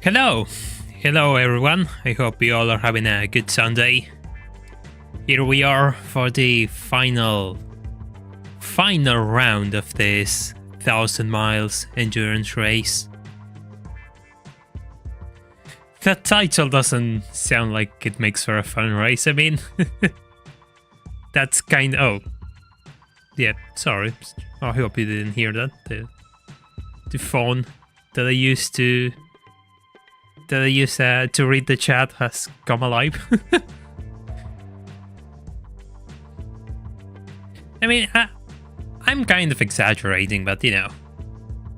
Hello! Hello everyone, I hope you all are having a good Sunday. Here we are for the final round of this 1000 miles endurance race. That title doesn't sound like it makes for a fun race, I mean... That's kind of... Oh. Yeah, sorry. I hope you didn't hear that. The phone that I used to read the chat has come alive. I mean, I'm kind of exaggerating, but you know,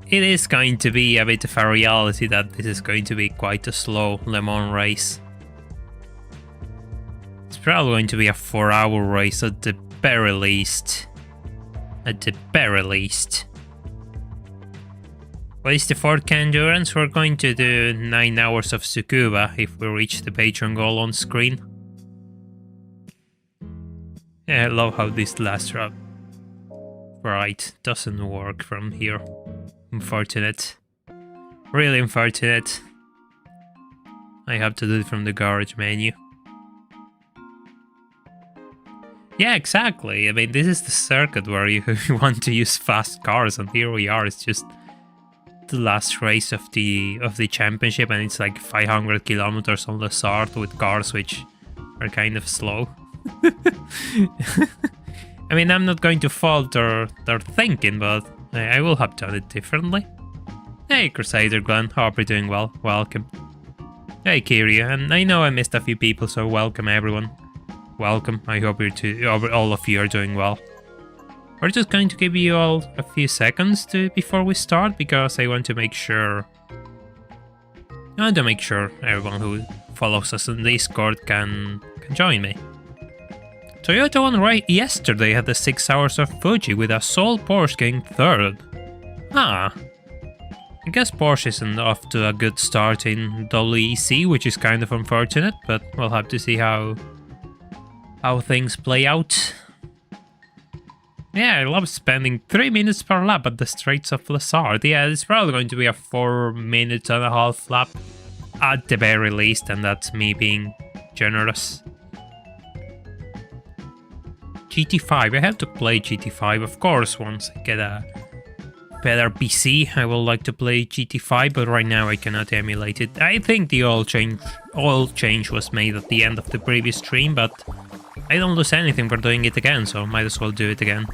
it is going to be a bit of a reality that this is going to be quite a slow Le Mans race. It's probably going to be a 4-hour race at the very least. At the very least. What is the 4K endurance? We're going to do 9 hours of Tsukuba if we reach the Patreon goal on screen. Yeah, I love how this last route right doesn't work from here. Unfortunate. Really unfortunate. I have to do it from the garage menu. Yeah, exactly. I mean, this is the circuit where you want to use fast cars, and here we are. It's just the last race of the championship, and it's like 500 kilometers on the start with cars which are kind of slow. I mean, I'm not going to fault their thinking, but I will have done it differently. Hey Crusader Glenn, hope you're doing well. Welcome. Hey Kyria, and I know I missed a few people, so welcome everyone. Welcome. I hope all of you are doing well. We're just going to give you all a few seconds before we start, because I want to make sure... everyone who follows us on Discord can join me. Toyota won yesterday had the 6 hours of Fuji, with a sole Porsche getting third. Ah. I guess Porsche isn't off to a good start in WEC, which is kind of unfortunate, but we'll have to see how things play out. Yeah, I love spending 3 minutes per lap at the Straits of Lessard. Yeah, it's probably going to be a 4.5-minute lap at the very least, and that's me being generous. GT5, I have to play GT5, of course, once I get a better PC. I will like to play GT5, but right now I cannot emulate it. I think the oil change was made at the end of the previous stream, but I don't lose anything for doing it again, so might as well do it again.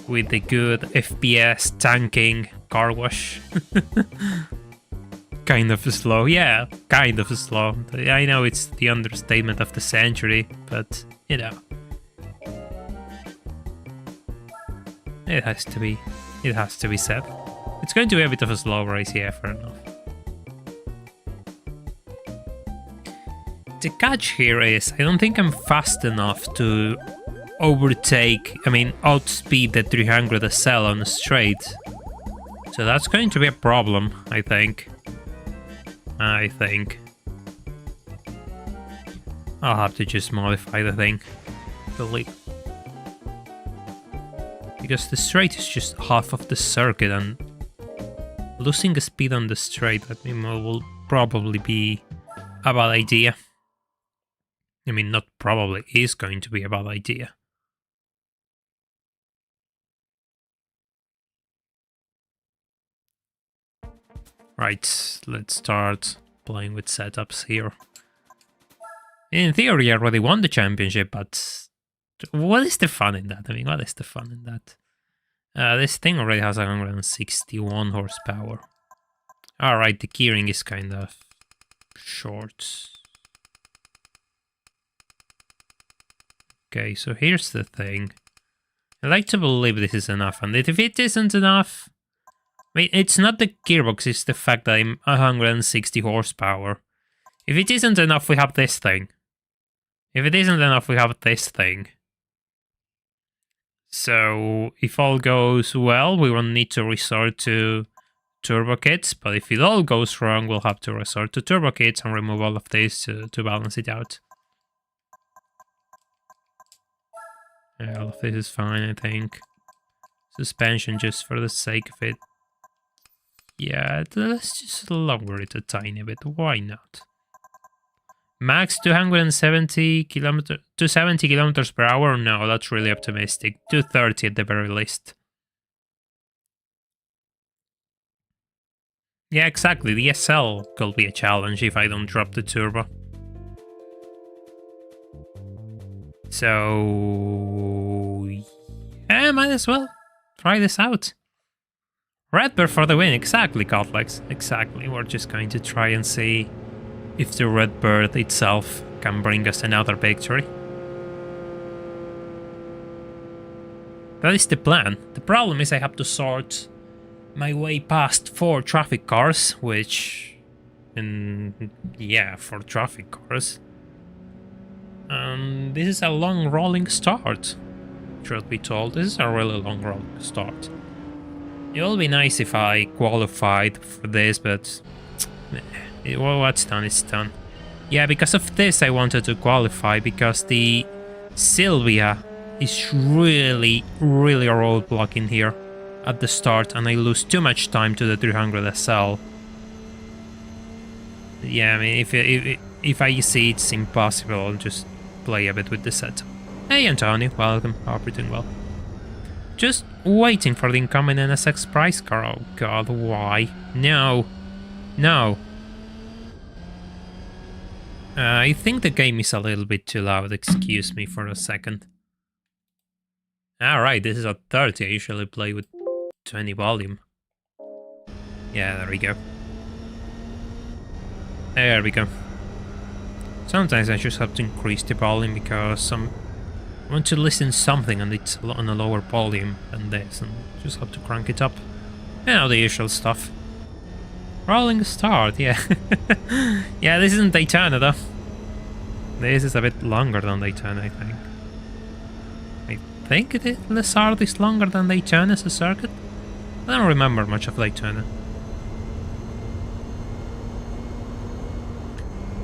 With the good FPS tanking car wash. Kind of slow, yeah, kind of slow. I know it's the understatement of the century, but you know. It has to be said. It's going to be a bit of a slow race, yeah, fair enough. The catch here is, I don't think I'm fast enough to outspeed the 300 SL on the straight. So that's going to be a problem, I think. I'll have to just modify the thing. Because the straight is just half of the circuit, and losing the speed on the straight, will probably be a bad idea. I mean, not probably, is going to be a bad idea. Right, let's start playing with setups here. In theory, I already won the championship, but what is the fun in that? I mean, what is the fun in that? This thing already has 161 horsepower. Alright, the gearing is kind of short. Okay, so here's the thing. I like to believe this is enough, and if it isn't enough... I mean, it's not the gearbox, it's the fact that I'm 160 horsepower. If it isn't enough, we have this thing. If it isn't enough, we have this thing. So, if all goes well, we won't need to resort to turbo kits, but if it all goes wrong, we'll have to resort to turbo kits and remove all of this to balance it out. Yeah, all of this is fine, I think. Suspension just for the sake of it. Yeah, let's just lower it a tiny bit. Why not? Max 270 kilometers per hour? No, that's really optimistic. 230 at the very least. Yeah, exactly. The SL could be a challenge if I don't drop the turbo. So... yeah, might as well try this out. Redbird for the win. Exactly, Godlex. Exactly. We're just going to try and see if the Redbird itself can bring us another victory. That is the plan. The problem is I have to sort my way past 4 traffic cars, which... yeah, 4 traffic cars. This is a long rolling start, truth be told. This is a really long rolling start. It will be nice if I qualified for this, but... well, what's done is done. Yeah, because of this I wanted to qualify, because the Sylvia is really, really a roadblock in here at the start, and I lose too much time to the 300 SL. Yeah, I mean, if I see it's impossible, I'll just play a bit with the setup. Hey Antonio, welcome, hope you're doing well. Just waiting for the incoming NSX price car. Oh god, why? No. No. I think the game is a little bit too loud, excuse me for a second. Alright, this is at 30, I usually play with 20 volume. Yeah, there we go. There we go. Sometimes I just have to increase the volume because I want to listen to something and it's on a lower volume than this, and just have to crank it up. You know, the usual stuff. Rolling start, yeah. Yeah, this isn't Daytona though. This is a bit longer than Daytona, I think. I think it is. Lizard is longer than Daytona as a circuit. I don't remember much of Daytona.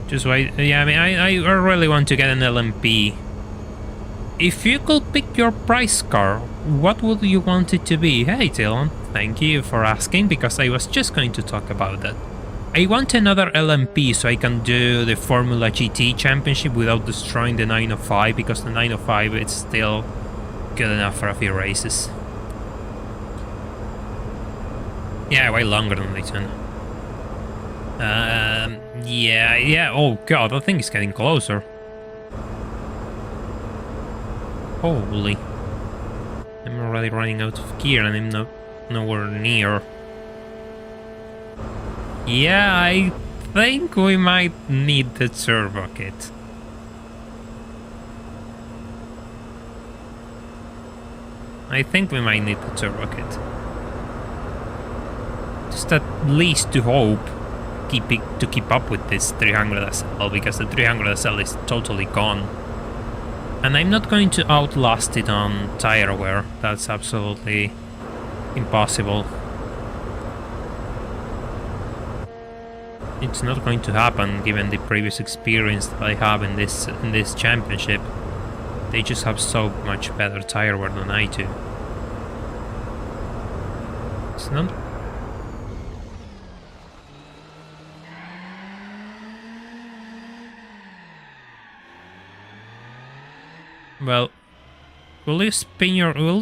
Just wait. Yeah, I mean, I really want to get an LMP. If you could pick your price car, what would you want it to be? Hey Dylan, thank you for asking, because I was just going to talk about that. I want another LMP so I can do the Formula GT Championship without destroying the 905, because the 905 is still good enough for a few races. Yeah, way longer than Daytona. Yeah, oh god, I think it's getting closer. Holy. I'm already running out of gear and I'm nowhere near. Yeah, I think we might need the turbo kit. I think we might need the turbo kit. Just at least to hope to keep up with this 300 SL, because the 300 SL is totally gone. And I'm not going to outlast it on tire wear. That's absolutely impossible. It's not going to happen given the previous experience that I have in this championship. They just have so much better tire wear than I do. It's not. Well, will you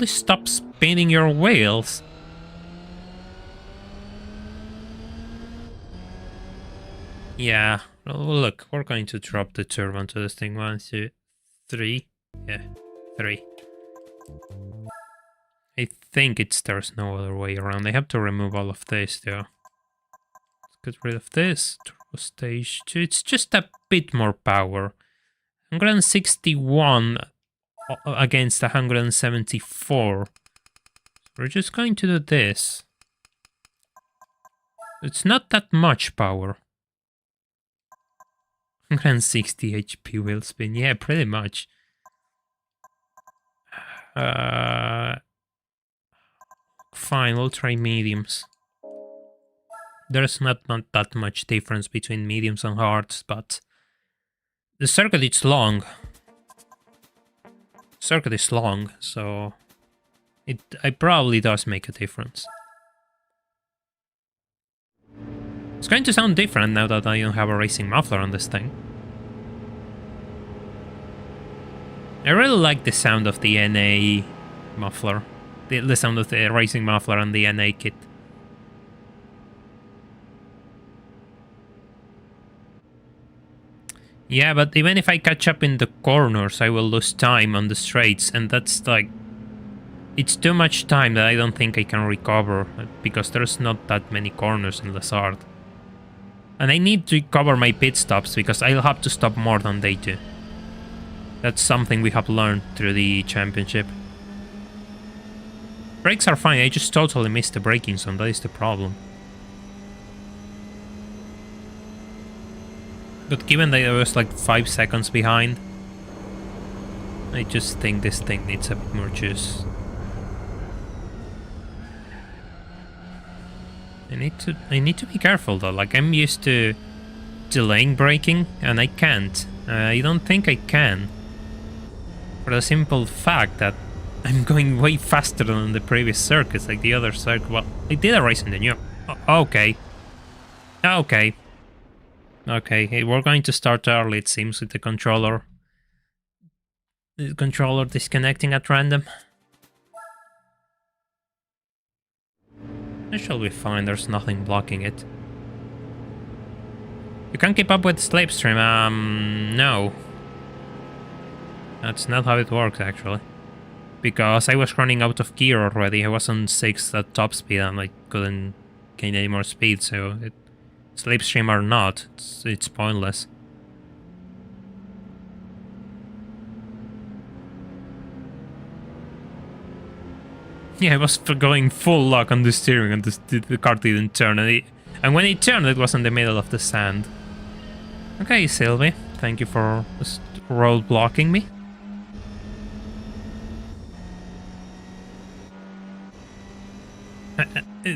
stop spinning your wheels? Yeah, well, look, we're going to drop the turbo onto this thing. 1, 2, 3. Yeah, 3. I think there's no other way around. I have to remove all of this, though. Let's get rid of this. Turbo stage 2. It's just a bit more power. 161 against 174. We're just going to do this. It's not that much power. 160 HP wheel spin. Yeah, pretty much. Fine, we'll try mediums. There's not that much difference between mediums and hards, but the circuit is long. Circuit is long, so it probably does make a difference. It's going to sound different now that I don't have a racing muffler on this thing. I really like the sound of the NA muffler. The sound of the racing muffler and the NA kit. Yeah, but even if I catch up in the corners, I will lose time on the straights, and that's like... It's too much time that I don't think I can recover, because there's not that many corners in Lazard. And I need to cover my pit stops, because I'll have to stop more than they do. That's something we have learned through the championship. Brakes are fine, I just totally missed the braking zone, that is the problem. But given that I was like 5 seconds behind, I just think this thing needs a bit more juice. I need to be careful though, like I'm used to delaying braking and I can't. I don't think I can. For the simple fact that I'm going way faster than the previous circuits, like the other circuit. Well, I did a race in the new... Okay. Okay. Okay, hey, we're going to start early, it seems, with the controller. The controller disconnecting at random. It shall be fine, there's nothing blocking it. You can keep up with Slipstream, no. That's not how it works, actually. Because I was running out of gear already, I was on 6 at top speed and I couldn't gain any more speed, so... Slipstream or not, it's pointless. Yeah, I was going full lock on the steering and the car didn't turn. And when it turned, it was in the middle of the sand. Okay, Sylvie, thank you for road blocking me.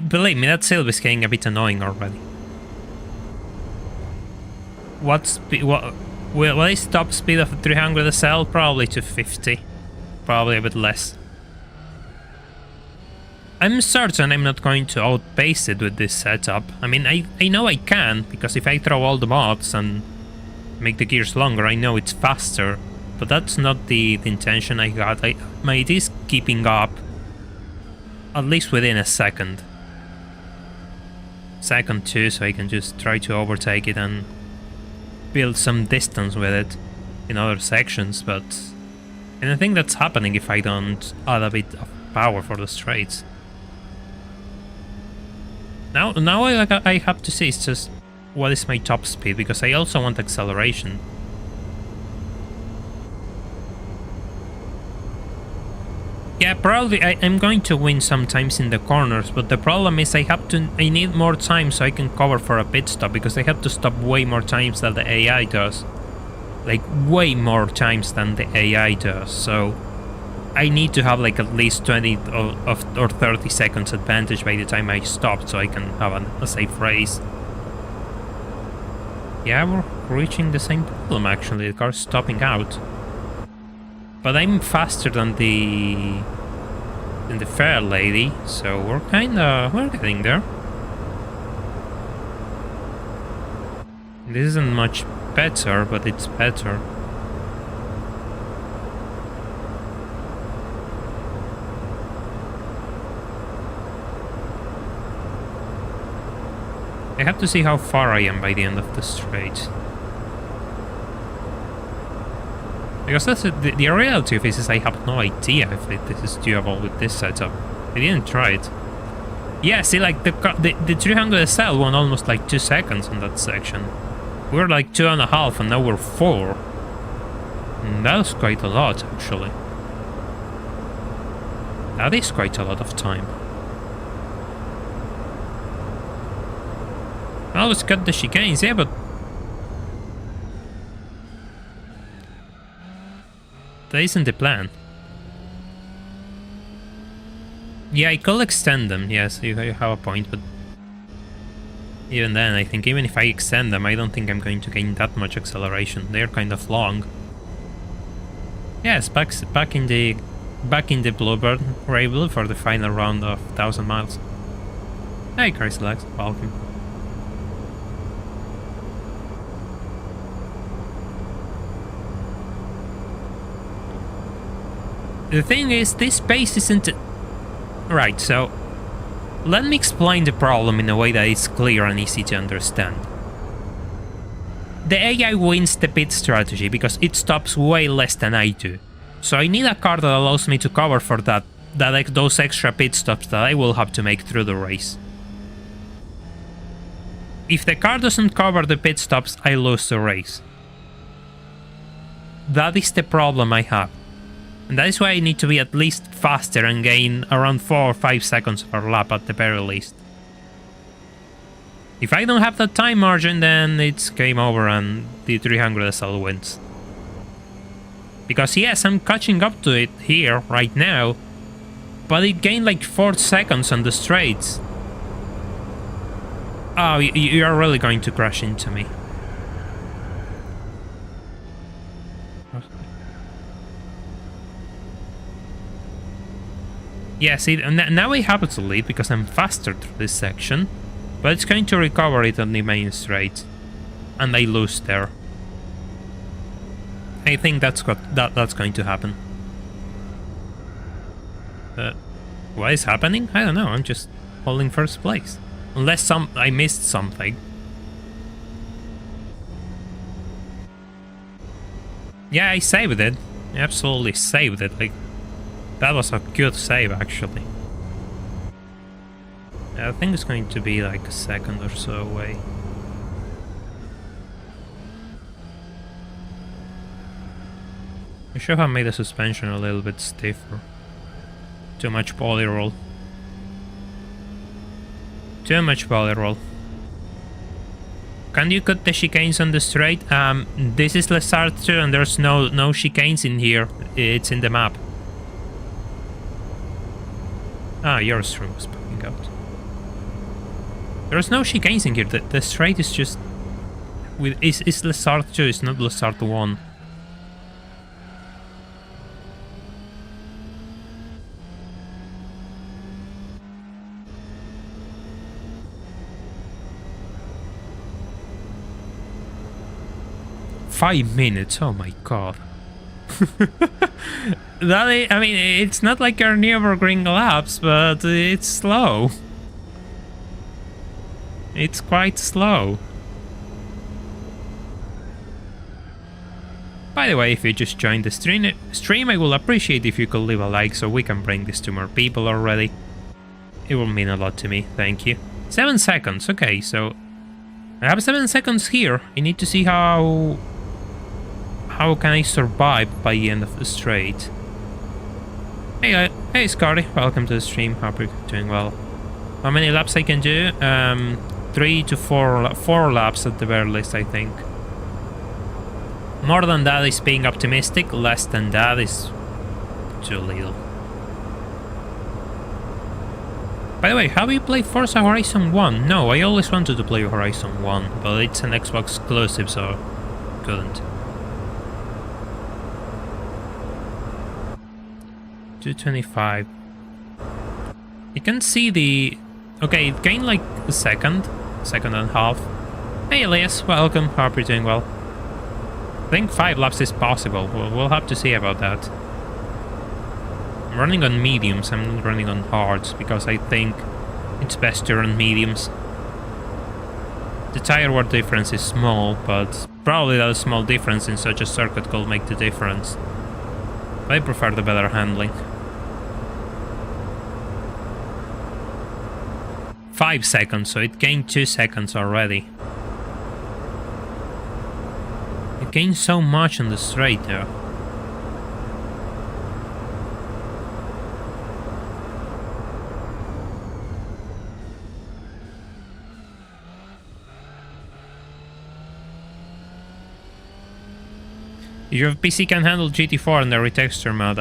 Believe me, that Sylvie's getting a bit annoying already. What is top speed of 300 SL? Probably to 50. Probably a bit less. I'm certain I'm not going to outpace it with this setup. I mean, I know I can, because if I throw all the mods and make the gears longer, I know it's faster. But that's not the intention I got. It is keeping up at least within a second. Second too, so I can just try to overtake it and build some distance with it in other sections, and I think that's happening if I don't add a bit of power for the straights. Now I have to see it's just what is my top speed, because I also want acceleration. Yeah, probably I'm going to win sometimes in the corners, but the problem is I need more time so I can cover for a pit stop, because I have to stop way more times than the AI does. Like, way more times than the AI does, so I need to have like at least 20 or 30 seconds advantage by the time I stop, so I can have a safe race. Yeah, we're reaching the same problem actually, the car's stopping out. But I'm faster than the fair lady, so we're getting there. This isn't much better, but it's better. I have to see how far I am by the end of the straight. Because that's the reality of this is I have no idea if this is doable with this setup. I didn't try it. Yeah, see, like the 300 SL won almost like 2 seconds on that section. We were like 2.5 and now we're 4. And that was quite a lot, actually. That is quite a lot of time. Well, let's cut the chicanes, yeah, but that isn't the plan. Yeah, I could extend them, yes, you have a point, but even then, I think even if I extend them, I don't think I'm going to gain that much acceleration. They're kind of long. Yes, back in the Bluebird Ravel for the final round of 1000 miles. Hey, Crazy Legs, welcome. The thing is, this pace isn't... Right, so... Let me explain the problem in a way that is clear and easy to understand. The AI wins the pit strategy because it stops way less than I do. So I need a car that allows me to cover for those extra pit stops that I will have to make through the race. If the car doesn't cover the pit stops, I lose the race. That is the problem I have. And that is why I need to be at least faster and gain around 4 or 5 seconds per lap at the very least. If I don't have that time margin, then it's game over and the 300 SL wins. Because yes, I'm catching up to it here, right now, but it gained like 4 seconds on the straights. Oh, you are really going to crash into me. Yeah, see, now I have to lead because I'm faster through this section, but it's going to recover it on the main straight, and I lose there. I think that's going to happen. What is happening? I don't know. I'm just holding first place, unless I missed something. Yeah, I saved it. I absolutely saved it. Like. That was a good save, actually. I think it's going to be like a second or so away. I should have made the suspension a little bit stiffer. Too much poly roll. Too much poly roll. Can you cut the chicanes on the straight? This is Lesart 2 and there's no chicanes in here. It's in the map. Ah, your stream was popping out. There's no chicanes in here. The straight is just... It's Lesart 2, it's not Lesart 1. "5 minutes, oh my god." I mean, it's not like your Nürburgring laps, but it's slow. It's quite slow. By the way, if you just joined the stream, I will appreciate if you could leave a like so we can bring this to more people already. It will mean a lot to me, thank you. 7 seconds, okay, so... I have 7 seconds here. I need to see how can I survive by the end of the straight. Hey Scotty, welcome to the stream, hope you're doing well. How many laps I can do? 3 to 4 laps at the very least, I think. More than that is being optimistic, less than that is too little. By the way, have you played Forza Horizon 1? No, I always wanted to play Horizon 1, but it's an Xbox exclusive, so couldn't. 225. You can see the... Okay, it gained like a second and a half. Hey Elias, welcome, hope you're doing well. I think 5 laps is possible, we'll have to see about that. I'm running on mediums, I'm not running on hards, because I think it's best to run mediums. The tire wear difference is small, but probably that small difference in such a circuit could make the difference. I prefer the better handling. 5 seconds, so it gained 2 seconds already. It gained so much on the straight there. If your PC can handle GT4 and the retexture mode,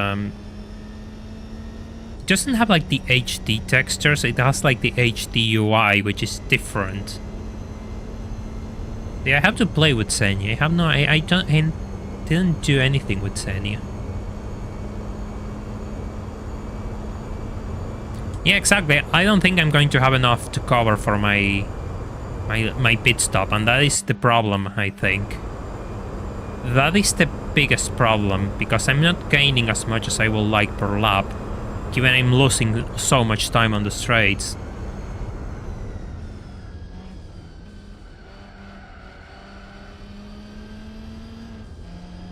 it doesn't have like the HD textures, it has like the HD UI, which is different. Yeah, I have to play with Xenia. I have no, I didn't do anything with Xenia. Yeah, exactly. I don't think I'm going to have enough to cover for my pit stop, and that is the problem, I think. That is the biggest problem, because I'm not gaining as much as I would like per lap, given I'm losing so much time on the straights.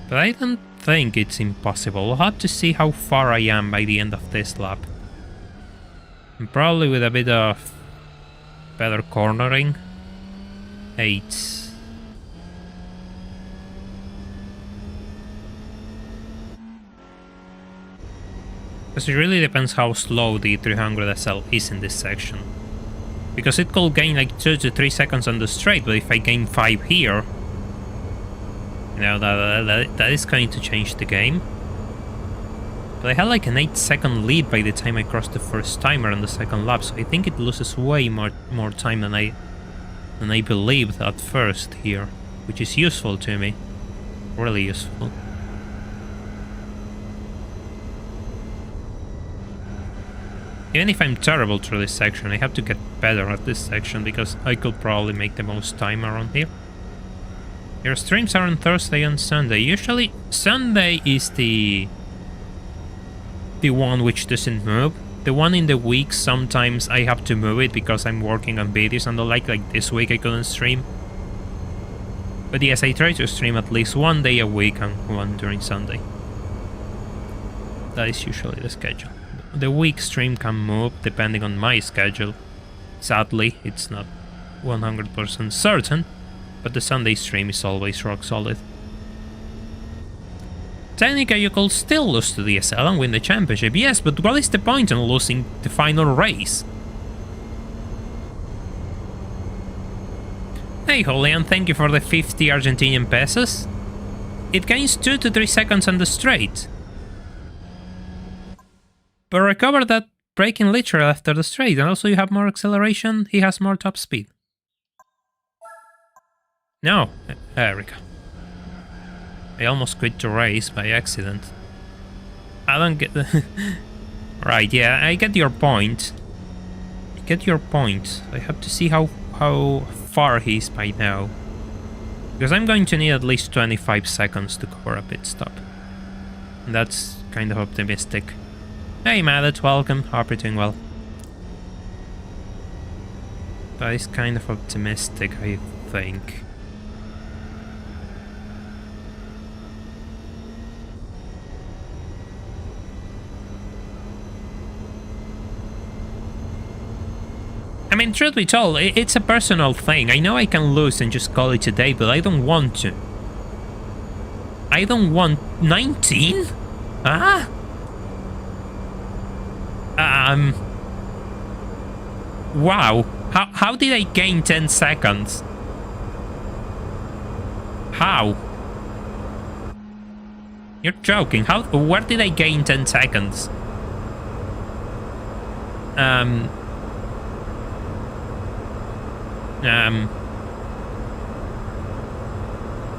But I don't think it's impossible. We'll have to see how far I am by the end of this lap. And probably with a bit of better cornering. 8. Because it really depends how slow the 300 SL is in this section. Because it could gain like 2 to 3 seconds on the straight, but if I gain 5 here, you know, that is going to change the game. But I had like an 8-second lead by the time I crossed the first timer on the second lap, so I think it loses way more time than I believed at first here, which is useful to me. Really useful. Even if I'm terrible through this section, I have to get better at this section, because I could probably make the most time around here. Your streams are on Thursday and Sunday. Usually, Sunday is the one which doesn't move. The one in the week, sometimes I have to move it because I'm working on videos and the like this week I couldn't stream. But yes, I try to stream at least one day a week and one during Sunday. That is usually the schedule. The week stream can move depending on my schedule. Sadly, it's not 100% certain, but the Sunday stream is always rock solid. Technically, you could still lose to DSL and win the championship, yes, but what is the point in losing the final race? Hey Julian, thank you for the 50 Argentinian pesos. It gains 2 to 3 seconds on the straight. But recover that braking literal after the straight, and also you have more acceleration, he has more top speed. No, there we go. I almost quit the race by accident. I don't get the... Right, yeah, I get your point. I get your point. I have to see how far he is by now. Because I'm going to need at least 25 seconds to cover a pit stop. And that's kind of optimistic. Hey Madet, welcome. Hope you're doing well. That is kind of optimistic, I think. I mean, truth be told, it's a personal thing. I know I can lose and just call it a day, but I don't want to. I don't want... 19? Ah? Wow. How did I gain 10 seconds? How? You're joking. Where did I gain 10 seconds?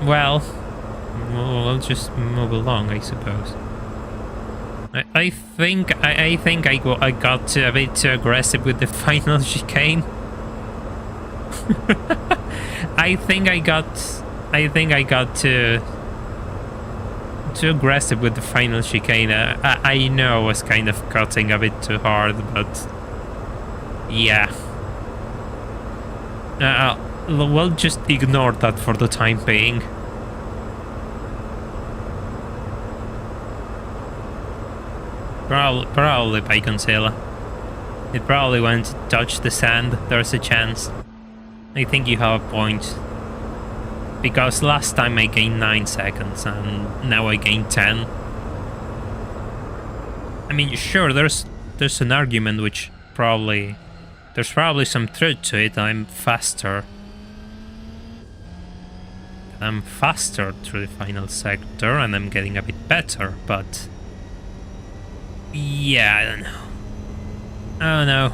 Well, we'll just move along, I suppose. I think I got a bit too aggressive with the final chicane. I think I got too aggressive with the final chicane. I know I was kind of cutting a bit too hard, but yeah. We'll just ignore that for the time being. Probably by Concealer. It probably went to touch the sand. There's a chance. I think you have a point. Because last time I gained 9 seconds and now I gained 10. I mean, sure, there's an argument which probably... There's probably some truth to it. I'm faster. I'm faster through the final sector and I'm getting a bit better, but... Yeah, I don't know. Oh no.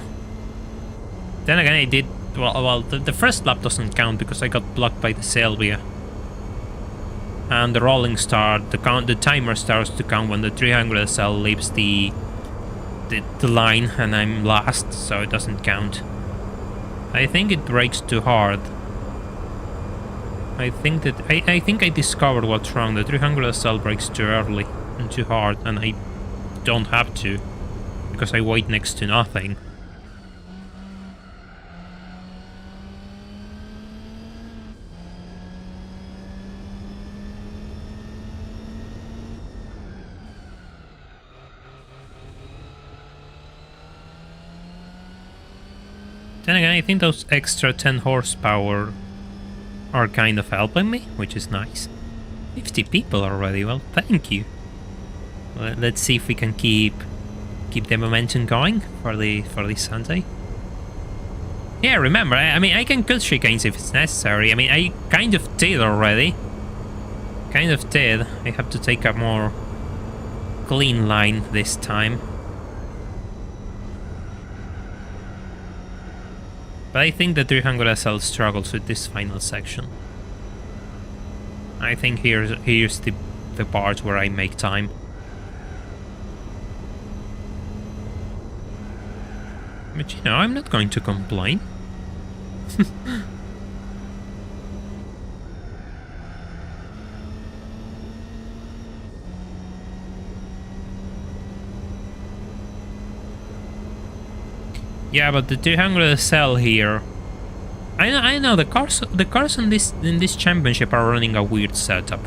Then again, I did... Well, the first lap doesn't count because I got blocked by the Sylvia. And the rolling start, the timer starts to count when the 300 SL leaves the line and I'm last, so it doesn't count. I think it brakes too hard. I think I discovered what's wrong. The 300 SL brakes too early and too hard, and I don't have to because I weigh next to nothing. Then again, I think those extra 10 horsepower are kind of helping me, which is nice. 50 people already, well, thank you. Let's see if we can keep the momentum going for the Sunday. Yeah, remember, I mean, I can cut chicanes if it's necessary. I mean, I kind of did already. Kind of did. I have to take a more clean line this time. But I think the 300 SL struggles with this final section. I think here's the part where I make time. But you know, I'm not going to complain. Yeah, but the 200 SL here, I know the cars in this championship are running a weird setup.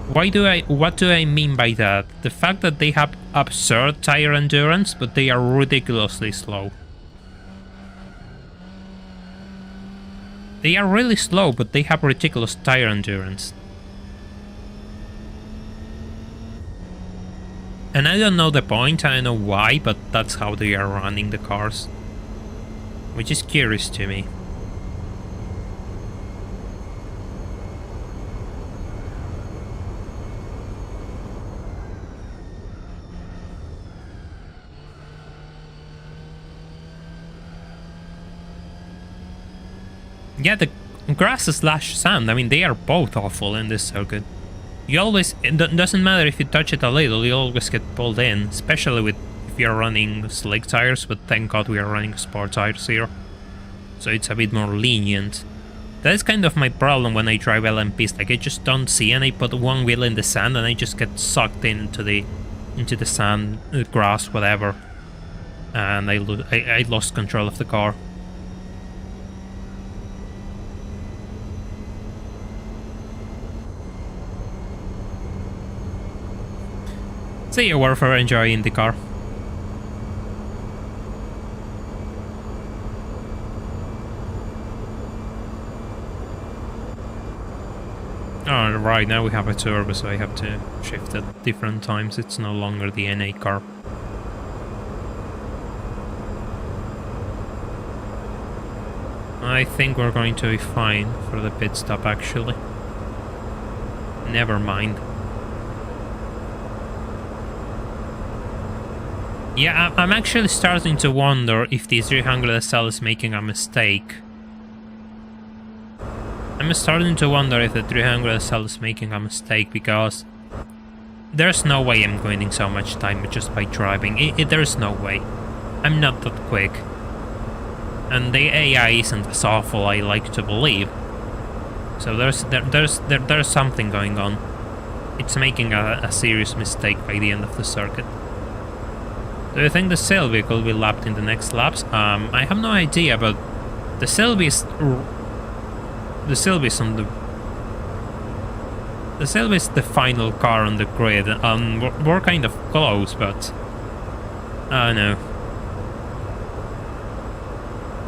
What do I mean by that? The fact that they have absurd tire endurance, but they are ridiculously slow. They are really slow, but they have ridiculous tire endurance. And I don't know the point, I don't know why, but that's how they are running the cars. Which is curious to me. Yeah, the grass slash sand, I mean, they are both awful in this circuit. You always, it doesn't matter if you touch it a little, you always get pulled in, especially with if you're running slick tires, but thank god we are running sport tires here. So it's a bit more lenient. That is kind of my problem when I drive LMPs, like I just don't see and I put one wheel in the sand and I just get sucked into the sand, grass, whatever. And I lost control of the car. See you, Warfare, enjoying the car. Oh, right, now we have a turbo, so I have to shift at different times. It's no longer the NA car. I think we're going to be fine for the pit stop, actually. Never mind. Yeah, I'm actually starting to wonder if the 300 SL is making a mistake. I'm starting to wonder if the 300 SL is making a mistake, because there's no way I'm gaining so much time just by driving. There's no way. I'm not that quick. And the AI isn't as awful I like to believe. So there's something going on. It's making a serious mistake by the end of the circuit. Do you think the sail vehicle will be lapped in the next laps? I have no idea, but the Sylvie's the final car on the grid. We're kind of close, but I don't know.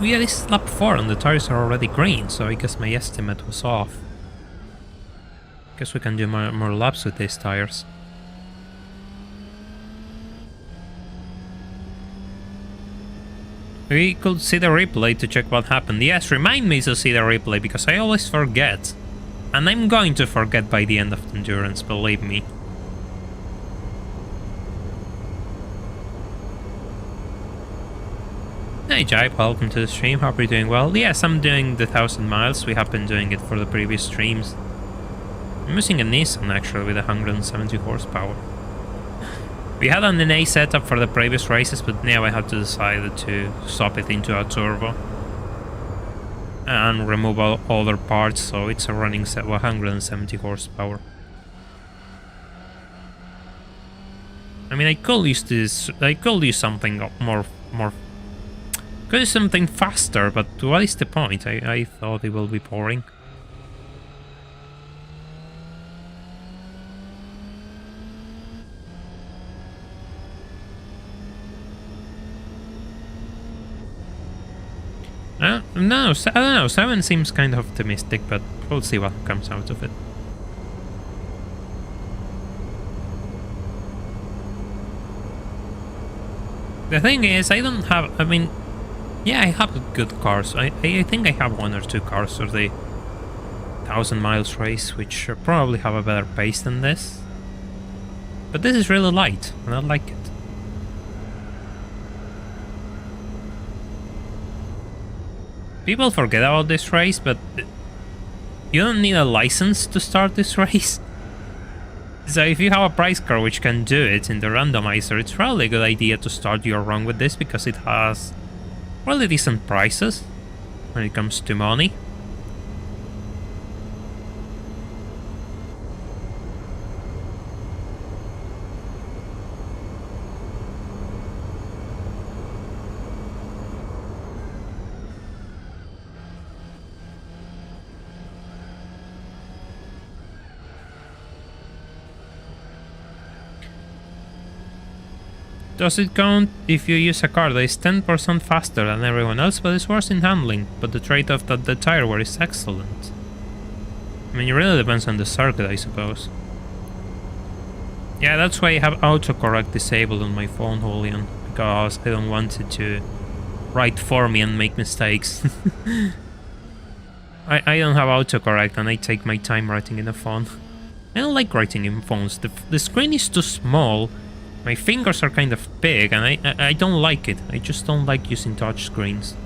Yeah, this is lap 4 and the tires are already green, so I guess my estimate was off. Guess we can do more laps with these tires. We could see the replay to check what happened. Yes, remind me to see the replay, because I always forget. And I'm going to forget by the end of the endurance, believe me. Hey Jive, welcome to the stream, hope you're doing well. Yes, I'm doing the 1000 miles, we have been doing it for the previous streams. I'm using a Nissan actually with 170 horsepower. We had an NA setup for the previous races, but now I have to decide to swap it into a turbo. and remove all other parts, so it's running 170 horsepower. I mean, I could use this. I could use something could use something faster, but what is the point? I thought it will be boring. No, I don't know. 7 seems kind of optimistic, but we'll see what comes out of it. The thing is, I don't have. I mean, yeah, I have good cars. I think I have 1 or 2 cars for the 1,000 miles race, which probably have a better pace than this. But this is really light, and I like it. People forget about this race, but you don't need a license to start this race. So if you have a prize car which can do it in the randomizer, it's probably a good idea to start your run with this, because it has really decent prices when it comes to money. Does it count if you use a car that is 10% faster than everyone else but is worse in handling, but the trade-off that the tire wear is excellent? I mean, it really depends on the circuit, I suppose. Yeah, that's why I have autocorrect disabled on my phone, Julian, because I don't want it to write for me and make mistakes. I don't have autocorrect and I take my time writing in a phone. I don't like writing in phones. The screen is too small. My fingers are kind of big, and I don't like it. I just don't like using touch screens.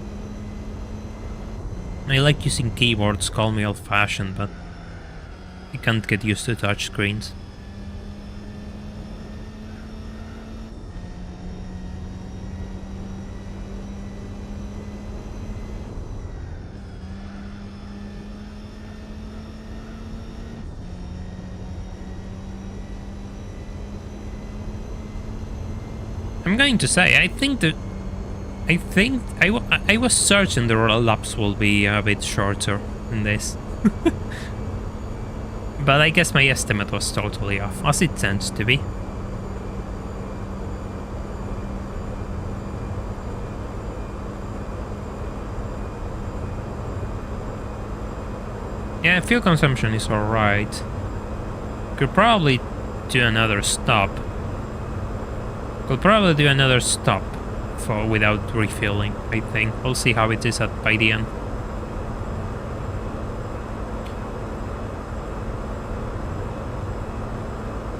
I like using keyboards, call me old-fashioned, but I can't get used to touch screens. I'm going to say, I think I was certain the roll laps will be a bit shorter in this. But I guess my estimate was totally off, as it tends to be. Yeah, fuel consumption is alright. Could probably do another stop. Could probably do another stop without refilling, I think. We'll see how it is by the end.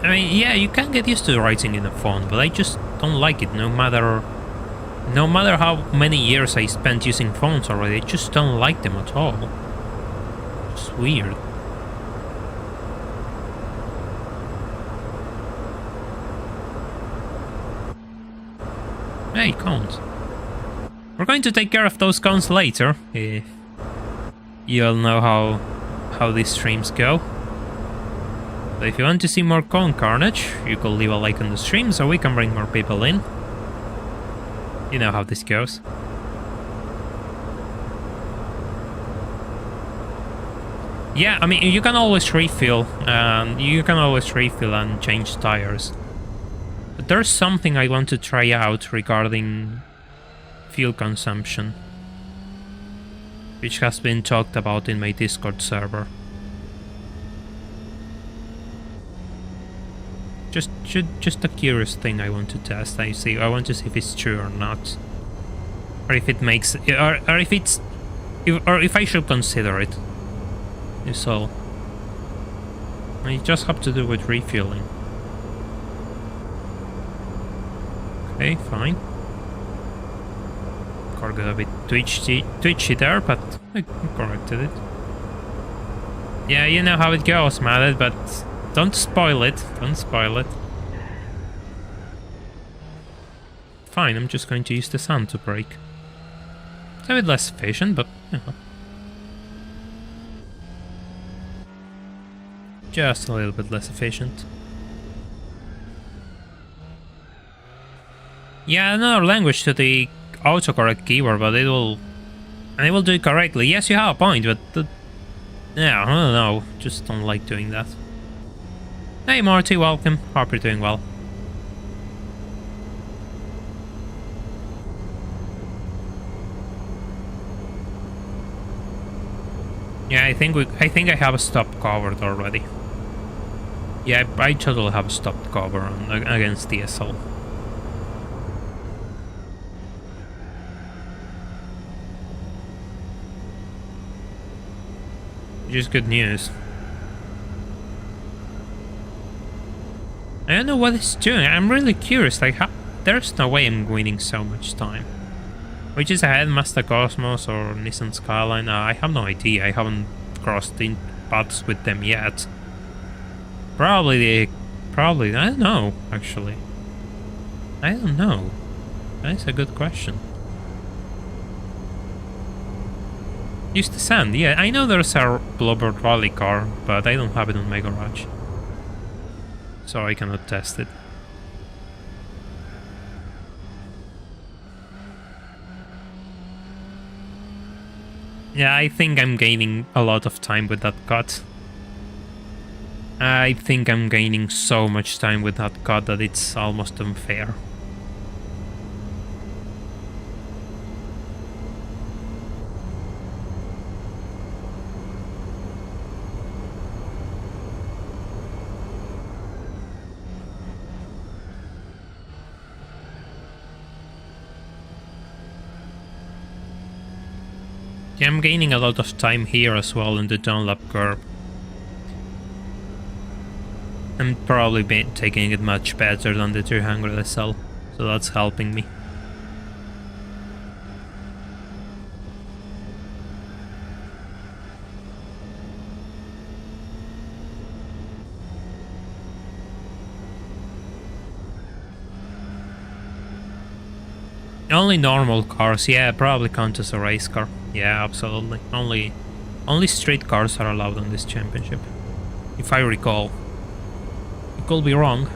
I mean, yeah, you can get used to writing in a phone, but I just don't like it. No matter how many years I spent using phones already, I just don't like them at all. It's weird. Hey, cones. We're going to take care of those cones later. You all know how these streams go. But if you want to see more cone carnage, you could leave a like on the stream so we can bring more people in. You know how this goes. Yeah, I mean, you can always refill, and change tires. But there's something I want to try out regarding fuel consumption, which has been talked about in my Discord server. Just a curious thing I want to test. I want to see if it's true or not, or if it makes, or if I should consider it. So I just have to do with refueling. Okay, fine. Car got a bit twitchy there, but I corrected it. Yeah, you know how it goes, man, but don't spoil it. Don't spoil it. Fine, I'm just going to use the sun to brake. It's a bit less efficient, but you know. Just a little bit less efficient. Yeah, another language to the autocorrect keyboard, but it will do it correctly. Yes, you have a point, but yeah, I don't know. Just don't like doing that. Hey Marty, welcome. Hope you're doing well. Yeah, I think I have a stop covered already. Yeah, I totally have a stop cover against DSL. Which is good news. I don't know what it's doing. I'm really curious. Like, there's no way I'm winning so much time. Which is ahead, Mazda Cosmos or Nissan Skyline? I have no idea. I haven't crossed in paths with them yet. Probably, I don't know, actually. I don't know. That's a good question. Use the sand. Yeah, I know there's a Blobber Rally car, but I don't have it on my garage. So I cannot test it. Yeah, I think I'm gaining a lot of time with that cut. I think I'm gaining so much time with that cut that it's almost unfair. Yeah, I'm gaining a lot of time here as well in the downlap curve. I'm probably taking it much better than the 300 SL, so that's helping me. Only normal cars, yeah, probably count as a race car. Yeah, absolutely. Only street cars are allowed on this championship, if I recall. I could be wrong.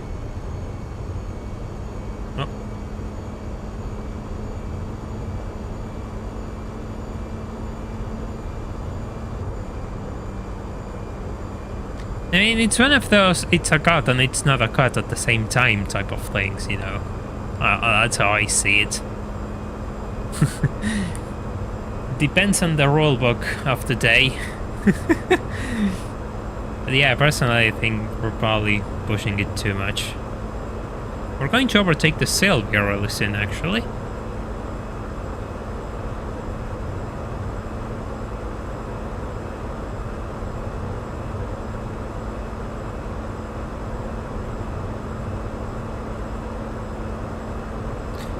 Oh. I mean, it's one of those, it's a cut and it's not a cut at the same time type of things, you know. That's how I see it. Depends on the rulebook of the day. But yeah, personally I think we're probably pushing it too much. We're going to overtake the Sylvia really soon, actually.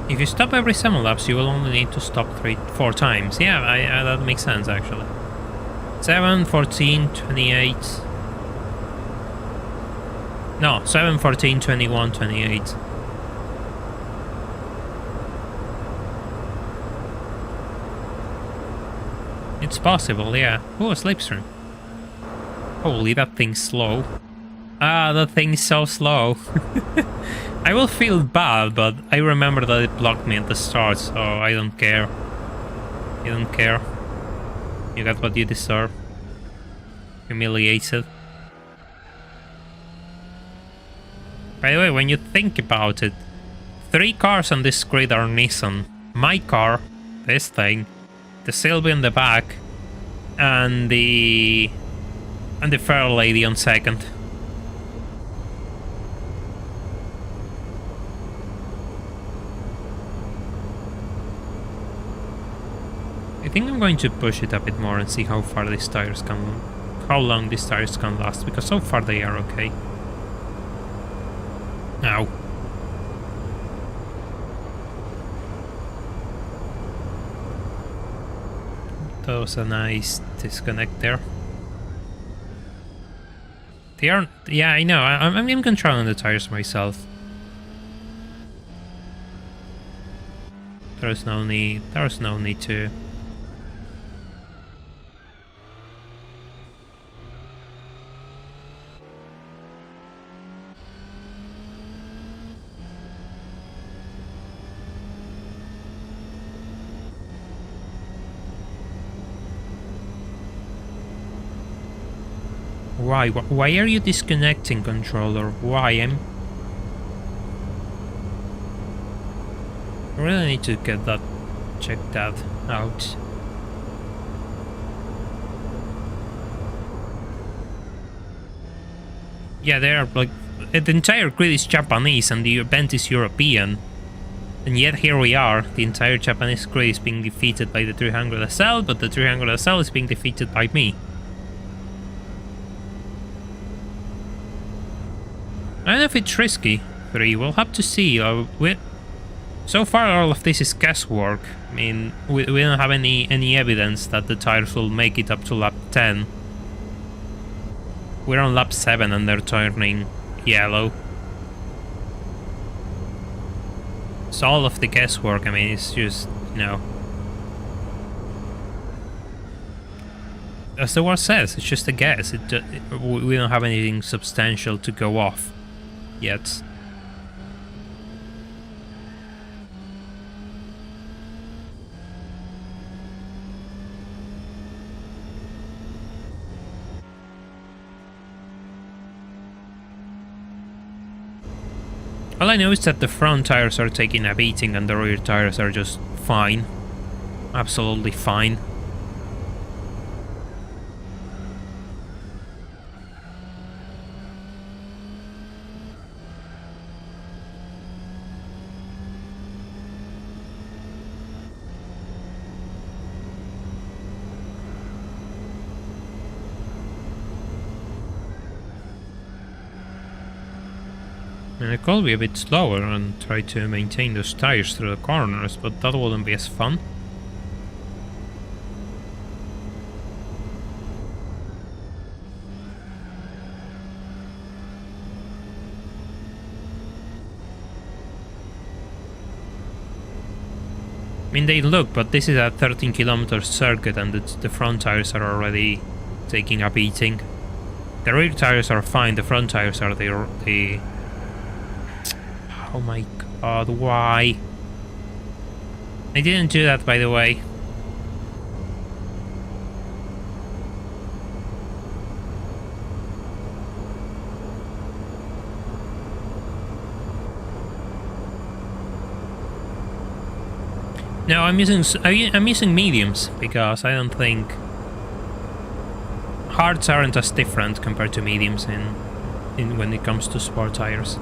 If you stop every 7 laps, you will only need to stop 4 times. Yeah, that makes sense, actually. 7, 14, 28... No, 7, 14, 21, 28. It's possible, yeah. Oh, a slipstream. Holy, that thing's slow. Ah, that thing's so slow. I will feel bad, but I remember that it blocked me at the start, so I don't care. You don't care. You got what you deserve. Humiliated. By the way, when you think about it, 3 cars on this grid are Nissan. My car, this thing, the Sylvia in the back, and the fair lady on second. I think I'm going to push it a bit more and see how far these tires can, how long these tires can last, because so far they are okay. Ow. That was a nice disconnect there. They aren't... Yeah, I know. I'm controlling the tires myself. There's no need to... Why? Why are you disconnecting, controller? Why? I really need to get that, check that out. Yeah, they are like, the entire grid is Japanese and the event is European. And yet here we are, the entire Japanese grid is being defeated by the 300 SL, but the 300 SL is being defeated by me. I don't know if it's risky, 3, we'll have to see. So far all of this is guesswork. I mean, we don't have any evidence that the tires will make it up to lap 10. We're on lap 7 and they're turning yellow. So all of the guesswork, I mean, it's just, you know... As the word says, it's just a guess. We don't have anything substantial to go off yet. All I know is that the front tires are taking a beating and the rear tires are just fine. Absolutely fine. And I could be a bit slower and try to maintain those tires through the corners, but that wouldn't be as fun. I mean, they look, but this is a 13-kilometer circuit and the front tires are already taking a beating. The rear tires are fine, the front tires are the... Oh my god, why? I didn't do that, by the way. No, I'm using mediums because I don't think hards aren't as different compared to mediums in when it comes to sport tires.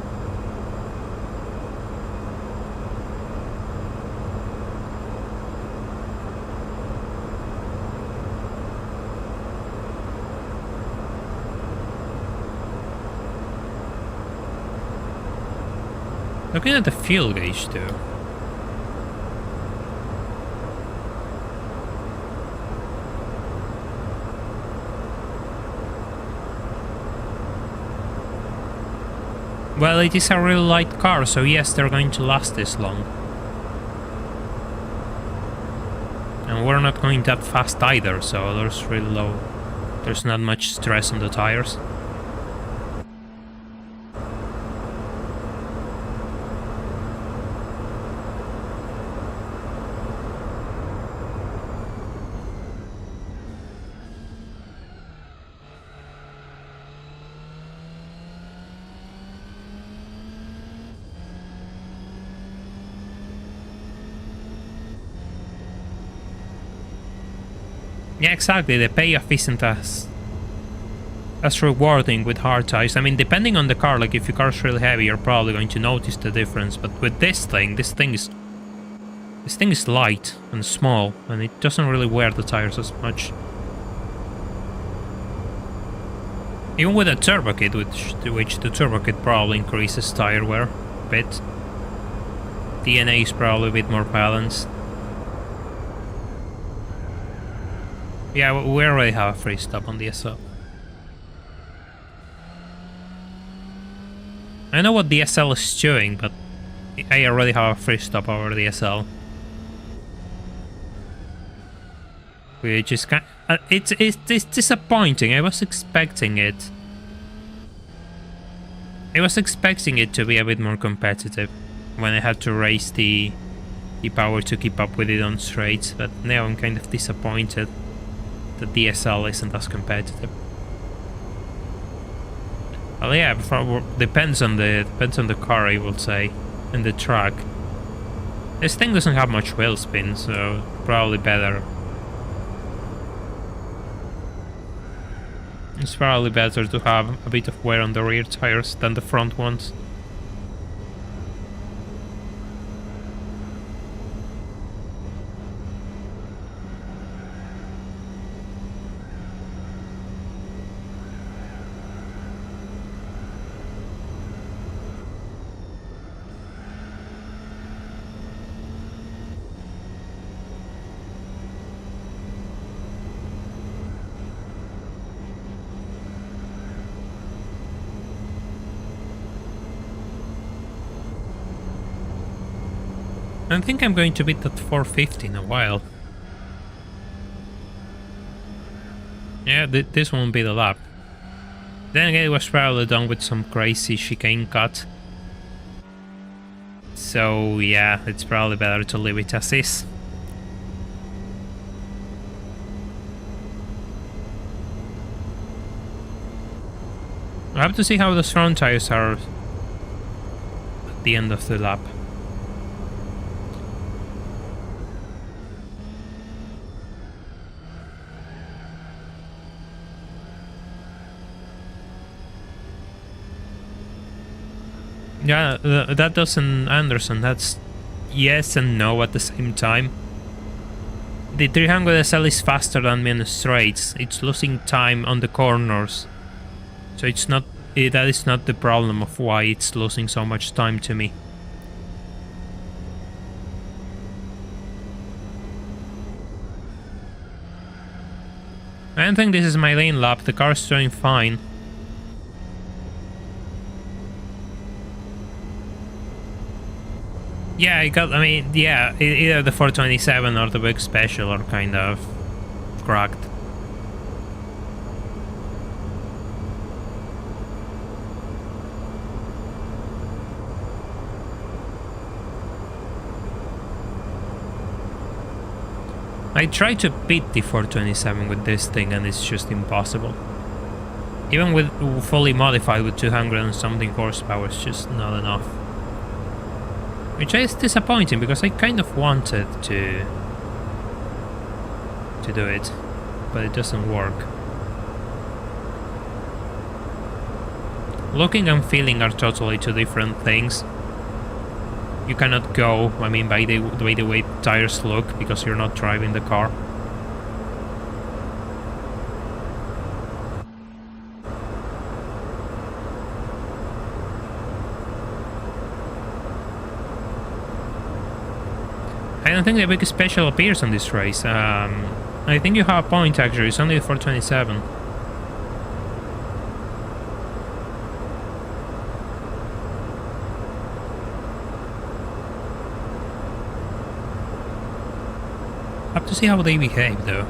Looking at the fuel gauge too. Well, it is a real light car, so yes, they're going to last this long. And we're not going that fast either, so there's not much stress on the tires. Yeah, exactly. The payoff isn't as rewarding with hard tires. I mean, depending on the car, like if your car's really heavy, you're probably going to notice the difference. But with this thing is light and small, and it doesn't really wear the tires as much. Even with a turbo kit, which the turbo kit probably increases tire wear a bit. DNA is probably a bit more balanced. Yeah, we already have a free stop on the SL. I know what the SL is doing, but I already have a free stop over the SL. Which is kind of, it's disappointing. I was expecting it. I was expecting it to be a bit more competitive when I had to raise the power to keep up with it on straights, but now I'm kind of disappointed that the SL isn't as competitive. Well, yeah, depends on the car, I will say, and the track. This thing doesn't have much wheel spin, so probably better. It's probably better to have a bit of wear on the rear tires than the front ones. I think I'm going to beat that 450 in a while. Yeah, this won't be the lap. Then again, it was probably done with some crazy chicane cut. So yeah, it's probably better to leave it as is. I have to see how those front tires are at the end of the lap. Yeah, that doesn't Anderson. That's yes and no at the same time. The 300 SL is faster than me on the straights. It's losing time on the corners. So it's not. That is not the problem of why it's losing so much time to me. I don't think this is my lane lap. The car's doing fine. Yeah, yeah, either the 427 or the big special are kind of cracked. I tried to beat the 427 with this thing and it's just impossible. Even with fully modified with 200 and something horsepower, it's just not enough. Which is disappointing because I kind of wanted to do it, but it doesn't work. Looking and feeling are totally two different things. You cannot go, I mean, by the way tires look, because you're not driving the car. I don't think the big special appears on this race. I think you have a point actually, it's only 427. Have to see how they behave though.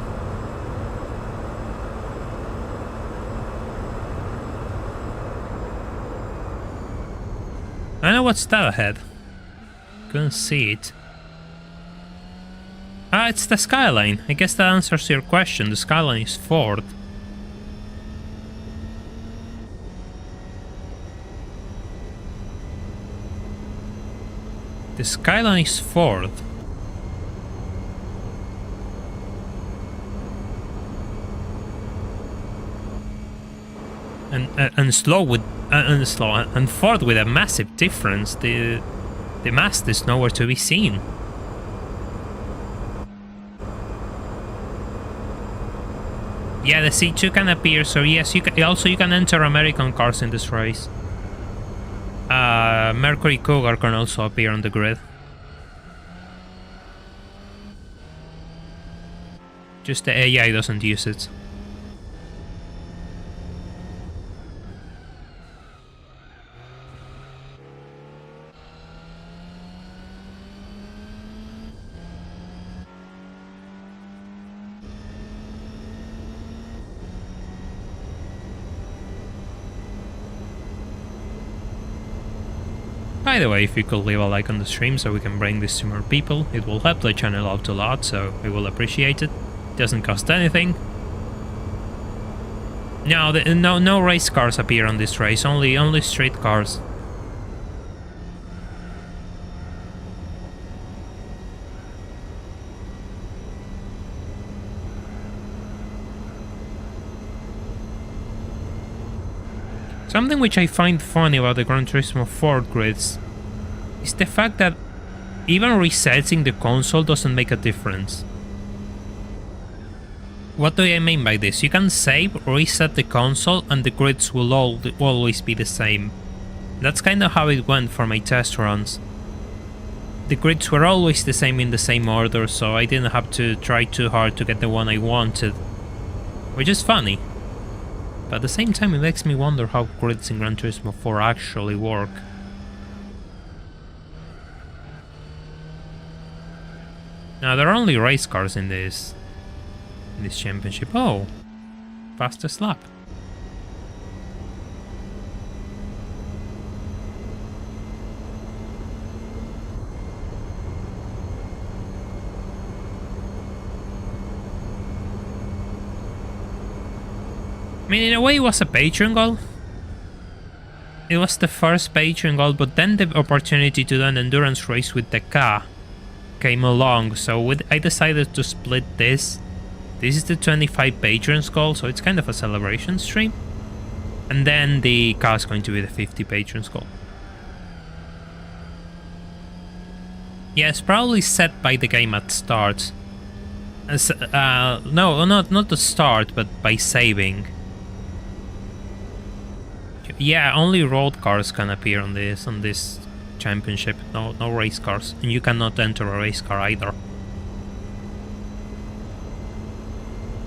I know what's that ahead. Couldn't see it. Ah, it's the Skyline. I guess that answers your question. The Skyline is fourth. The Skyline is fourth. And Ford with a massive difference. The mast is nowhere to be seen. Yeah, the C2 can appear, so yes, you can enter American cars in this race. Mercury Cougar can also appear on the grid. Just the AI doesn't use it. By the way, if you could leave a like on the stream so we can bring this to more people, it will help the channel out a lot, so we will appreciate it. It doesn't cost anything. No, no race cars appear on this race. Only street cars. Something which I find funny about the Gran Turismo 4 grids is the fact that even resetting the console doesn't make a difference. What do I mean by this? You can save, reset the console, and the grids will always be the same. That's kind of how it went for my test runs. The grids were always the same in the same order, so I didn't have to try too hard to get the one I wanted. Which is funny. But at the same time, it makes me wonder how grids in Gran Turismo 4 actually work. Now, there are only race cars in this championship. Oh, fastest lap. I mean, in a way, it was a Patreon goal. It was the first Patreon goal, but then the opportunity to do an endurance race with the car came along, so I decided to split this. This is the 25 patrons goal, so it's kind of a celebration stream. And then the car is going to be the 50 patrons goal. Yeah, it's probably set by the game at start. No, not the start, but by saving. Yeah, only road cars can appear on this championship. No race cars, and you cannot enter a race car either.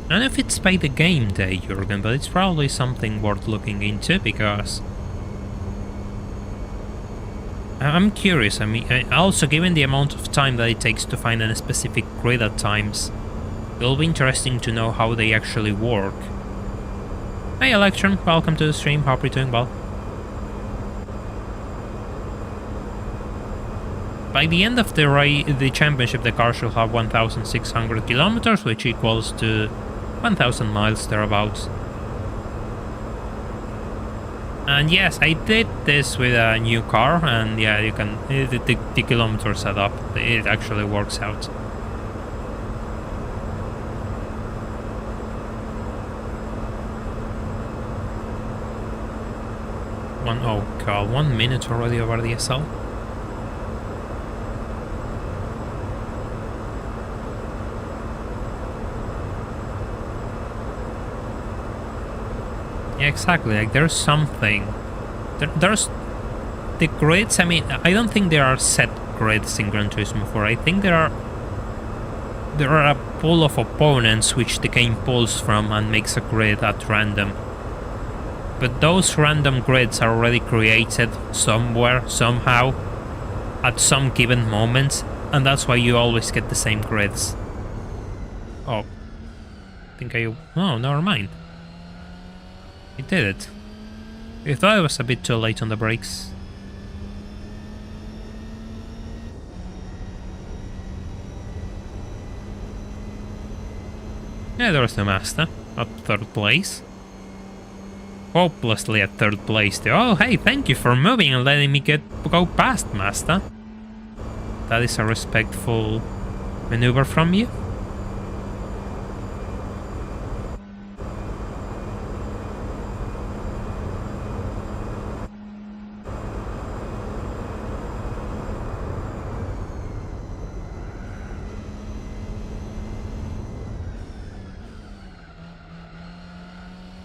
I don't know if it's by the game day, Jurgen, but it's probably something worth looking into, because I'm curious. I mean, also given the amount of time that it takes to find a specific grid at times, it'll be interesting to know how they actually work. Hey Electron, welcome to the stream, hope you're doing well. By the end of the championship, the car should have 1,600 kilometers, which equals to 1,000 miles thereabouts. And yes, I did this with a new car, and yeah, you can the kilometers add up. It actually works out. Oh god, 1 minute already over the SL. Yeah, exactly, like there's something. There's the grids. I mean, I don't think there are set grids in Gran Turismo 4. I think there are a pool of opponents which the game pulls from and makes a grid at random. But those random grids are already created somewhere, somehow, at some given moment, and that's why you always get the same grids. Oh, oh, never mind. I did it. I thought I was a bit too late on the brakes. Yeah, there's the Master at 3rd place. Hopelessly at 3rd place too. Oh, hey, thank you for moving and letting me go past, Master. That is a respectful maneuver from you.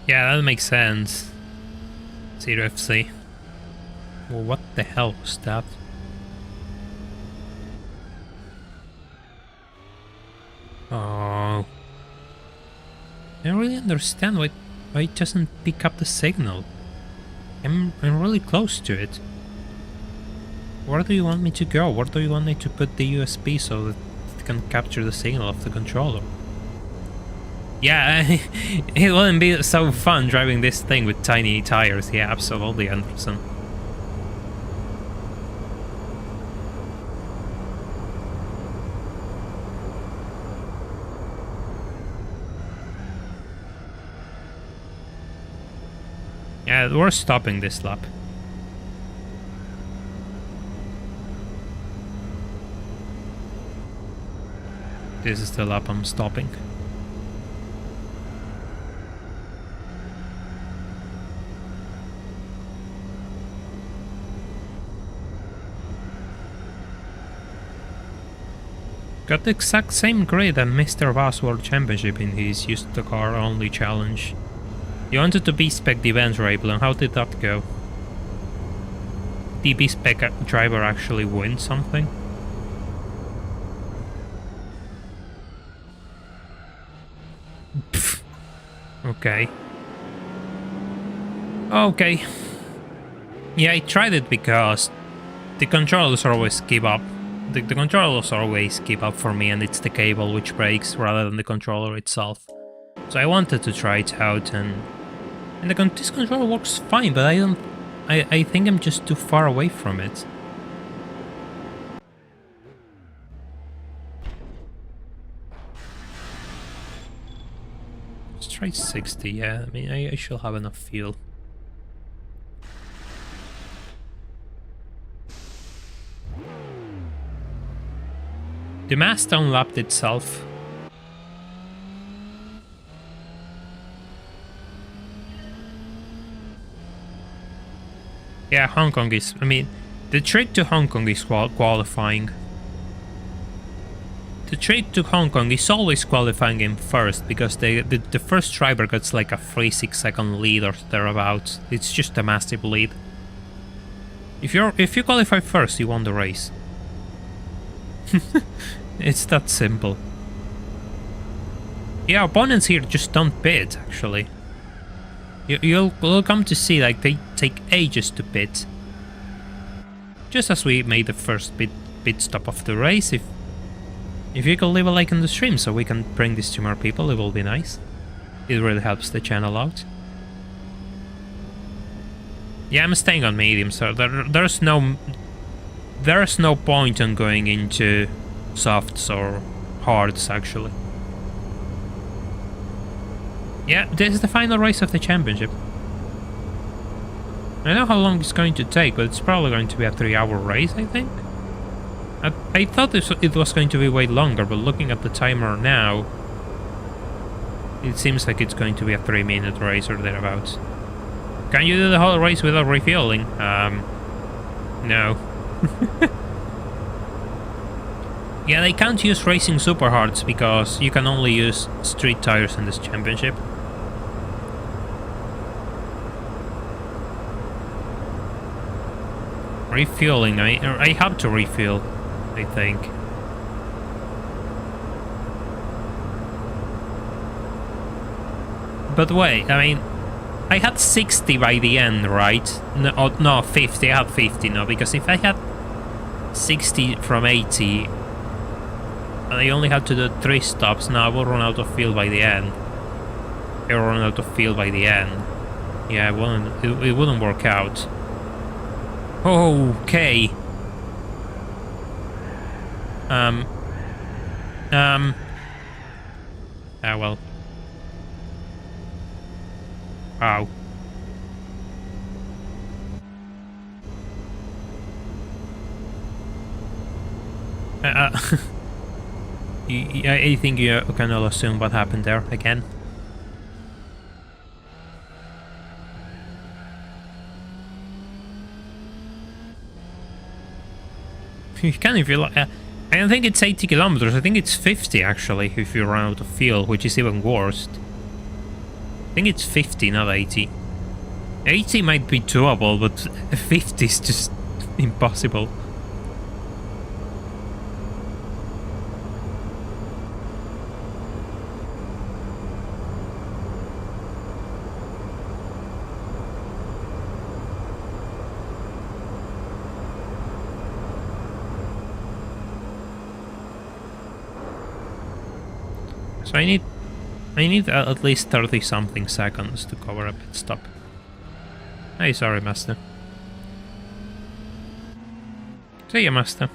Yeah, that makes sense. 0FC. Well, what the hell was that? Oh. I don't really understand why it doesn't pick up the signal. I'm really close to it. Where do you want me to go? Where do you want me to put the USB so that it can capture the signal of the controller? Yeah, it wouldn't be so fun driving this thing with tiny tires. Yeah, absolutely, Anderson. Yeah, we're stopping this lap. This is the lap I'm stopping. Got the exact same grid as Mr. Vaz World Championship in his used the car only challenge. You wanted to B-spec the event, Rabel, and how did that go? Did B-spec driver actually win something? Pfft. Okay. Okay. Yeah, I tried it because the controllers always give up. The controllers always give up for me, and it's the cable which breaks rather than the controller itself. So I wanted to try it out, and this controller works fine, but I think I'm just too far away from it. Let's try 60, yeah, I mean, I should have enough fuel. The mast unlapped itself. Yeah, Hong Kong is... I mean, the trick to Hong Kong is qualifying. The trick to Hong Kong is always qualifying in first, because the first driver gets like a 3-6 second lead or thereabouts. It's just a massive lead. If you qualify first, you won the race. It's that simple. Yeah, opponents here just don't pit, actually. You'll come to see, like, they take ages to pit. Just as we made the first pit stop of the race. If you could leave a like on the stream so we can bring this to more people, it will be nice. It really helps the channel out. Yeah, I'm staying on medium, so there's no point in going into softs or hards, actually. Yeah, this is the final race of the championship. I don't know how long it's going to take, but it's probably going to be a 3-hour race, I think. I thought it was going to be way longer, but looking at the timer now, it seems like it's going to be a 3-minute race or thereabouts. Can you do the whole race without refueling? No. Yeah, they can't use racing super hards because you can only use street tires in this championship. Refueling, I have to refuel, I think. But wait, I mean, I had 60 by the end, right? No, 50, I had 50 now, because if I had 60 from 80, and I only had to do 3 stops, now I will run out of fuel by the end. I will run out of fuel by the end. Yeah, it wouldn't work out. Okay. Ah, well. Wow. I think you can all assume what happened there again. You can if you like. I don't think it's 80 kilometers. I think it's 50 actually if you run out of fuel, which is even worse. I think it's 50, not 80. 80 might be doable, but 50 is just impossible. So I need at least 30 something seconds to cover a pit stop. Hey, sorry, Master. See ya, Master.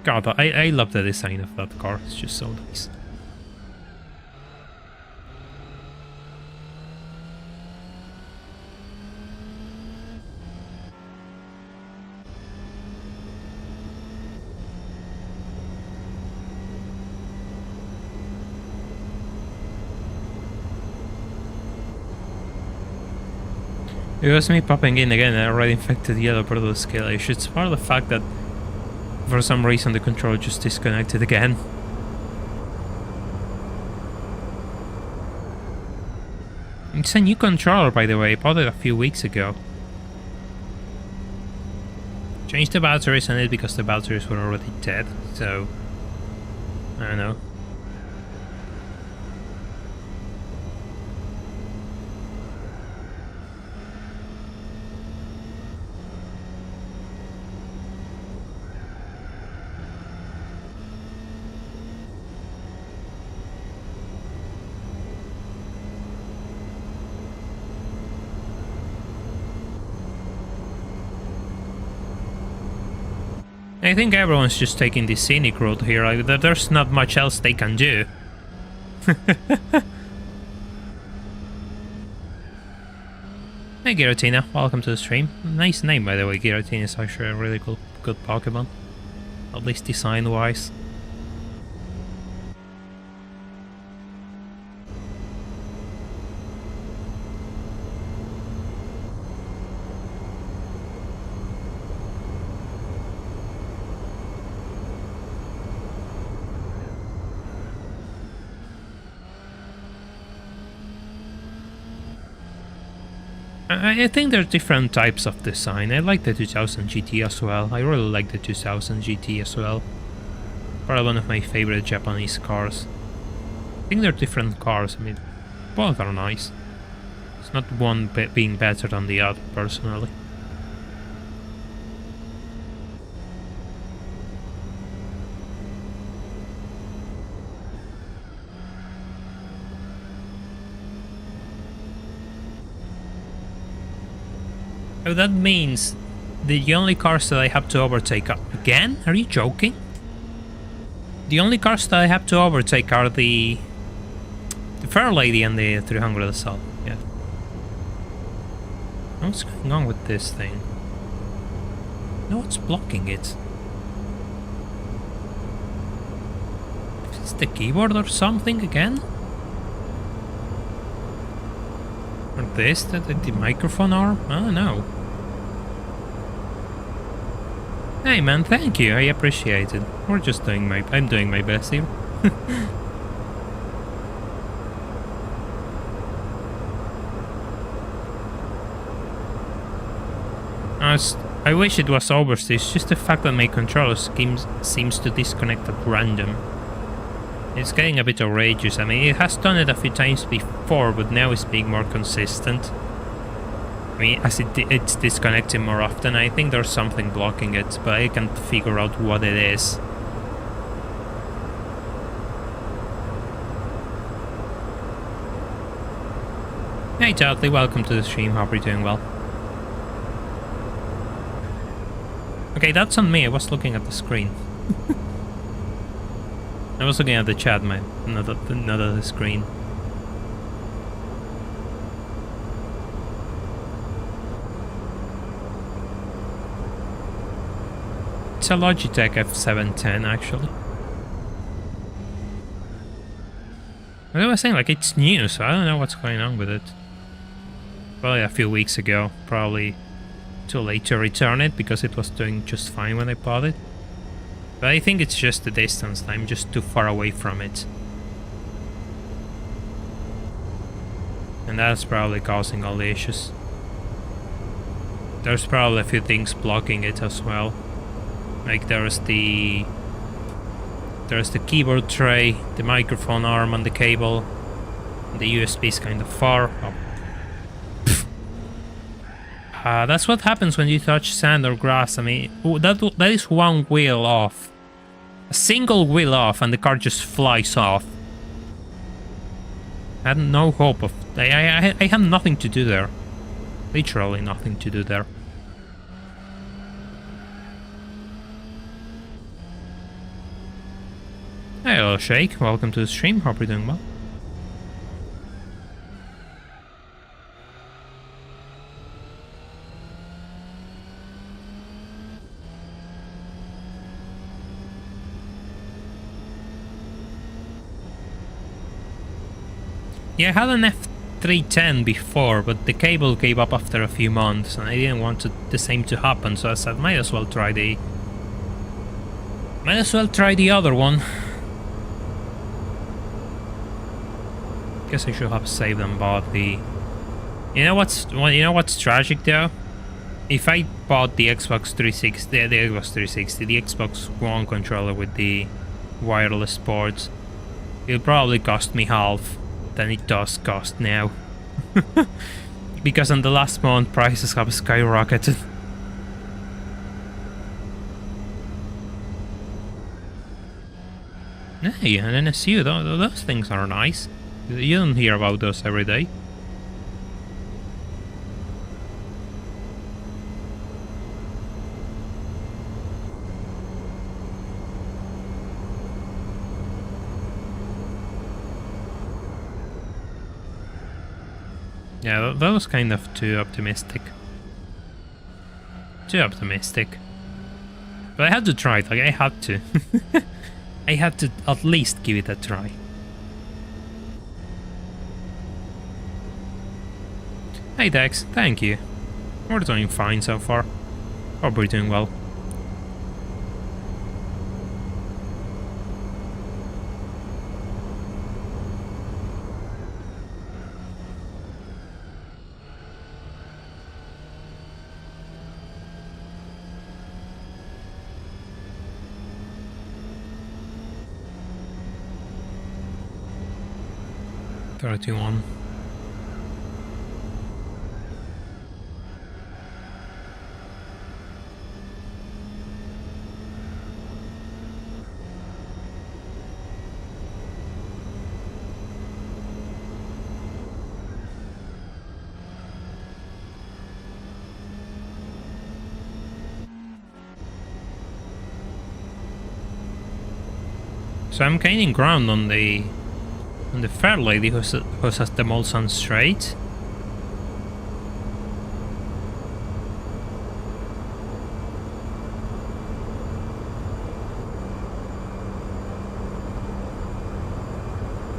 God, I love the design of that car. It's just so nice. It was me popping in again and I already infected the other part of the skill issue. It's part of the fact that for some reason the controller just disconnected again. It's a new controller, by the way. I bought it a few weeks ago. Changed the batteries on it because the batteries were already dead, so I don't know. I think everyone's just taking the scenic route here. There's not much else they can do. Hey Giratina, welcome to the stream. Nice name, by the way. Giratina is actually a really good Pokemon. At least design-wise. I think there are different types of design. I like the 2000 GT as well. I really like the 2000 GT as well. Probably one of my favorite Japanese cars. I think they're different cars. I mean, both are nice. It's not one being better than the other, personally. Oh, that means the only cars that I have to overtake are... Again? Are you joking? The only cars that I have to overtake are the Fair Lady and the 300 Assault. Yeah. What's going on with this thing? No, it's blocking it. Is it the keyboard or something again? Or this, the microphone arm? I don't know. Hey man, thank you, I appreciate it. I'm doing my best here. I wish it was overstay. It's just the fact that my controller seems to disconnect at random. It's getting a bit outrageous. I mean, it has done it a few times before, but now it's being more consistent. I mean, as it's disconnecting more often. I think there's something blocking it, but I can't figure out what it is. Hey Dudley, welcome to the stream. Hope you're doing well. Okay, that's on me. I was looking at the screen. I was looking at the chat, man, not at the screen. It's a Logitech F710, actually. As I was saying, like, it's new, so I don't know what's going on with it. Probably a few weeks ago, probably too late to return it because it was doing just fine when I bought it. But I think it's just the distance. I'm just too far away from it. And that's probably causing all the issues. There's probably a few things blocking it as well. Like there's the keyboard tray, the microphone arm on the cable. The USB is kind of far. Oh. That's what happens when you touch sand or grass. I mean, that is one wheel off. A single wheel off and the car just flies off. I had no hope of... I have nothing to do there. Literally nothing to do there. Hello Shake, welcome to the stream. Hope you're doing well. Yeah, I had an 310 before, but the cable gave up after a few months, and I didn't want the same to happen, so I said, might as well try the other one. Guess I should have saved and bought the. You know what's tragic though? If I bought the Xbox 360, the Xbox One controller with the wireless ports, it'll probably cost me half than it does cost now. Because on the last month prices have skyrocketed. Hey, an NSU, those things are nice. You don't hear about those every day. Yeah, that was kind of too optimistic. Too optimistic. But I had to try it, like I had to. I had to at least give it a try. Hey Dex, thank you. We're doing fine so far. Hope we're doing well. $31. So I'm gaining ground on the fair lady who has the Molson straight.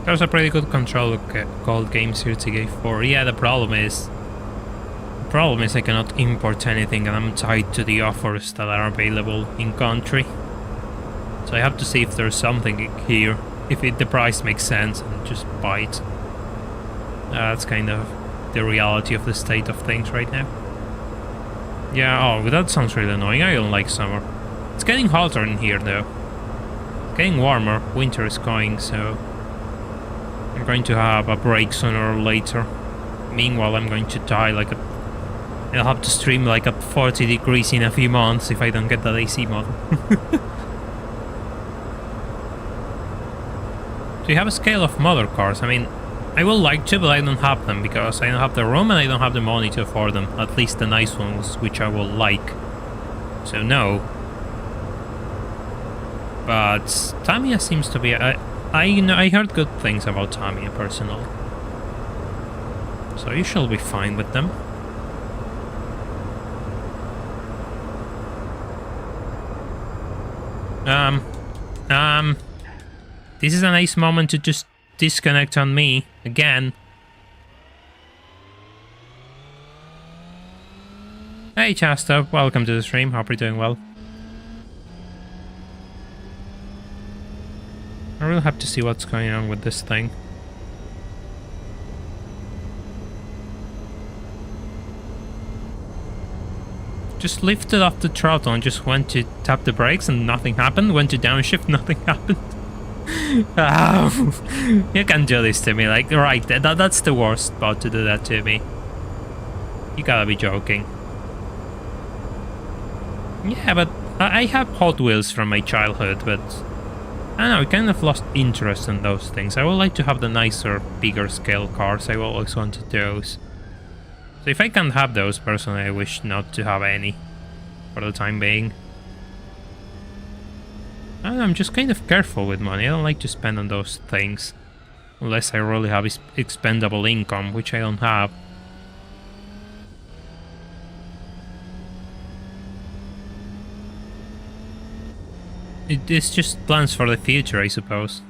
There's a pretty good control called Game Series TK4. Yeah, the problem is I cannot import anything and I'm tied to the offers that are available in country. So I have to see if there's something here, if the price makes sense, and just buy it. That's kind of the reality of the state of things right now. Yeah, oh, that sounds really annoying. I don't like summer. It's getting hotter in here though. It's getting warmer. Winter is going, so I'm going to have a break sooner or later. Meanwhile, I'm going to die like I'll have to stream like at 40 degrees in a few months if I don't get that AC mod. Do you have a scale of mother cars? I mean, I would like to, but I don't have them because I don't have the room and I don't have the money to afford them. At least the nice ones, which I will like. So no. But Tamiya seems to be. I heard good things about Tamiya personally. So you shall be fine with them. This is a nice moment to just disconnect on me again. Hey Chasta, welcome to the stream. Hope you're doing well. I really have to see what's going on with this thing. Just lifted off the throttle and just went to tap the brakes and nothing happened. Went to downshift, nothing happened. Oh, you can't do this to me, like, right, that's the worst spot to do that to me. You gotta be joking. Yeah, but I have Hot Wheels from my childhood, but I don't know, I kind of lost interest in those things. I would like to have the nicer, bigger scale cars. I always wanted those. So if I can't have those, personally, I wish not to have any for the time being. I'm just kind of careful with money. I don't like to spend on those things. Unless I really have expendable income, which I don't have. It's just plans for the future, I suppose.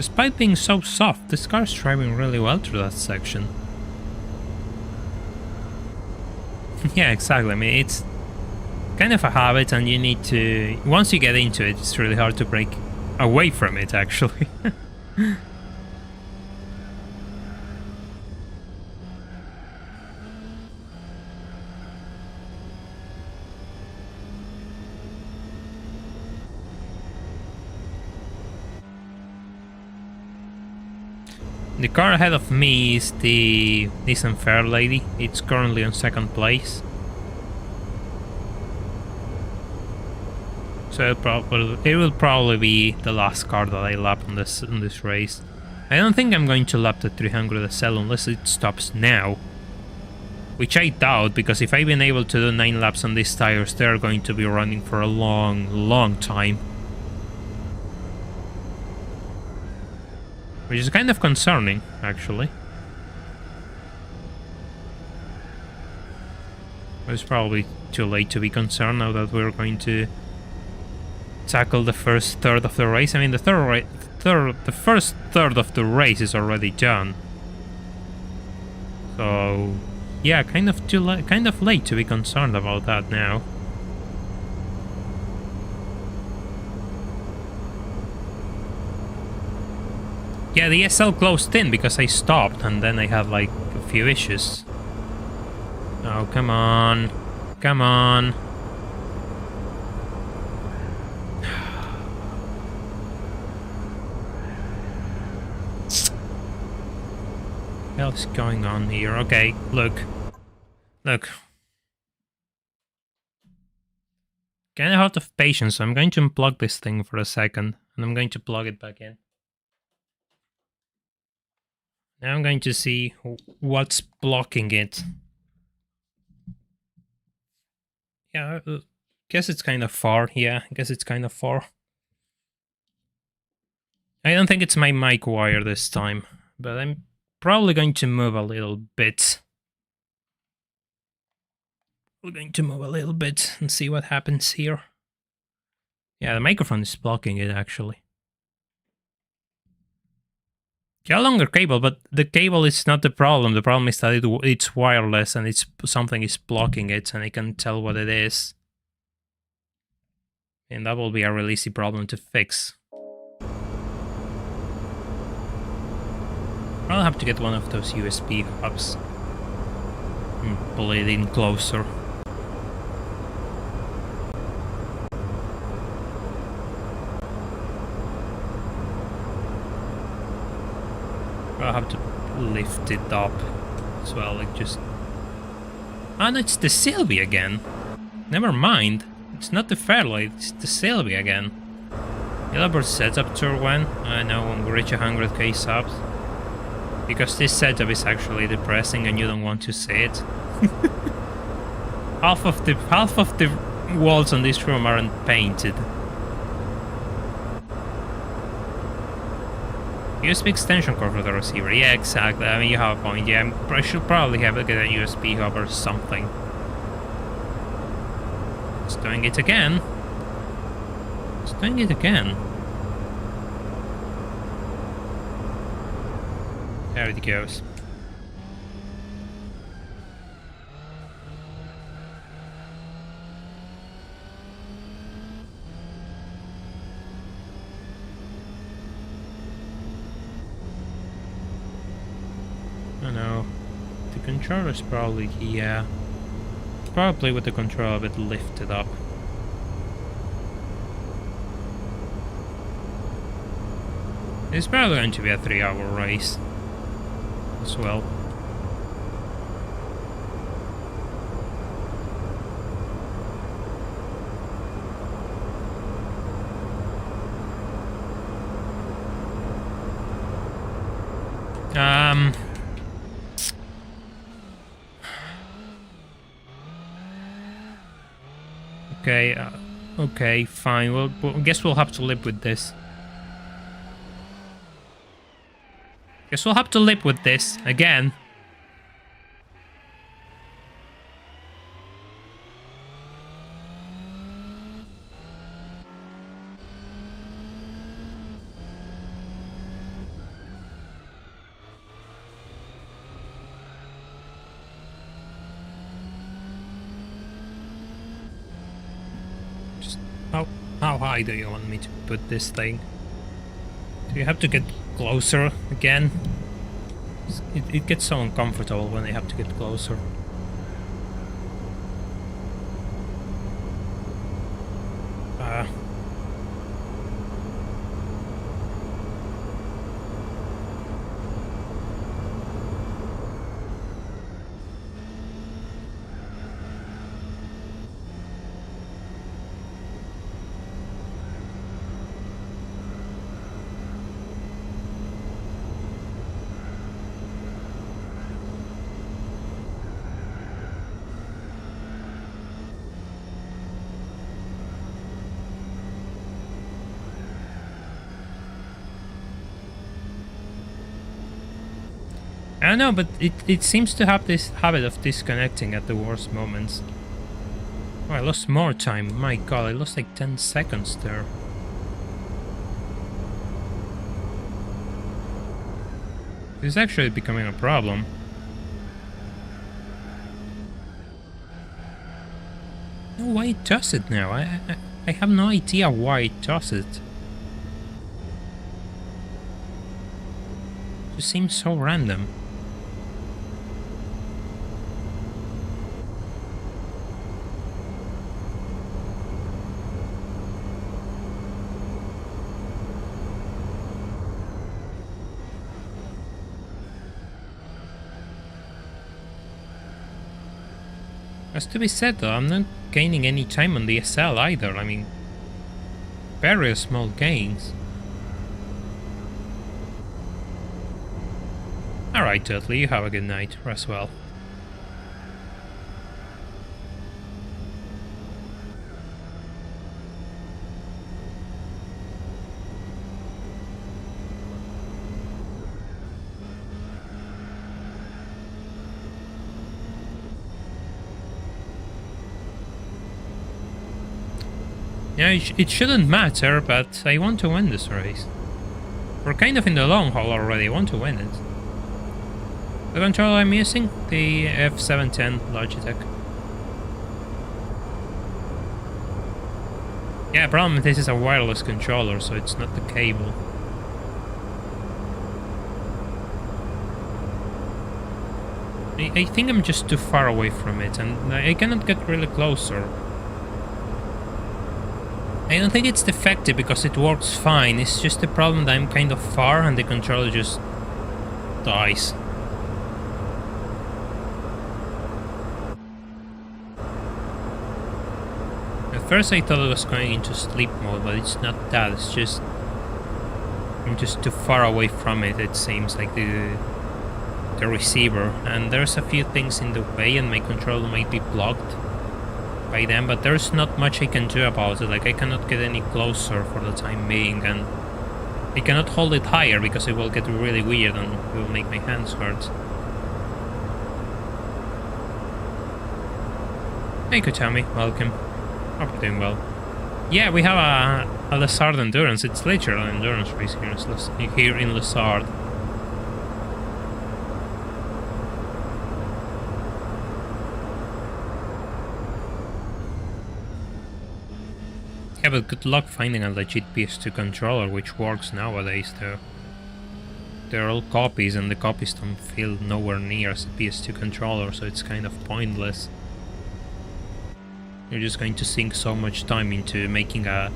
Despite being so soft, this car is driving really well through that section. Yeah, exactly. I mean, it's kind of a habit, and you need to... Once you get into it, it's really hard to break away from it, actually. The car ahead of me is the Nissan Fairlady. It's currently on second place. So it will probably be the last car that I lap on this race. I don't think I'm going to lap the 300 SL unless it stops now. Which I doubt, because if I've been able to do 9 laps on these tires, they're going to be running for a long, long time. Which is kind of concerning, actually. But it's probably too late to be concerned now that we're going to tackle the first third of the race. I mean, the first third of the race is already done. So, yeah, kind of late to be concerned about that now. Yeah, the SL closed in because I stopped, and then I had like a few issues. Oh, come on. Come on. What else is going on here? Okay, look. Look. Kinda out of patience, so I'm going to unplug this thing for a second, and I'm going to plug it back in. Now I'm going to see what's blocking it. Yeah, guess it's kind of far. Yeah, I guess it's kind of far. I don't think it's my mic wire this time, but I'm probably going to move a little bit. We're going to move a little bit and see what happens here. Yeah, the microphone is blocking it, actually. Yeah, longer cable, but the cable is not the problem. The problem is that it's wireless and something is blocking it, and I can tell what it is. And that will be a really easy problem to fix. I'll have to get one of those USB hubs and pull it in closer. I'll have to lift it up as well, like just... Ah, no, it's the Sylvie again. Never mind. It's not the Fairlight, it's the Sylvie again. Yellowbird setup tour when? I know, when we reach 100k subs. Because this setup is actually depressing and you don't want to see it. half of the walls on this room aren't painted. USB extension cord for the receiver. Yeah, exactly. I mean, you have a point. Yeah, I should probably have to get a USB hub or something. It's doing it again. It's doing it again. There it goes. I know. The controller's probably, yeah. Probably with the controller a bit lifted up. It's probably going to be a 3-hour race as well. Okay, okay, fine. Well, I guess we'll have to live with this. Guess we'll have to live with this again. How high do you want me to put this thing? Do you have to get closer again? It gets so uncomfortable when they have to get closer. I don't know, but it seems to have this habit of disconnecting at the worst moments. Oh, I lost more time. My god, I lost like 10 seconds there. This is actually becoming a problem. No, why it does it now? I have no idea why it does it. It just seems so random. As to be said though, I'm not gaining any time on the SL either. I mean, very small gains. Alright, Dudley, you have a good night. Rest well. Yeah, it shouldn't matter, but I want to win this race. We're kind of in the long haul already, I want to win it. The controller I'm using? The F710 Logitech. Yeah, problem, this is a wireless controller, so it's not the cable. I think I'm just too far away from it, and I cannot get really closer. I don't think it's defective because it works fine, it's just the problem that I'm kind of far and the controller just dies. At first I thought it was going into sleep mode, but it's not that, it's just... I'm just too far away from it, it seems, like the receiver. And there's a few things in the way and my controller might be blocked by them, but there's not much I can do about it. Like, I cannot get any closer for the time being, and I cannot hold it higher because it will get really weird and will make my hands hurt. Hey Kutami, welcome. Hope you're doing well. Yeah, we have a Lessard Endurance. It's literally an endurance race here in Lessard. Yeah, but good luck finding a legit PS2 controller which works nowadays though. They're all copies and the copies don't feel nowhere near as a PS2 controller, so it's kind of pointless. You're just going to sink so much time into making a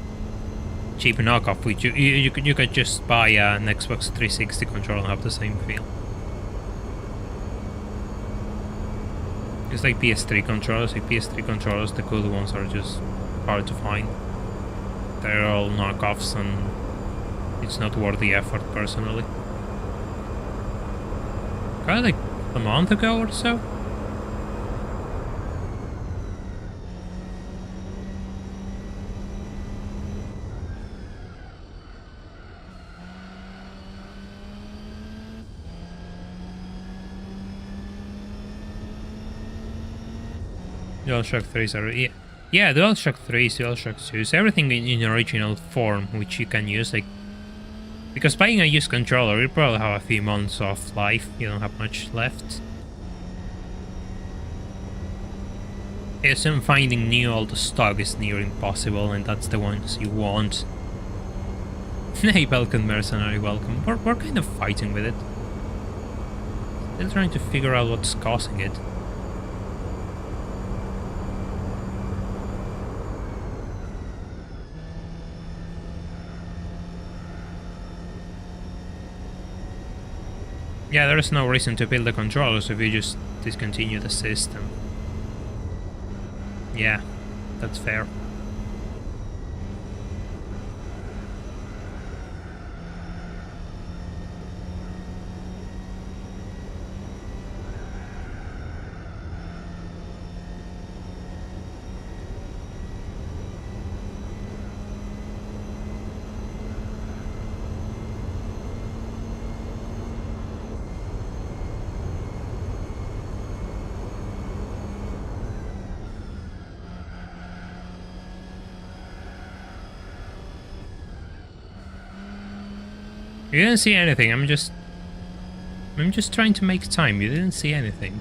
cheap knockoff, which you could just buy an Xbox 360 controller and have the same feel. It's like PS3 controllers. Like PS3 controllers, the good ones are just hard to find. They're all knockoffs and it's not worth the effort, personally. Got it like a month ago or so? DualShock 3s are... Yeah, DualShock 3s, DualShock 2s, everything in original form, which you can use, like... Because buying a used controller, you probably have a few months of life, you don't have much left. Yes, and finding new old stock is near impossible, and that's the ones you want. Hey, Balkan Mercenary, welcome. We're kind of fighting with it. Still trying to figure out what's causing it. Yeah, there is no reason to build the controllers if you just discontinue the system. Yeah, that's fair. You didn't see anything. I'm just trying to make time. You didn't see anything.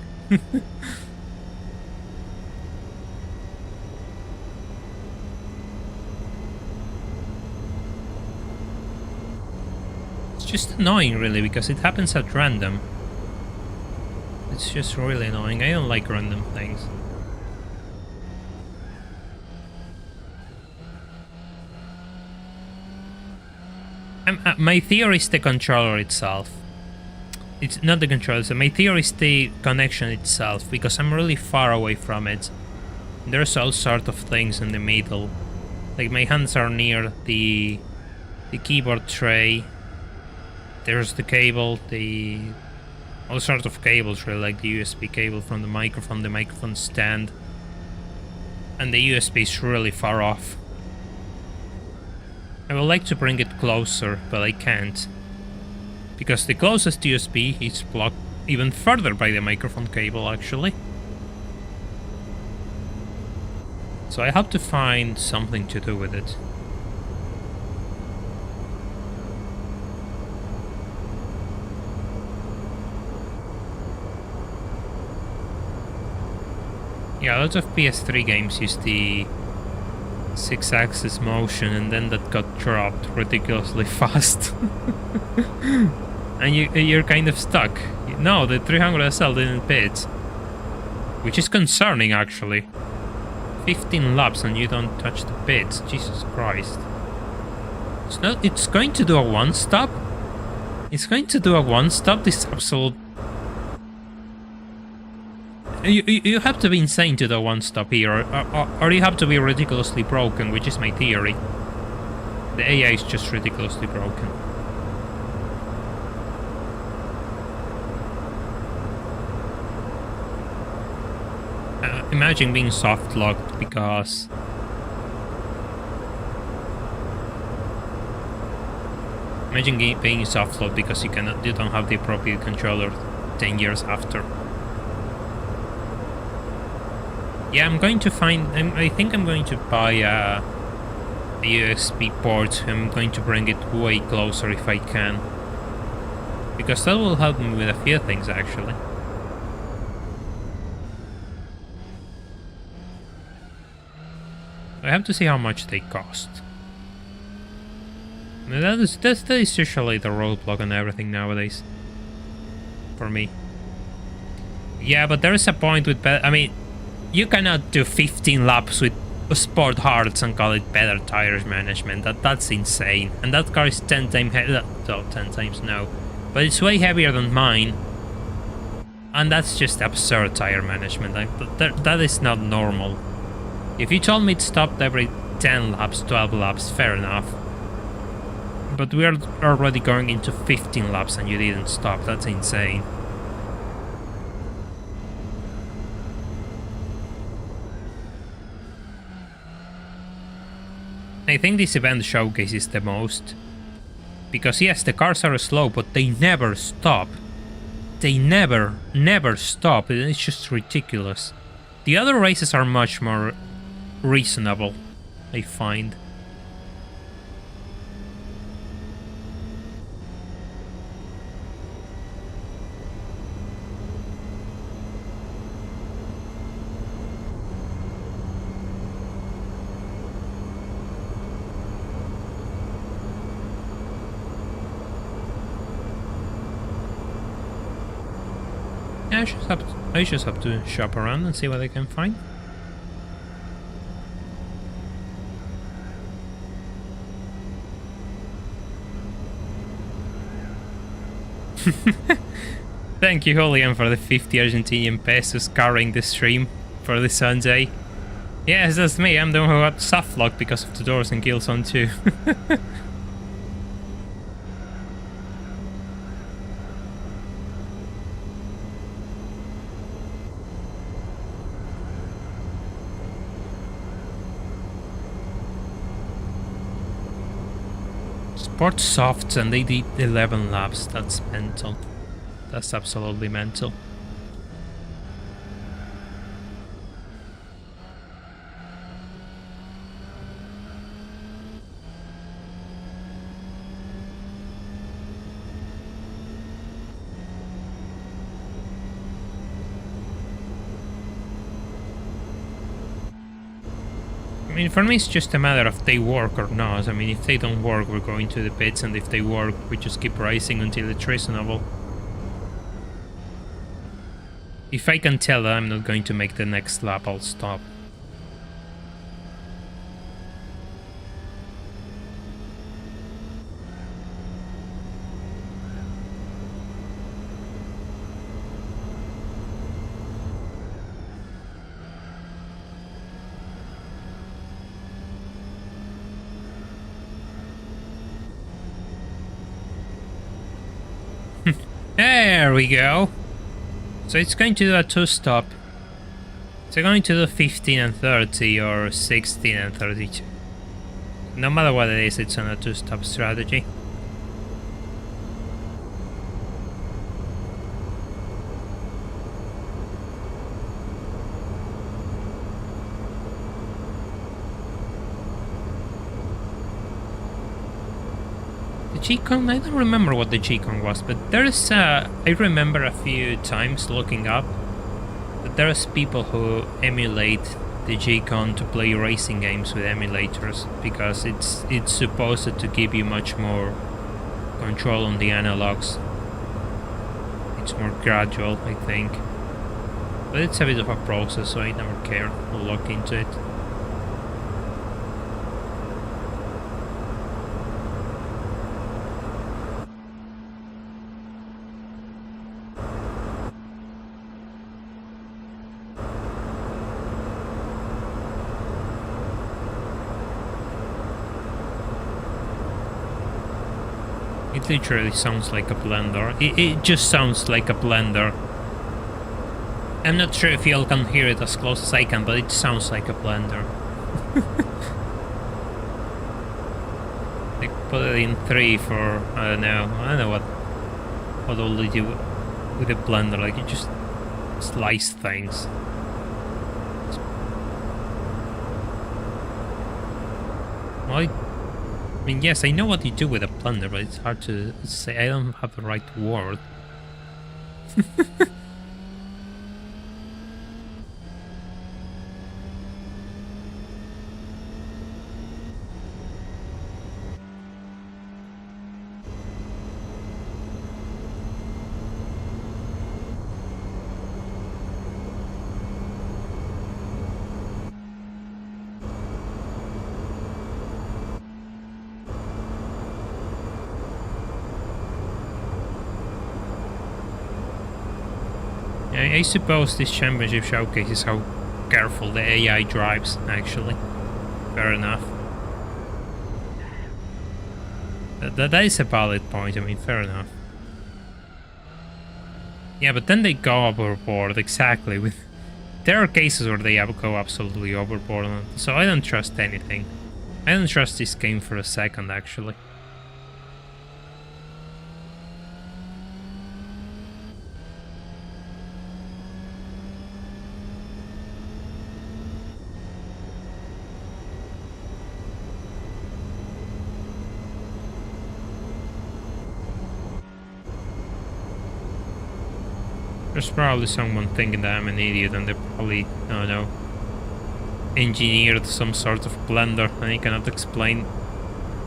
It's just annoying, really, because it happens at random. It's just really annoying. I don't like random things. My theory is the controller itself. It's not the controller, so my theory is the connection itself, because I'm really far away from it. There's all sort of things in the middle. Like, my hands are near the keyboard tray. There's the cable, all sorts of cables, really, like the USB cable from the microphone stand. And the USB is really far off. I would like to bring it closer, but I can't. Because the closest USB is blocked even further by the microphone cable, actually. So I have to find something to do with it. Yeah, lots of PS3 games use the 6-axis motion, and then that got dropped ridiculously fast. And you're kind of stuck. No, the 300 SL didn't fit. Which is concerning, actually. 15 laps and you don't touch the bits. Jesus Christ. It's going to do a one-stop? It's going to do a one-stop? This absolute... You have to be insane to do one-stop here, or you have to be ridiculously broken, which is my theory. The AI is just ridiculously broken. Imagine being soft-locked because... Imagine being soft-locked because you don't have the appropriate controller 10 years after. Yeah, I'm going to find... I think I'm going to buy a USB port. I'm going to bring it way closer if I can. Because that will help me with a few things, actually. I have to see how much they cost. That is usually the roadblock on everything nowadays. For me. Yeah, but there is a point with... I mean... You cannot do 15 laps with sport hards and call it better tires management. That's insane. And that car is 10 times heavier. Oh, 10 times no. But it's way heavier than mine. And that's just absurd tire management. That is not normal. If you told me it stopped every 10 laps, 12 laps, fair enough. But we are already going into 15 laps and you didn't stop. That's insane. I think this event showcases the most. Because yes, the cars are slow, but they never stop. They never stop. It's just ridiculous. The other races are much more reasonable, I find. Yeah, I just have to shop around and see what I can find. Thank you, Julian, for the 50 Argentinian pesos carrying the stream for the Sunday. Yes, that's me. I'm the one who got soft locked because of the doors in Killzone 2. Sport softs and they did 11 laps. That's mental. That's absolutely mental. I mean, for me, it's just a matter of they work or not. I mean, if they don't work, we're going to the pits, and if they work, we just keep racing until it's reasonable. If I can tell that I'm not going to make the next lap, I'll stop. There we go. So it's going to do a two-stop. It's going to do 15 and 30 or 16 and 32. No matter what it is, it's on a two-stop strategy. G-Con? I don't remember what the G-Con was, but there's I remember a few times looking up that there's people who emulate the G-Con to play racing games with emulators because it's supposed to give you much more control on the analogs. It's more gradual, I think. But it's a bit of a process, so I never care to look into it. It literally sounds like a blender. It just sounds like a blender. I'm not sure if y'all can hear it as close as I can, but it sounds like a blender. They put it in 3 for, I don't know what all they do with a blender, like you just slice things. Well, I mean, yes, I know what you do with a blender, but it's hard to say. I don't have the right word. I suppose this championship showcases how careful the AI drives, actually. Fair enough. That is a valid point, I mean, fair enough. Yeah, but then they go overboard, exactly. There are cases where they go absolutely overboard, so I don't trust anything. I don't trust this game for a second, actually. There's probably someone thinking that I'm an idiot and they probably, I don't know, engineered some sort of blender and I cannot explain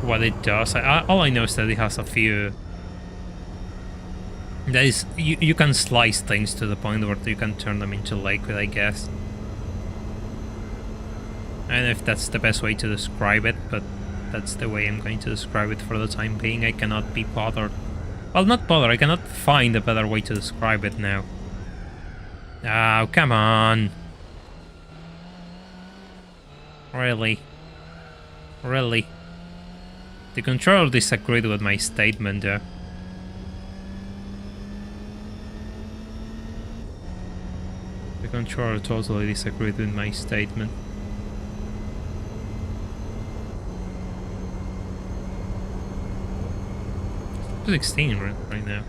what it does. All I know is that it has a few That is, you can slice things to the point where you can turn them into liquid, I guess. I don't know if that's the best way to describe it, but that's the way I'm going to describe it for the time being. I cannot be bothered. Well, not bothered, I cannot find a better way to describe it now. Oh, come on. Really? Really? The controller disagreed with my statement there. The controller totally disagreed with my statement. It's 16 right now.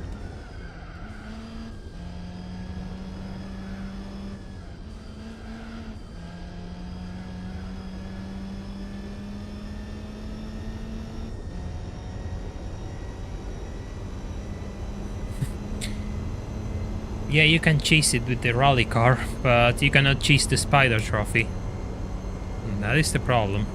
Yeah, you can chase it with the rally car, but you cannot chase the spider trophy. And that is the problem.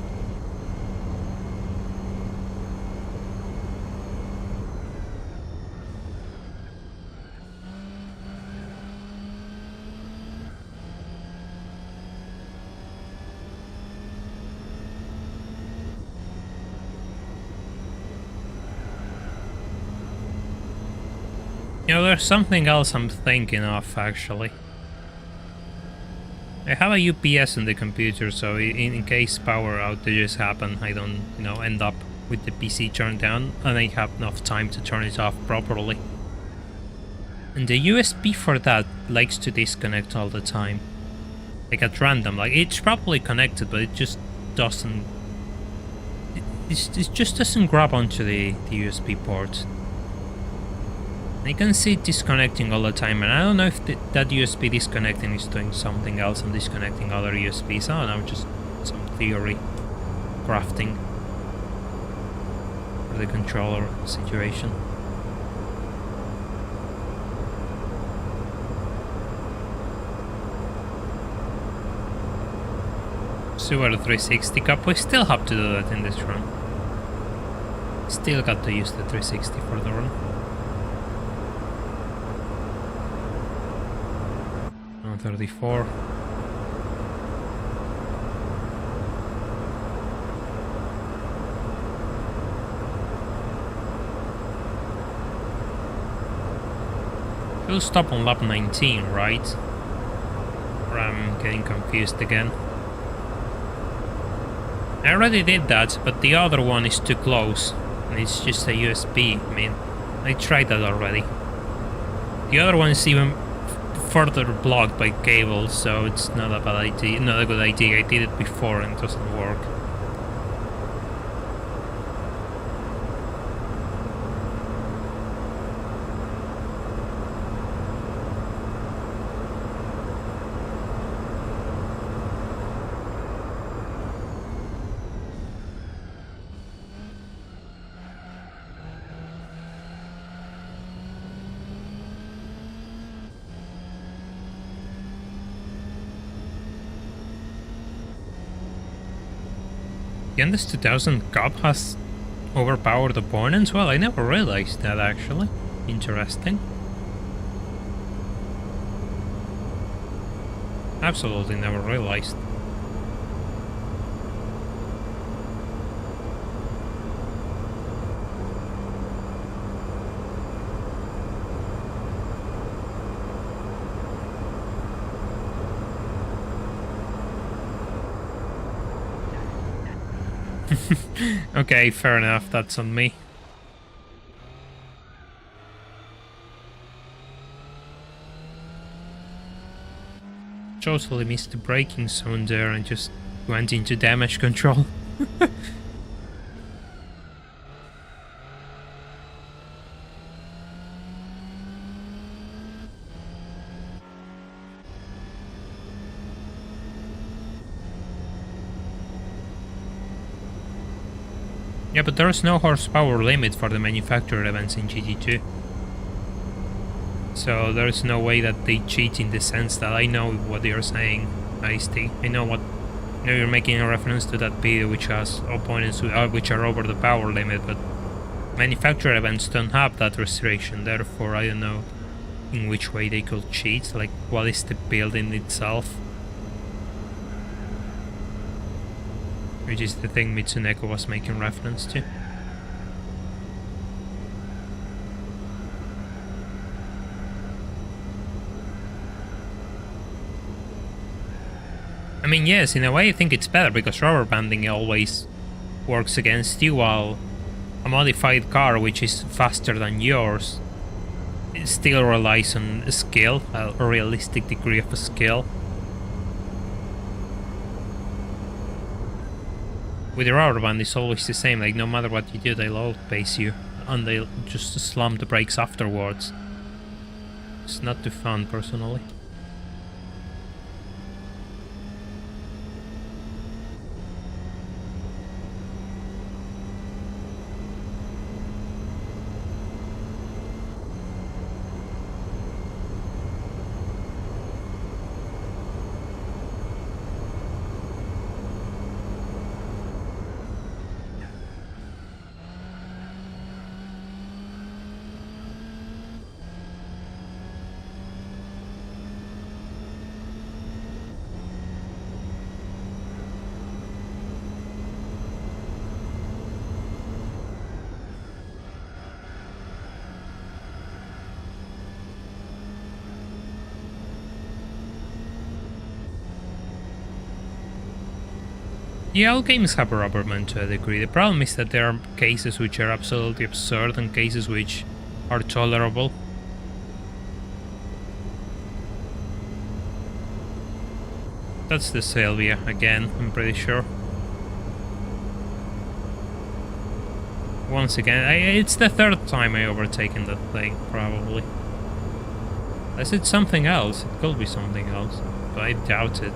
You know, there's something else I'm thinking of, actually. I have a UPS in the computer, so in case power outages happen, I don't, you know, end up with the PC turned down, and I have enough time to turn it off properly. And the USB for that likes to disconnect all the time. Like at random, like it's probably connected, but it just doesn't... It just doesn't grab onto the USB port. I can see it disconnecting all the time, and I don't know if that USB disconnecting is doing something else and disconnecting other USBs. I don't know, just some theory crafting for the controller situation. Sewer 360 cup, we still have to do that in this run. Still got to use the 360 for the run. 34. We'll stop on lap 19, right? Or I'm getting confused again. I already did that, but the other one is too close. And it's just a USB. I mean, I tried that already. The other one is even further blocked by cables, so it's not a bad idea, not a good idea. I did it before and it doesn't work. The Endless 2000 Cup has overpowered opponents? Well, I never realized that, actually. Interesting. Absolutely never realized. Okay, fair enough, that's on me. Totally missed the braking zone there and just went into damage control. Yeah, but there's no horsepower limit for the manufacturer events in GT2. So there's no way that they cheat in the sense that I know what you're saying, Ice-T. I know what... I know you're making a reference to that video which has opponents which are over the power limit, but manufacturer events don't have that restriction, therefore I don't know in which way they could cheat, like what is the build in itself. Which is the thing Mitsuneko was making reference to. I mean, yes, in a way I think it's better because rubber banding always works against you, while a modified car which is faster than yours, it still relies on skill, a realistic degree of skill. With the rubber band it's always the same, like no matter what you do they'll outpace you and they'll just slam the brakes afterwards. It's not too fun personally. Yeah, all games have a rubber band to a degree. The problem is that there are cases which are absolutely absurd and cases which are tolerable. That's the Sylvia again, I'm pretty sure. Once again, it's the third time I overtaken that thing, probably. Unless it's something else, it could be something else, but I doubt it.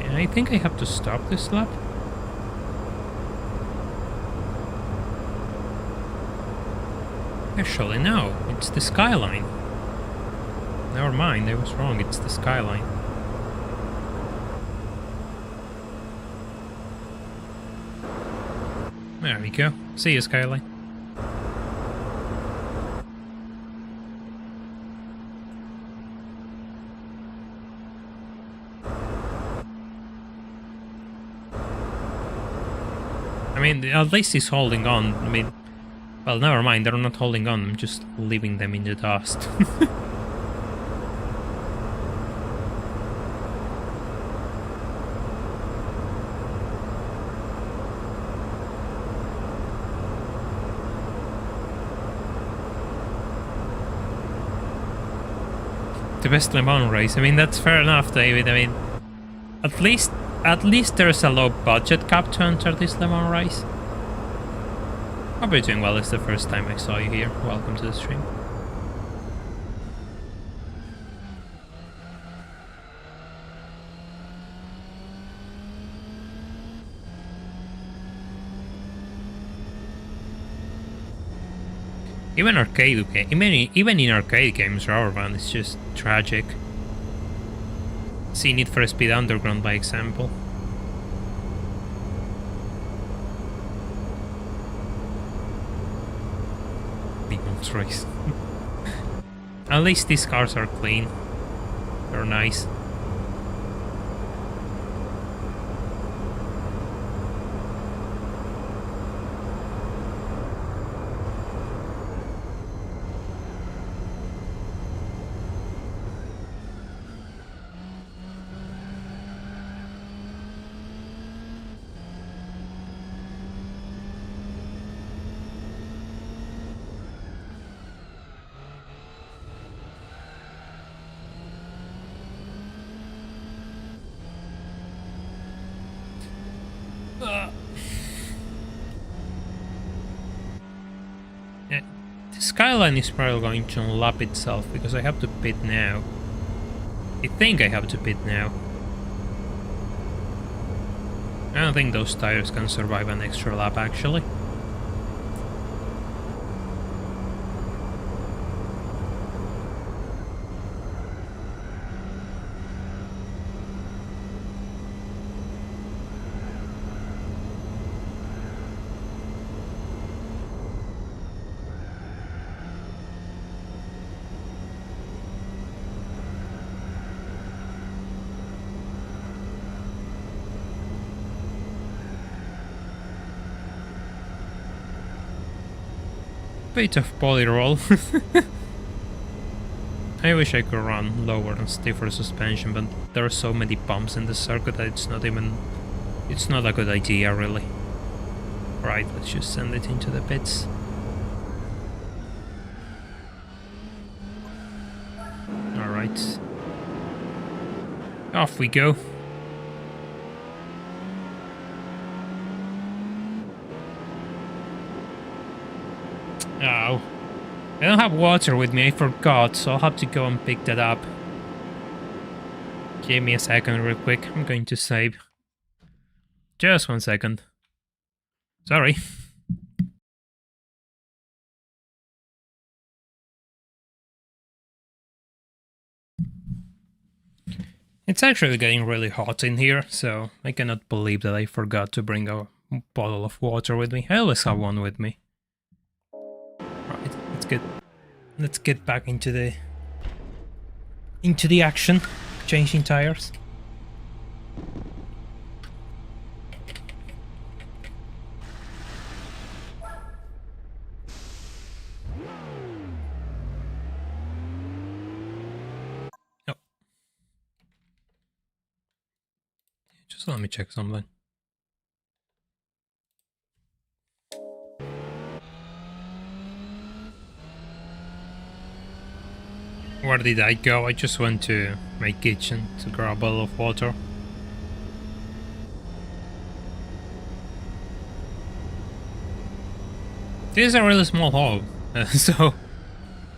I think I have to stop this lap. Actually, no, it's the skyline. Never mind, I was wrong, it's the skyline. There we go. See you, skyline. I mean, at least he's holding on. I mean, well, never mind, they're not holding on, I'm just leaving them in the dust. The best Le Mans race, I mean, that's fair enough, David. I mean, at least there's a low budget cap to enter this Le Mans race. Hope you're doing well, it's the first time I saw you here. Welcome to the stream. Even in arcade games, rubber band is just tragic. See Need for Speed Underground by example. Lemans race. At least these cars are clean. They're nice. The skyline is probably going to unlap itself because I have to pit now. I think I have to pit now. I don't think those tires can survive an extra lap actually. bit of poly roll. I wish I could run lower and stiffer suspension, but there are so many bumps in the circuit that it's not a good idea, really. Right, let's just send it into the pits. Alright. Off we go. Oh. I don't have water with me, I forgot, so I'll have to go and pick that up. Give me a second real quick, I'm going to save. Just 1 second. Sorry. It's actually getting really hot in here, so I cannot believe that I forgot to bring a bottle of water with me. I always have one with me. Right, let's get back into the action, changing tires. Just let me check something. Where did I go? I just went to my kitchen to grab a bottle of water. This is a really small hall, so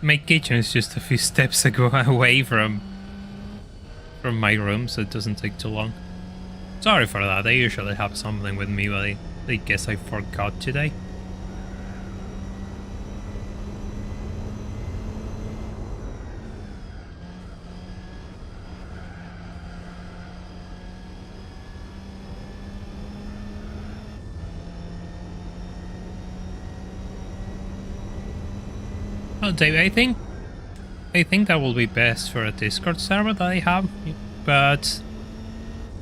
my kitchen is just a few steps away from my room, so it doesn't take too long. Sorry for that, I usually have something with me, but I guess I forgot today. Well, Dave, I think that will be best for a Discord server that I have, but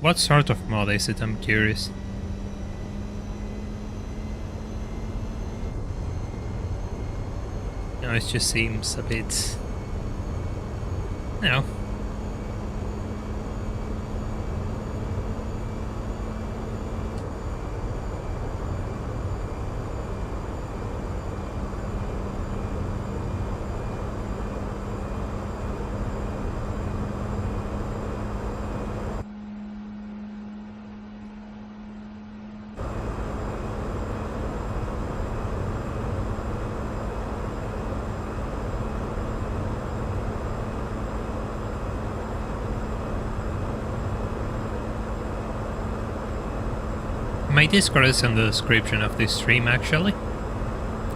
what sort of mod is it? I'm curious. No, it just seems a bit, you know. My Discord is in the description of this stream, actually,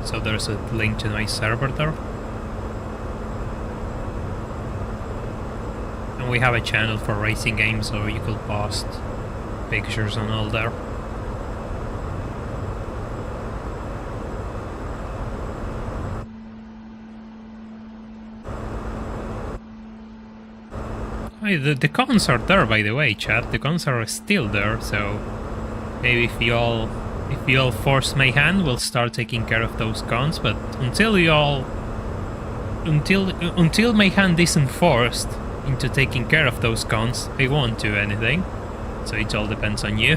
so there's a link to my server there. And we have a channel for racing games, so you could post pictures and all there. Hey, the cons are there, by the way, chat. The cons are still there, so maybe if you all force my hand, we'll start taking care of those cons. But until my hand isn't forced into taking care of those cons, I won't do anything. So it all depends on you.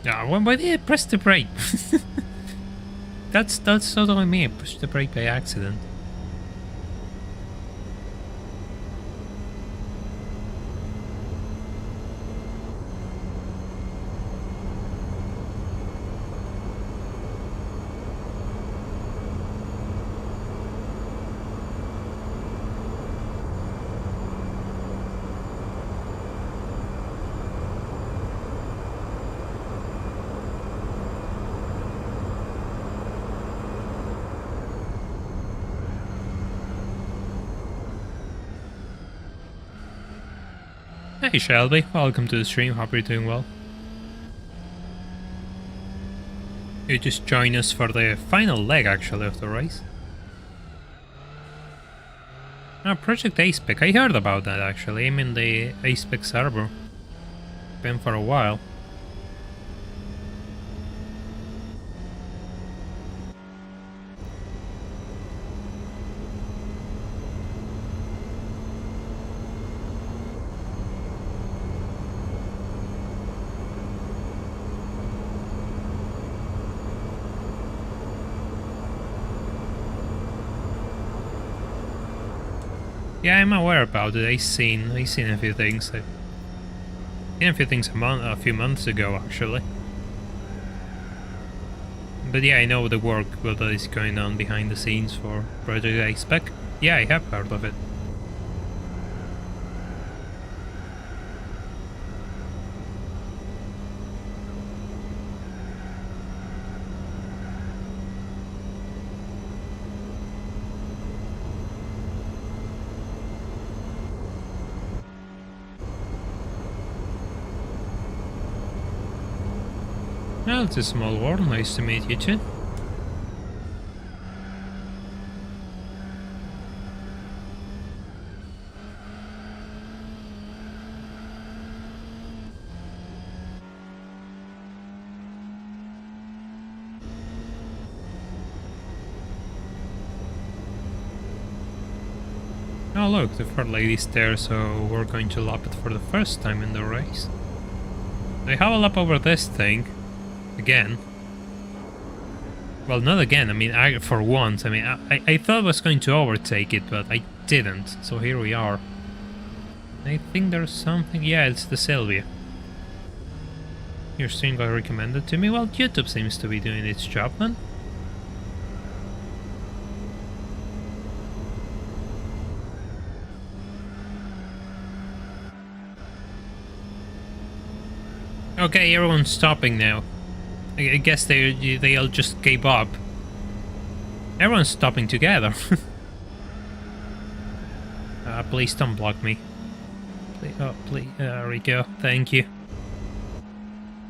Ah, why did I press the brake? That's totally me. I pushed the brake by accident. Hey Shelby, welcome to the stream, hope you're doing well. You just join us for the final leg actually of the race. Oh, Project Aspec. I heard about that actually. I'm in the Aspec server. Been for a while. Yeah, I'm aware about it. I've seen a few things. I've seen a few things a few months ago, actually. But yeah, I know the work that is going on behind the scenes for Project Aspec. Yeah, I have heard of it. Well, it's a small world. Nice to meet you too. Oh look, the third lady's there, so we're going to lap it for the first time in the race. I have a lap over this thing. Again. Well, not again, I mean, for once. I mean, I thought I was going to overtake it, but I didn't. So here we are. I think there's something... Yeah, it's the Sylvia. Your stream got recommended to me? Well, YouTube seems to be doing its job, then. Okay, everyone's stopping now. I guess they all just gave up. Everyone's stopping together. Please don't block me. Please, oh, please. There we go. Thank you.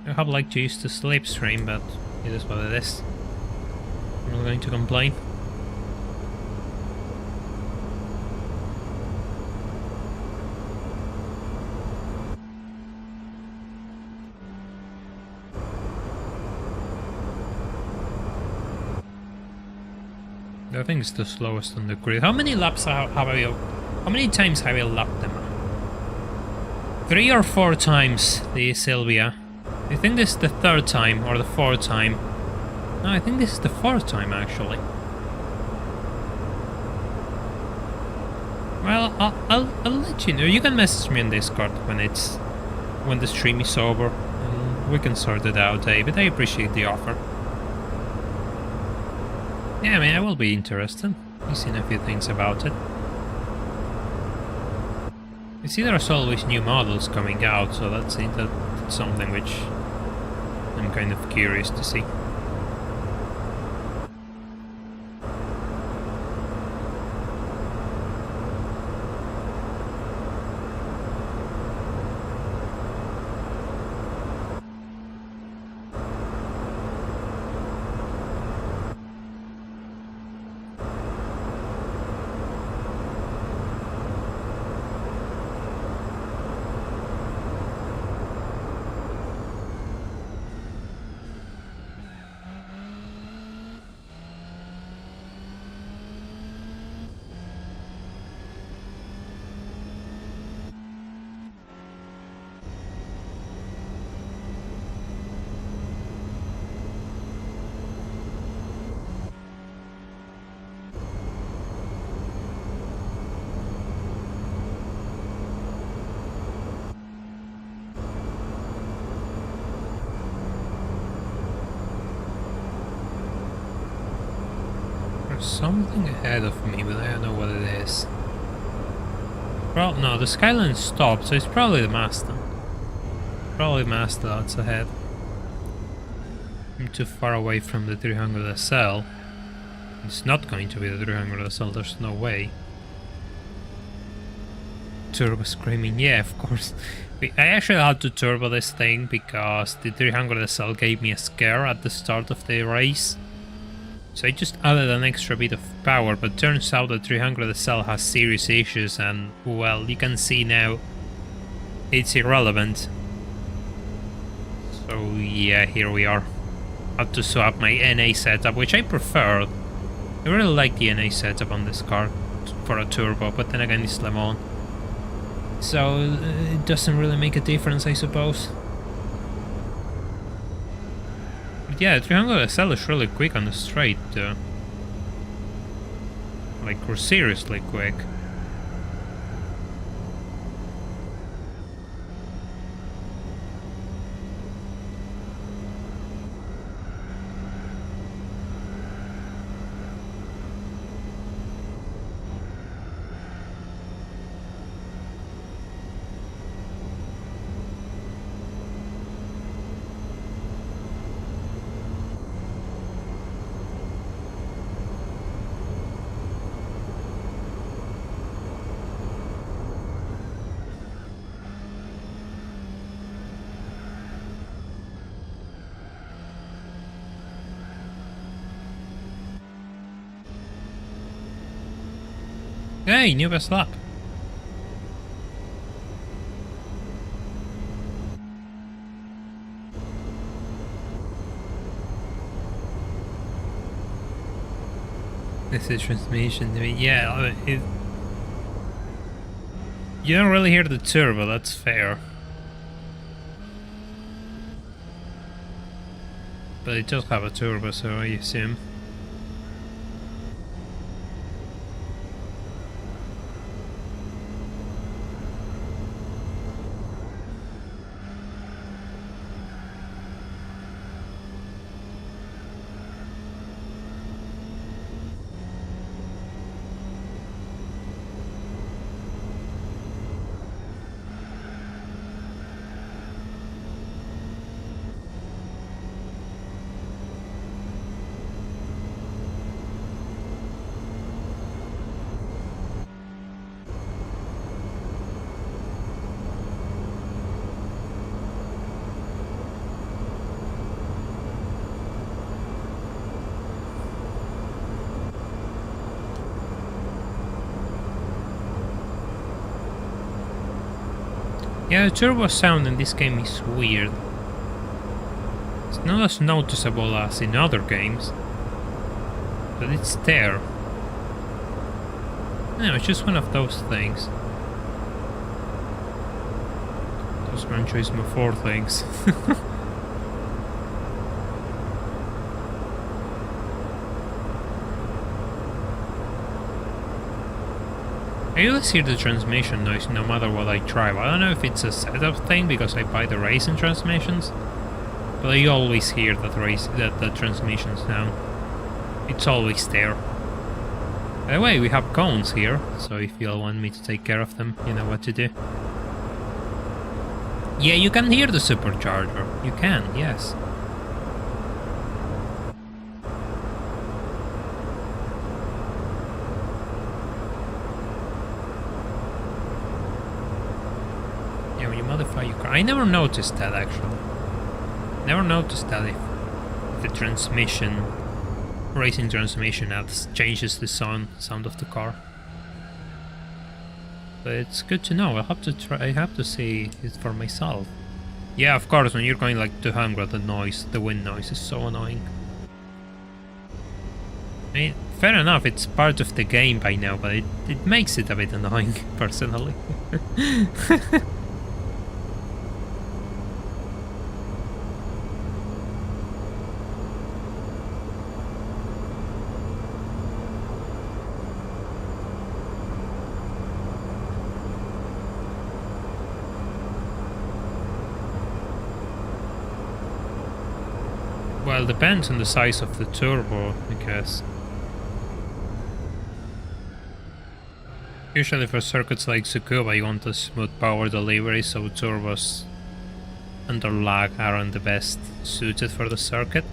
I have liked to use the slipstream, but it is what it is. I'm not going to complain. I think it's the slowest on the grid. How many laps how many times have I lapped them? 3 or 4 times, the Sylvia. I think this is the 3rd time or the 4th time. No, I think this is the 4th time actually. Well, I'll let you know. You can message me on Discord when the stream is over, and we can sort it out, David. I appreciate the offer. Yeah, I mean, I will be interested. I've seen a few things about it. I see there's always new models coming out, so that's something which I'm kind of curious to see. Something ahead of me, but I don't know what it is. Well, no, the Skyline stopped, so it's probably the Mazda. Probably Mazda that's ahead. I'm too far away from the 300 SL. It's not going to be the 300 SL, there's no way. Turbo screaming, yeah, of course. I actually had to turbo this thing because the 300 SL gave me a scare at the start of the race. So I just added an extra bit of power, but turns out that 300 SL has serious issues and, well, you can see now it's irrelevant. So yeah, here we are. Have to swap my NA setup, which I prefer. I really like the NA setup on this car for a turbo, but then again it's Lemans. So it doesn't really make a difference, I suppose. But yeah, 300 SL is really quick on the straight, like, we're seriously quick. Hey, new best lap. This is transmission. Yeah, you don't really hear the turbo, that's fair. But it does have a turbo, so I assume. Yeah, the turbo sound in this game is weird. It's not as noticeable as in other games, but it's there. No, it's just one of those things. Those Gran Turismo 4 things. I always hear the transmission noise no matter what I drive. I don't know if it's a setup thing because I buy the racing transmissions, but I always hear that transmission sound. It's always there. By the way, we have cones here, so if you all want me to take care of them, you know what to do. Yeah, you can hear the supercharger. You can, yes. Modify your car. I never noticed that actually. Never noticed that if the transmission, racing transmission changes the sound of the car. But it's good to know. I have to try. I have to see it for myself. Yeah, of course. When you're going like 200, the wind noise is so annoying. I mean, fair enough. It's part of the game by now, but it makes it a bit annoying personally. Well, depends on the size of the turbo, I guess. Usually for circuits like Tsukuba you want a smooth power delivery, so turbos under lag aren't the best suited for the circuit.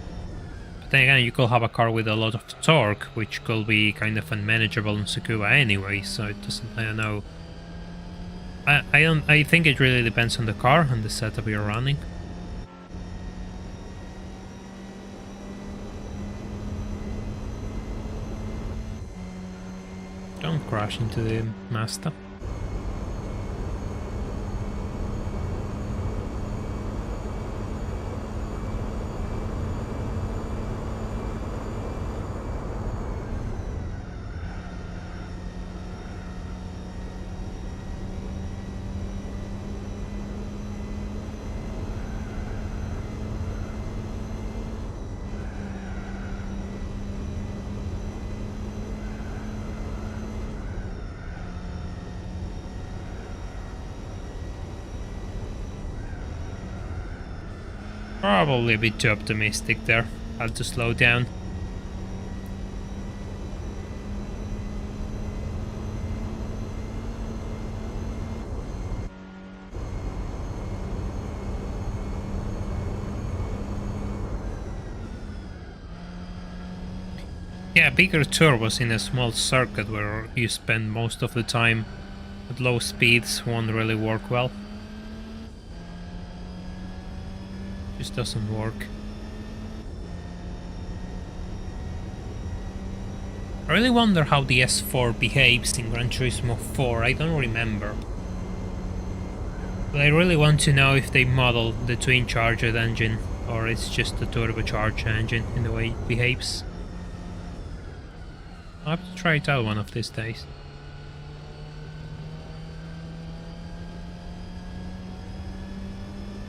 But then again, you could have a car with a lot of torque, which could be kind of unmanageable in Tsukuba anyway, so it doesn't, I don't know. I think it really depends on the car and the setup you're running. Don't crash into the Mazda. Probably a bit too optimistic there. Had to slow down. Yeah, bigger turbos in a small circuit where you spend most of the time at low speeds won't really work well. Just doesn't work. I really wonder how the S4 behaves in Gran Turismo 4, I don't remember. But I really want to know if they model the twin-charged engine or it's just a turbocharged engine in the way it behaves. I'll have to try it out one of these days.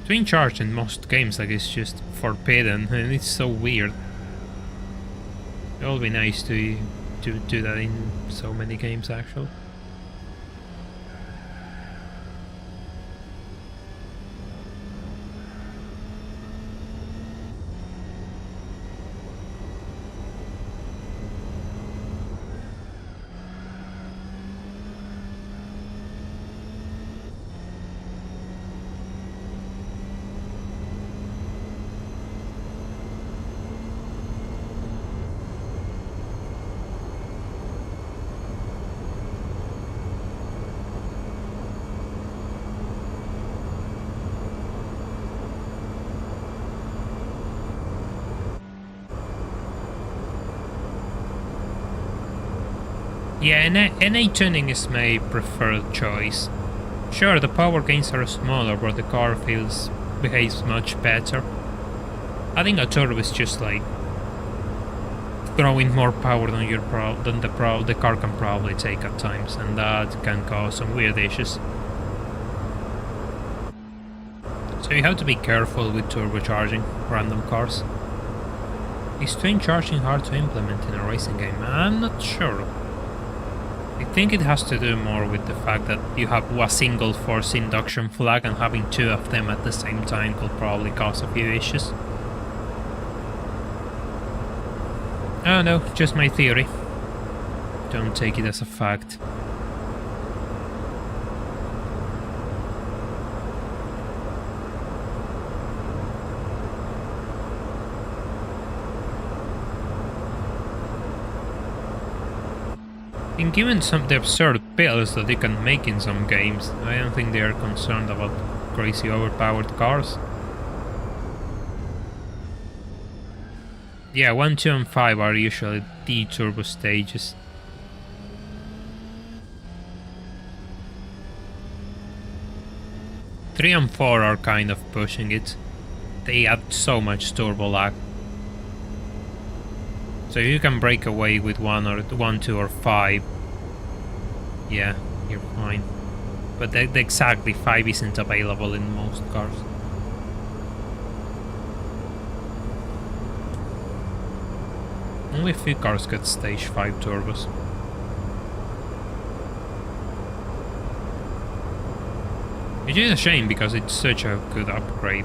Twin charge in most games like it's just forbidden and it's so weird. It would be nice to do that in so many games actually. Yeah, NA tuning is my preferred choice. Sure, the power gains are smaller, but the car behaves much better. I think a turbo is just like throwing more power than the car can probably take at times, and that can cause some weird issues. So you have to be careful with turbocharging random cars. Is twin charging hard to implement in a racing game? I'm not sure. I think it has to do more with the fact that you have a single force induction flag and having two of them at the same time could probably cause a few issues. Oh no, just my theory. Don't take it as a fact. And given the absurd builds that you can make in some games, I don't think they are concerned about crazy overpowered cars. Yeah, 1, 2 and 5 are usually the turbo stages. Three and 4 are kind of pushing it. They add so much turbo lag. So you can break away with 1, 2 or 5. Yeah, you're fine. But exactly 5 isn't available in most cars. Only a few cars get stage 5 turbos. Which is a shame because it's such a good upgrade.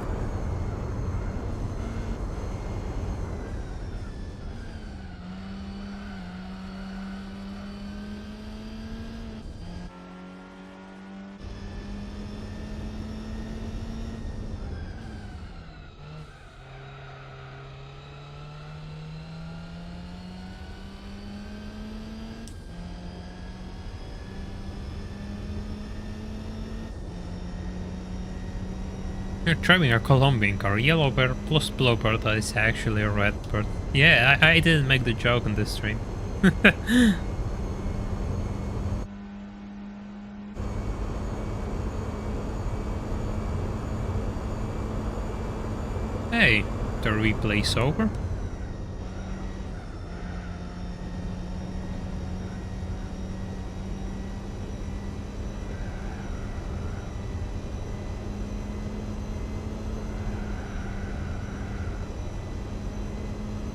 You're driving a Colombian car, yellow bird plus blue bird that is actually a red bird. Yeah, I didn't make the joke on this stream. Hey, the replay's over.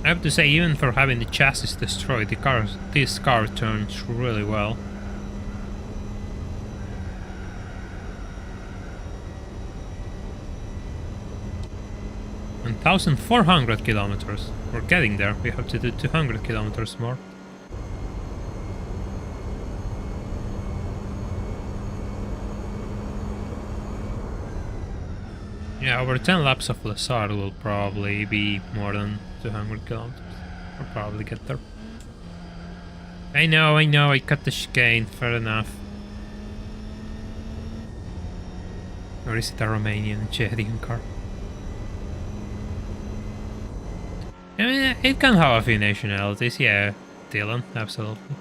I have to say, even for having the chassis destroyed, this car turns really well. And 1,400 kilometers. We're getting there. We have to do 200 kilometers more. Yeah, over 10 laps of Lazard will probably be more than 200 kilometers. We'll probably get there. I know, I cut the chicane, fair enough. Or is it a Romanian Chadian car? I mean, it can have a few nationalities, yeah, Dylan, absolutely.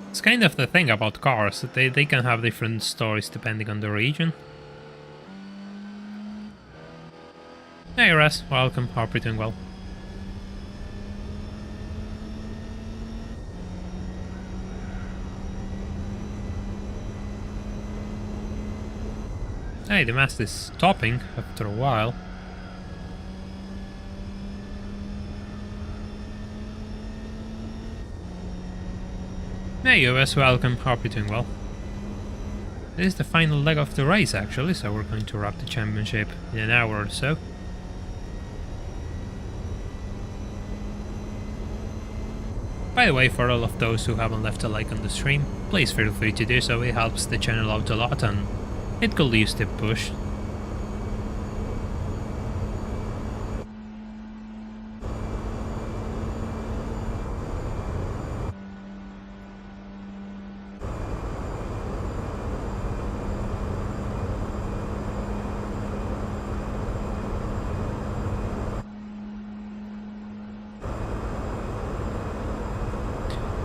It's kind of the thing about cars, that they can have different stories depending on the region. Hey Raz, welcome, hope you're doing well. Hey, the mast is stopping after a while. Hey US, welcome, hope you're doing well. This is the final leg of the race actually, so we're going to wrap the championship in an hour or so. By the way, for all of those who haven't left a like on the stream, please feel free to do so, it helps the channel out a lot and it could use the push.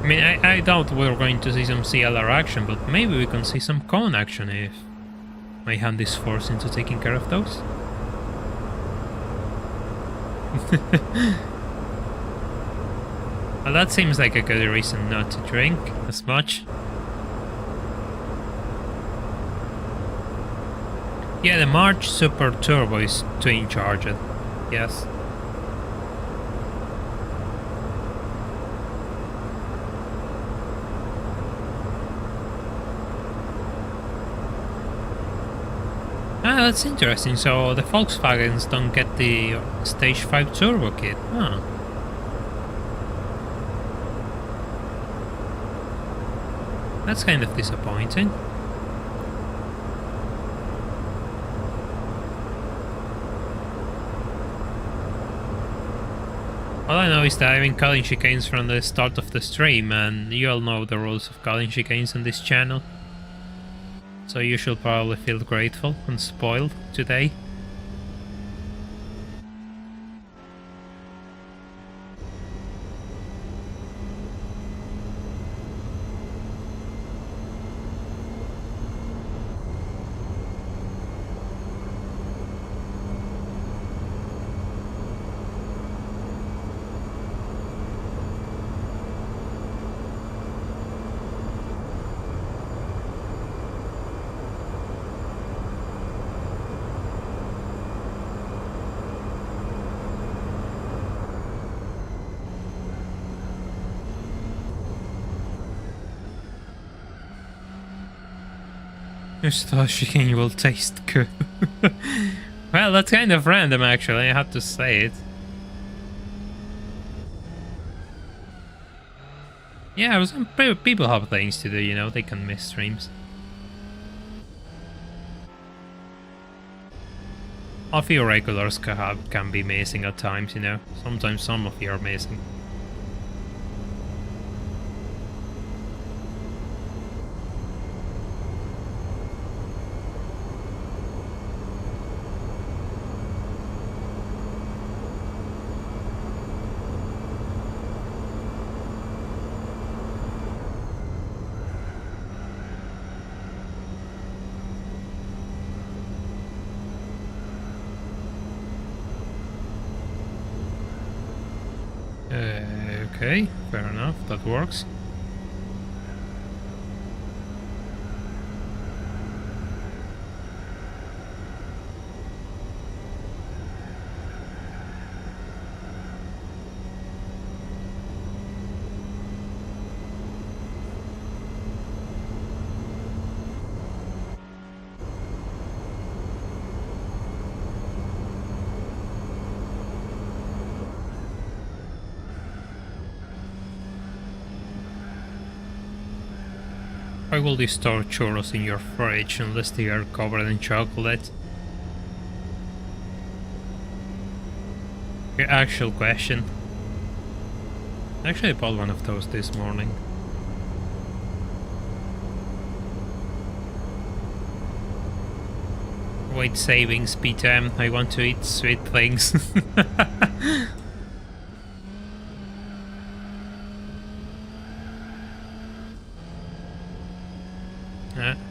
I mean, I doubt we're going to see some CLR action, but maybe we can see some cone action if my hand is forced into taking care of those. Well, that seems like a good reason not to drink as much. Yeah, the March Super Turbo is twin charged, yes. Ah, that's interesting. So the Volkswagens don't get the Stage 5 Turbo kit. Huh. That's kind of disappointing. All I know is that I've been calling chicanes from the start of the stream, and you all know the rules of calling chicanes on this channel. So you should probably feel grateful and spoiled today. Your star chicane will taste good. Well, that's kind of random actually, I have to say it. Yeah, some people have things to do, you know, they can miss streams. A few regulars can be missing at times, you know. Sometimes some of you are missing. Okay, fair enough, that works. Why will you store churros in your fridge unless they are covered in chocolate? Your actual question. Actually, I bought one of those this morning. Wait, savings, P10. I want to eat sweet things.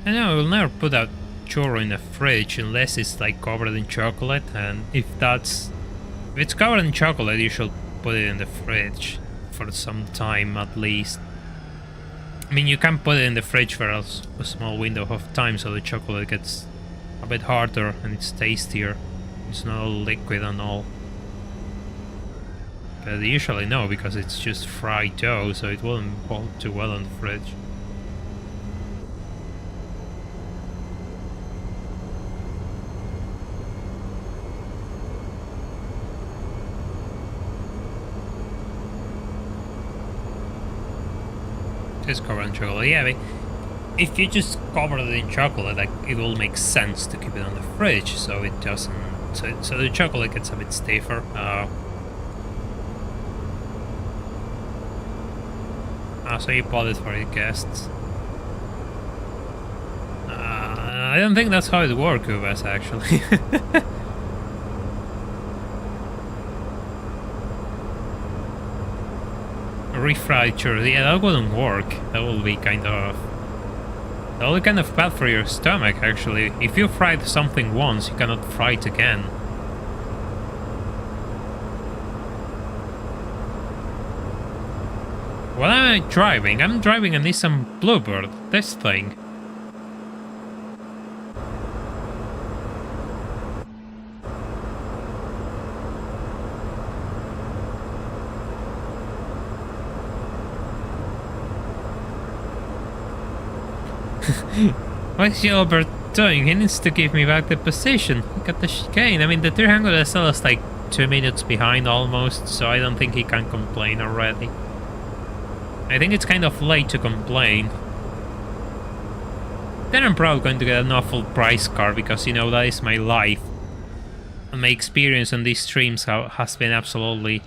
I know I will never put a churro in the fridge unless it's like covered in chocolate, and if it's covered in chocolate, you should put it in the fridge for some time at least. I mean, you can put it in the fridge for a small window of time so the chocolate gets a bit harder and it's tastier. It's not all liquid and all. But usually no, because it's just fried dough, so it won't hold too well in the fridge. It's covered in chocolate, yeah, but if you just cover it in chocolate, like, it will make sense to keep it on the fridge, so it doesn't, so the chocolate gets a bit stiffer. So you bought it for your guests. I don't think that's how it works with us, actually. Refried churros, yeah, that wouldn't work. That will be kind of bad for your stomach, actually. If you fried something once, you cannot fry it again. What am I driving? I'm driving a Nissan Bluebird, this thing. What's Gilbert doing? He needs to give me back the position. Look at the chicane. I mean, the 300 SL is like 2 minutes behind almost, so I don't think he can complain already. I think it's kind of late to complain. Then I'm probably going to get an awful price car because, you know, that is my life. And my experience on these streams has been absolutely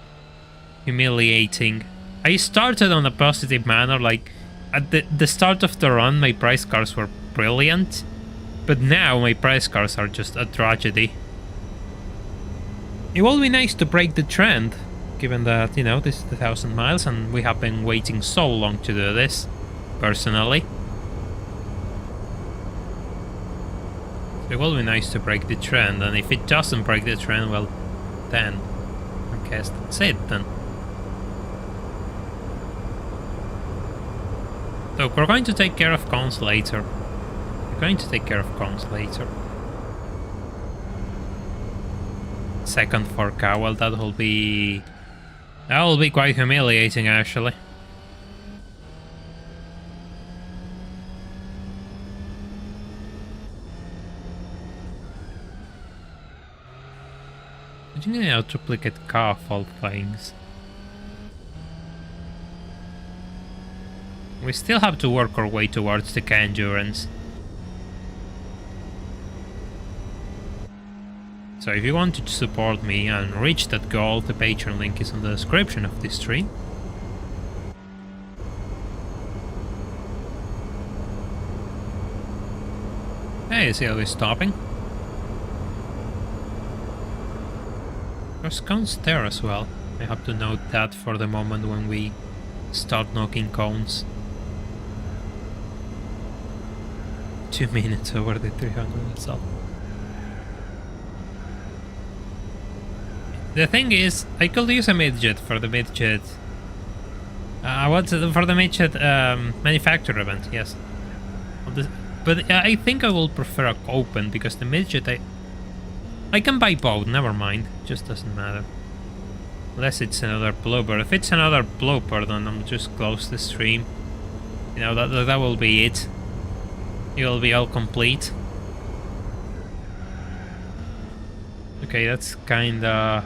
humiliating. I started on a positive manner, like, at the start of the run, my price cars were brilliant, but now my price cars are just a tragedy. It will be nice to break the trend, given that, you know, this is 1,000 miles and we have been waiting so long to do this, personally. It will be nice to break the trend, and if it doesn't break the trend, well, then I guess that's it then. So we're going to take care of cons later. We're going to take care of cons later. Second 4K, well, that will be quite humiliating, actually. I think I need to duplicate car fault things. We still have to work our way towards the car endurance. So if you want to support me and reach that goal, the Patreon link is in the description of this stream. Hey, is he stopping? There's cones there as well. I have to note that for the moment when we start knocking cones. 2 minutes over the 300 itself. The thing is, I could use a midget for the midget What's for the midget manufacturer event? Yes. But I think I will prefer a open because the midget I can buy both. Never mind. Just doesn't matter. Unless it's another blooper. If it's another blooper, then I'll just close the stream. You know, that will be it. It will be all complete. Okay, that's kind of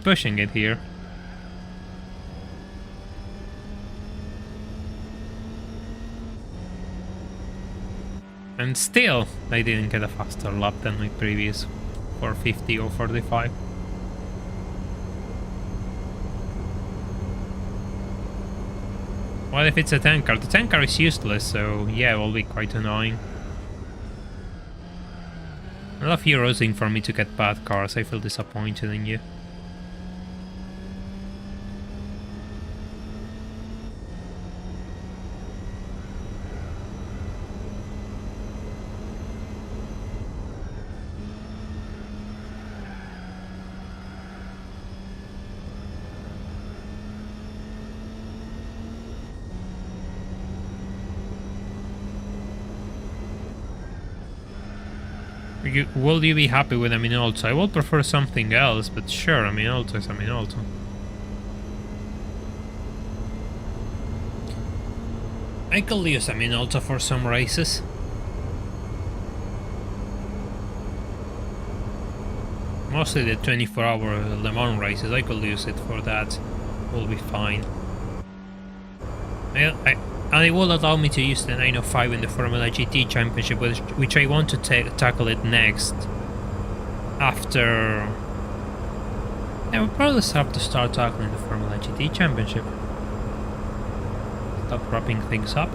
pushing it here. And still, I didn't get a faster lap than my previous 450 or 45. What if it's a tanker? The tanker is useless, so yeah, it will be quite annoying. I love you rosing for me to get bad cars. I feel disappointed in you. Will you be happy with a Minolta? I will prefer something else, but sure, a Minolta is a Minolta. I could use a Minolta for some races. Mostly the 24-hour Le Mans races, I could use it for that. Will be fine. And it will allow me to use the 905 in the Formula GT Championship, which I want to tackle it next. After... Yeah, we'll probably have to start tackling the Formula GT Championship. Stop wrapping things up.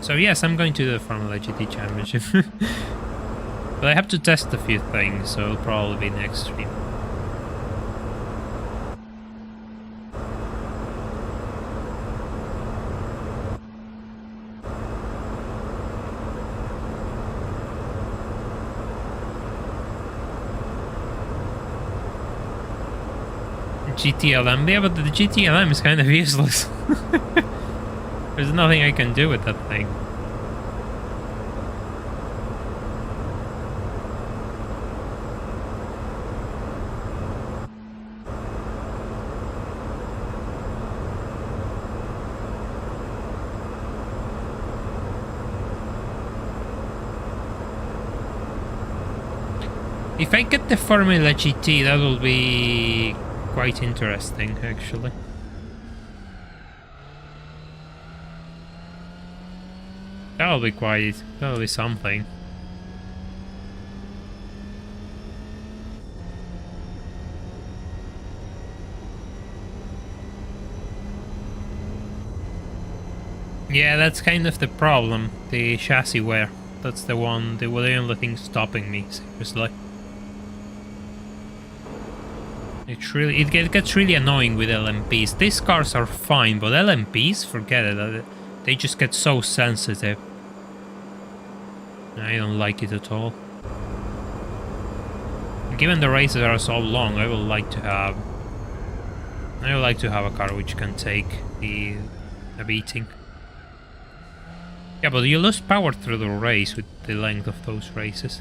So yes, I'm going to do the Formula GT Championship. But I have to test a few things, so it'll probably be next stream. GTLM, yeah, but the GTLM is kind of useless. There's nothing I can do with that thing. If I get the Formula GT, that will be quite interesting, actually. That'll be something. Yeah, that's kind of the problem. The chassis wear. That's the only thing stopping me, seriously. It gets really annoying with LMPs. These cars are fine, but LMPs, forget it. They just get so sensitive. I don't like it at all. Given the races are so long, I would like to have a car which can take a beating. Yeah, but you lose power through the race with the length of those races.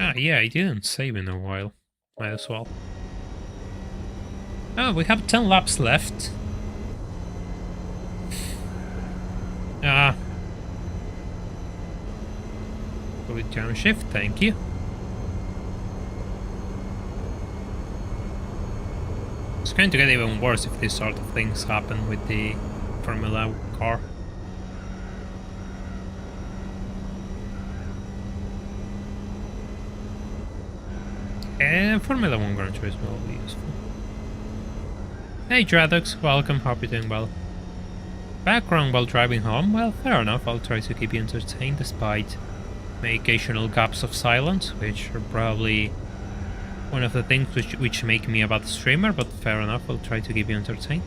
Ah, yeah, I didn't save in a while. Might as well. Oh, we have 10 laps left. Ah. Go with jam shift, thank you. It's going to get even worse if these sort of things happen with the Formula car. And Formula 1 Gran Turismo will be useful. Hey Dradox, welcome, hope you're doing well. Background while driving home? Well, fair enough, I'll try to keep you entertained despite my occasional gaps of silence, which are probably one of the things which make me a bad streamer, but fair enough, I'll try to keep you entertained.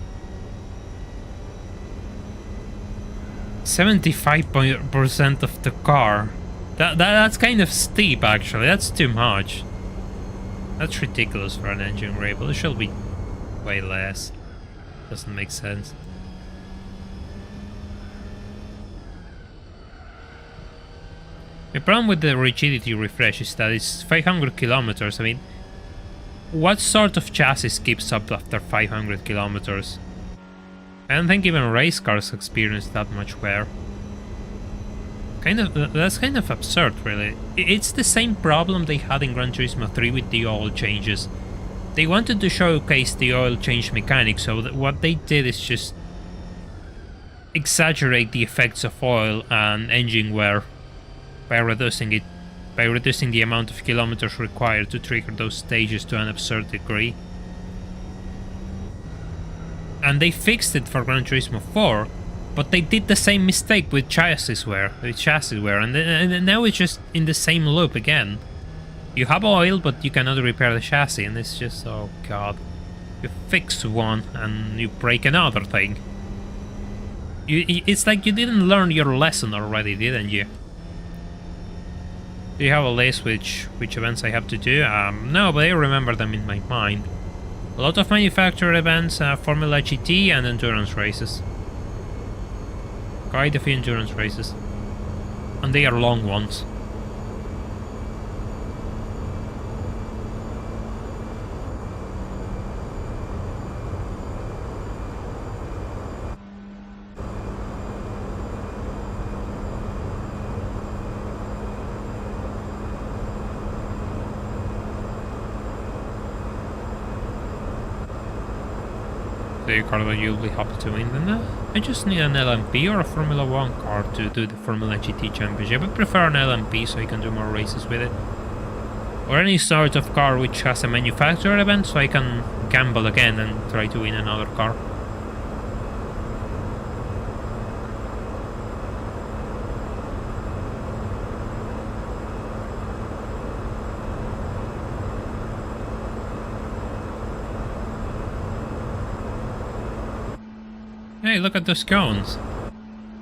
75% of the car. That's kind of steep, actually. That's too much. That's ridiculous for an engine rail. It should be way less. Doesn't make sense. The problem with the rigidity refresh is that it's 500 kilometers. I mean, what sort of chassis keeps up after 500 kilometers? I don't think even race cars experience that much wear. That's kind of absurd, really. It's the same problem they had in Gran Turismo 3 with the oil changes. They wanted to showcase the oil change mechanics, so that what they did is just exaggerate the effects of oil and engine wear by reducing the amount of kilometers required to trigger those stages to an absurd degree. And they fixed it for Gran Turismo 4, but they did the same mistake with chassis wear, and now it's just in the same loop again. You have oil, but you cannot repair the chassis, and it's just, oh god. You fix one, and you break another thing. It's like you didn't learn your lesson already, didn't you? Do you have a list which events I have to do? No, but I remember them in my mind. A lot of manufacturer events, Formula GT and endurance races. Quite a few endurance races. And they are long ones. The car that you'll be happy to win, then I just need an LMP or a Formula 1 car to do the Formula GT Championship. I prefer an LMP so I can do more races with it. Or any sort of car which has a manufacturer event so I can gamble again and try to win another car. Hey, look at those cones.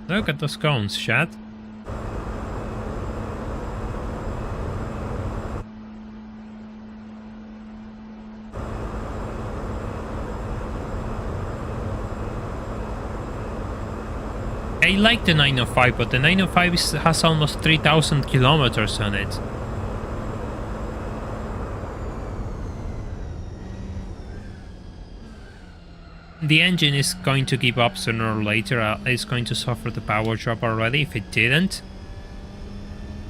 Look at those cones, chat. I like the 905, but the 905 has almost 3,000 kilometers on it. The engine is going to give up sooner or later. It's going to suffer the power drop already if it didn't.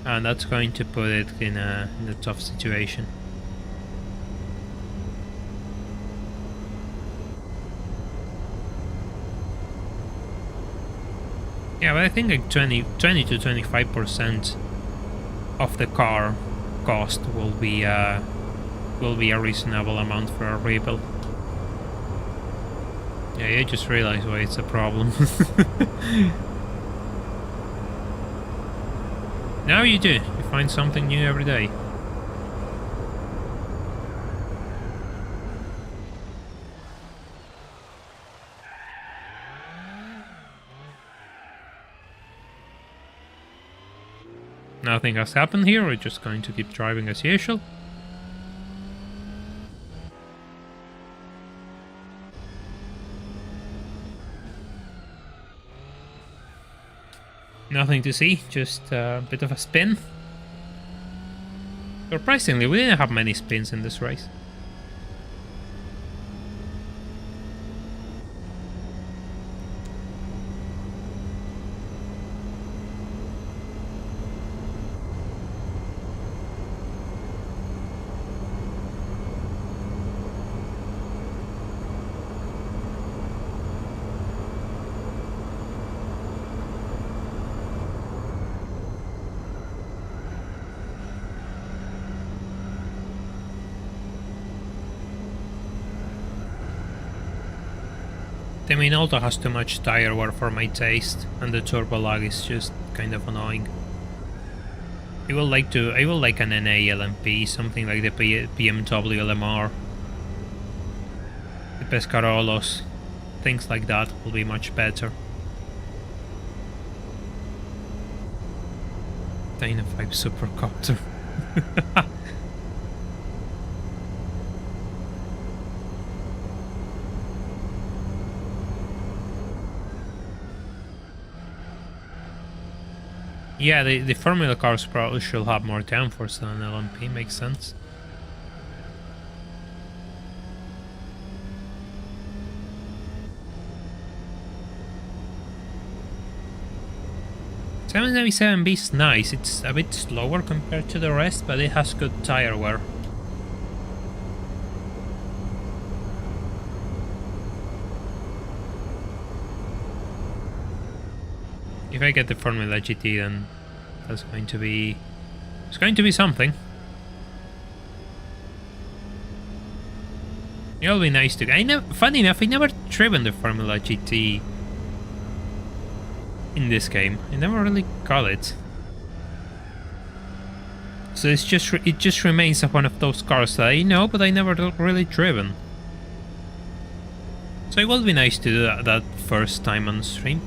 And that's going to put it in a tough situation. Yeah, but I think like 20 to 25% of the car cost will be a reasonable amount for a rebuild. Yeah, you just realize why it's a problem. Now you do. You find something new every day. Nothing has happened here. We're just going to keep driving as usual. Nothing to see, just a bit of a spin. Surprisingly, we didn't have many spins in this race. The Minolta has too much tire wear for my taste, and the turbo lag is just kind of annoying. I will like an NA LMP, something like the BMW LMR, the Pescarolos, things like that will be much better. Dyna 5 Supercopter. Yeah, the Formula cars probably should have more downforce than an LMP, makes sense. .777B is nice, it's a bit slower compared to the rest, but it has good tire wear. If I get the Formula GT, then that's going to be... it's going to be something. It'll be nice to... funny enough, I never driven the Formula GT in this game. I never really got it. So it just remains one of those cars that I know, but I never really driven. So it will be nice to do that first time on stream.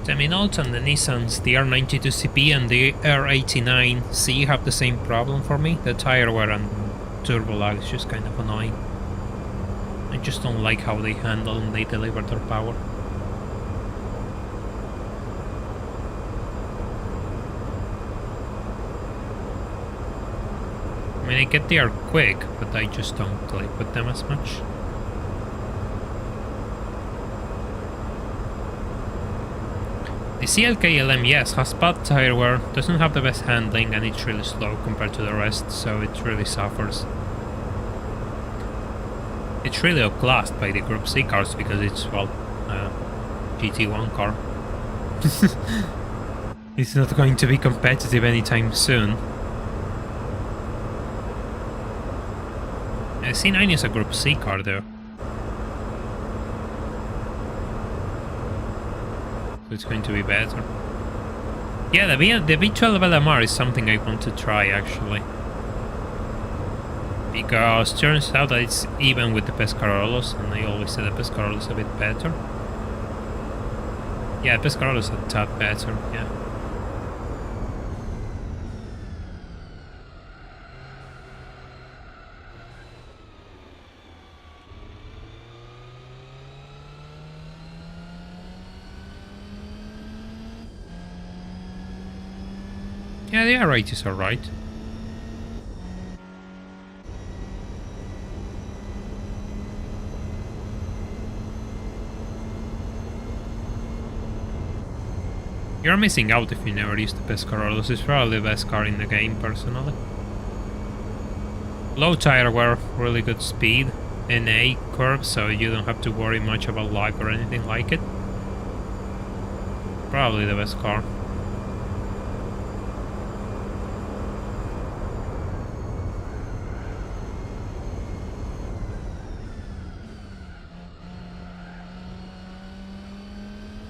I mean, also the Nissans, the R92CP and the R89C have the same problem for me. The tire wear and turbo lag is just kind of annoying. I just don't like how they handle and they deliver their power. I mean, I get they are quick, but I just don't click with them as much. The CLK-LM, yes, has bad tire wear, doesn't have the best handling, and it's really slow compared to the rest, so it really suffers. It's really outclassed by the Group C cars because it's, well, GT1 car. It's not going to be competitive anytime soon. C9 is a Group C car though. It's going to be better. Yeah, the V12 LMR is something I want to try actually. Because turns out that it's even with the Pescarolos, and I always say the Pescarolos a bit better. Yeah, Pescarolos a tad better, yeah. Yeah, the R8 is alright. You're missing out if you never use the Pescarolos. It's probably the best car in the game, personally. Low tire wear, really good speed, NA curve, so you don't have to worry much about lag or anything like it. Probably the best car.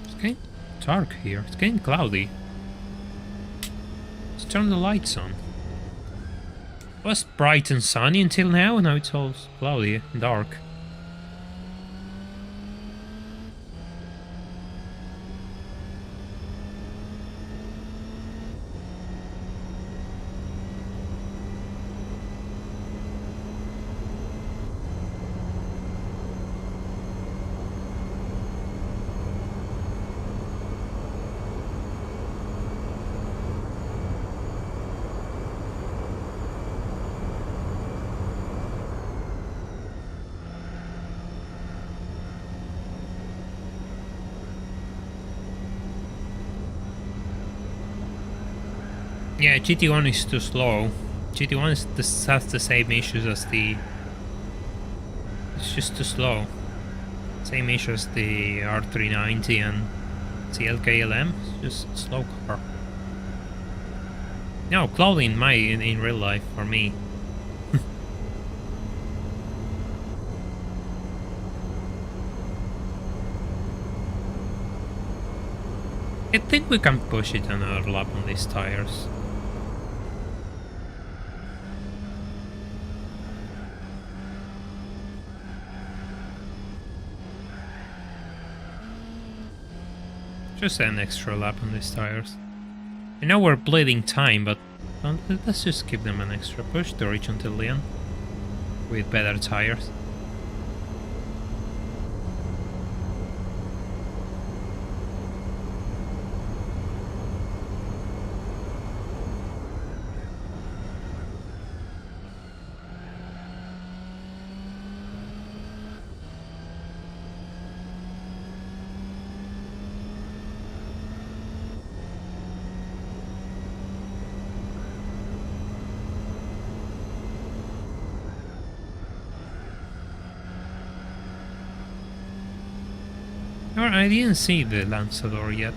It's getting dark here. It's getting cloudy. Let's turn the lights on. It was bright and sunny until now, and now it's all cloudy and dark. Yeah, GT1 is too slow. GT1 has the same issues as the... It's just too slow. Same issue as the R390 and CLKLM, just slow car. No, cloudy in real life for me. I think we can push it another lap on these tires. Just an extra lap on these tires. I know we're bleeding time, but let's just give them an extra push to reach until the end with better tires. I didn't see the Lanzador yet.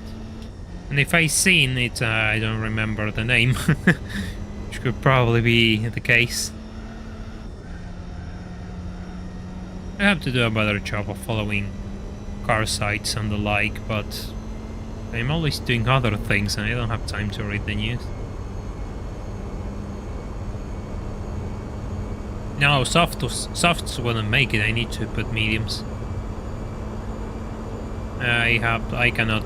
And if I seen it, I don't remember the name. Which could probably be the case. I have to do a better job of following car sites and the like, but I'm always doing other things and I don't have time to read the news. No, softs wouldn't make it, I need to put mediums. I cannot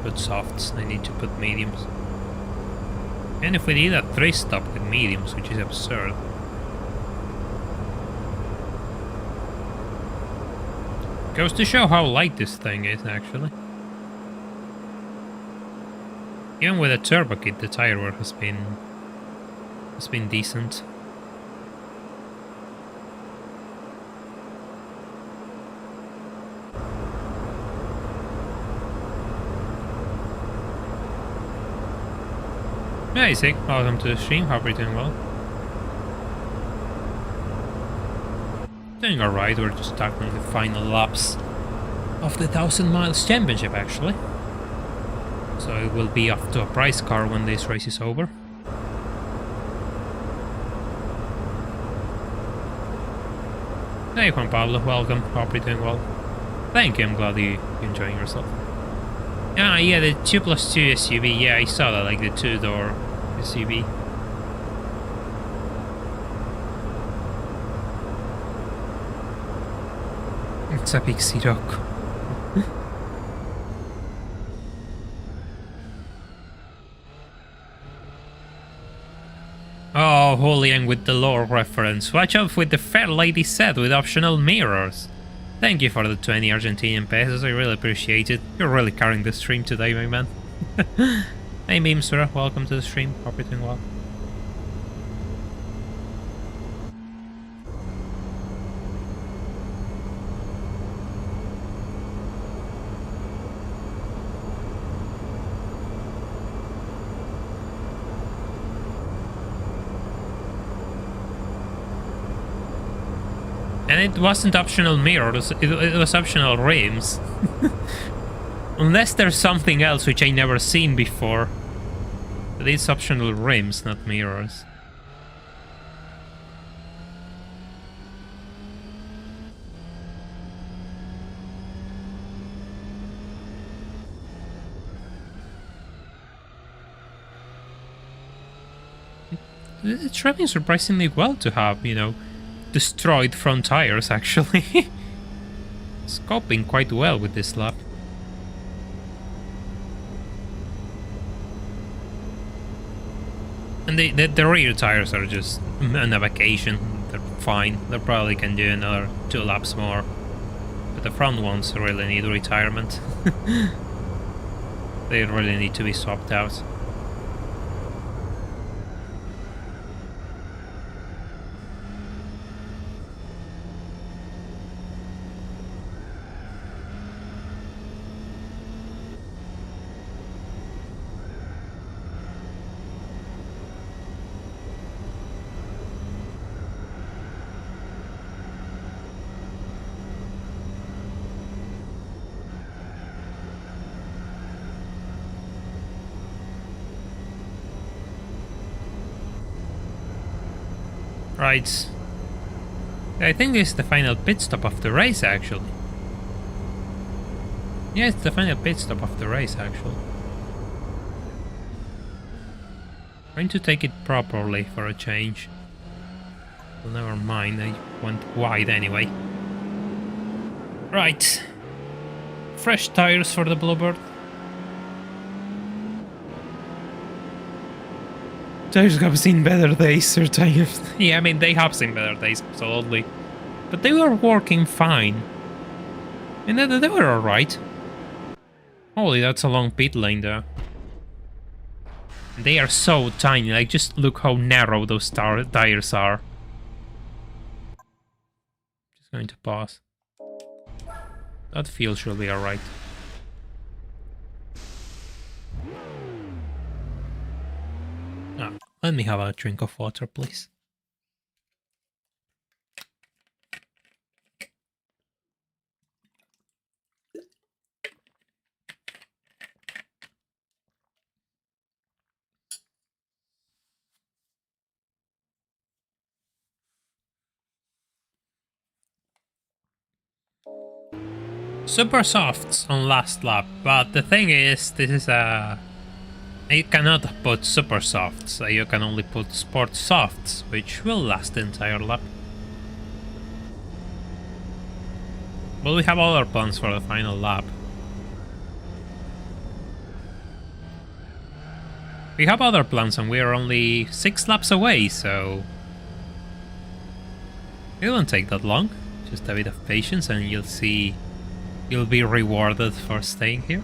put softs, I need to put mediums. And if we did a 3-stop with mediums, which is absurd. Goes to show how light this thing is, actually. Even with a turbo kit, the tire wear has been decent. Hey Sig, welcome to the stream, hope you're doing well. Doing alright, we're just tackling the final laps of the 1000 miles championship actually. So it will be off to a prize car when this race is over. Hey Juan Pablo, welcome, hope you're doing well. Thank you, I'm glad you're enjoying yourself. Ah, yeah, the 2+2 SUV, yeah, I saw that, like the 2-door SUV. It's a big Rock. Oh, Julian with the lore reference. Watch out with the Fair Lady set with optional mirrors. Thank you for the 20 Argentinian pesos, I really appreciate it. You're really carrying the stream today, my man. Hey Memsura, welcome to the stream, hope you're doing well. And it wasn't optional mirrors, it was optional rims. Unless there's something else which I never seen before. But it's optional rims, not mirrors. It's driving surprisingly well to have, you know, destroyed front tires, actually. It's coping quite well with this lap. And the rear tires are just on a vacation. They're fine. They probably can do another 2 laps more. But the front ones really need retirement. They really need to be swapped out. Right. I think this is the final pit stop of the race, actually. Yeah, it's the final pit stop of the race, actually. Trying to take it properly for a change. Well, never mind, I went wide anyway. Right. Fresh tires for the Bluebird. Tires have seen better days, Sir Tires. Yeah, I mean, they have seen better days, absolutely. But they were working fine. And they were alright. Holy, that's a long pit lane there. They are so tiny, like just look how narrow those tires are. Just going to pause. That field should be alright. Ah, let me have a drink of water, please. Super softs on last lap, but the thing is, this is a... You cannot put super softs, you can only put sport softs, which will last the entire lap. But we have other plans for the final lap. We have other plans and we are only 6 laps away, so... It won't take that long, just a bit of patience and you'll see... You'll be rewarded for staying here.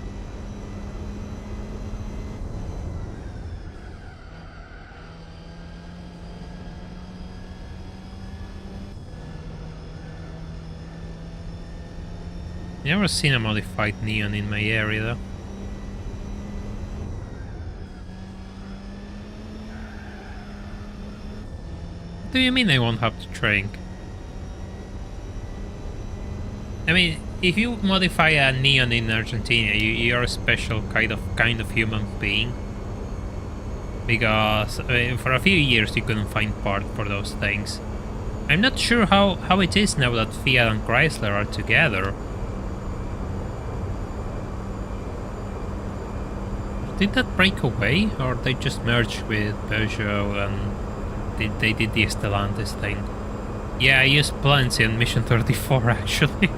Never seen a modified neon in my area though. What do you mean I won't have to drink? I mean, if you modify a neon in Argentina, you're a special kind of human being. Because for a few years you couldn't find part for those things. I'm not sure how it is now that Fiat and Chrysler are together. Did that break away, or they just merged with Peugeot and they did the Stellantis thing? Yeah, I use plenty on Mission 34 actually.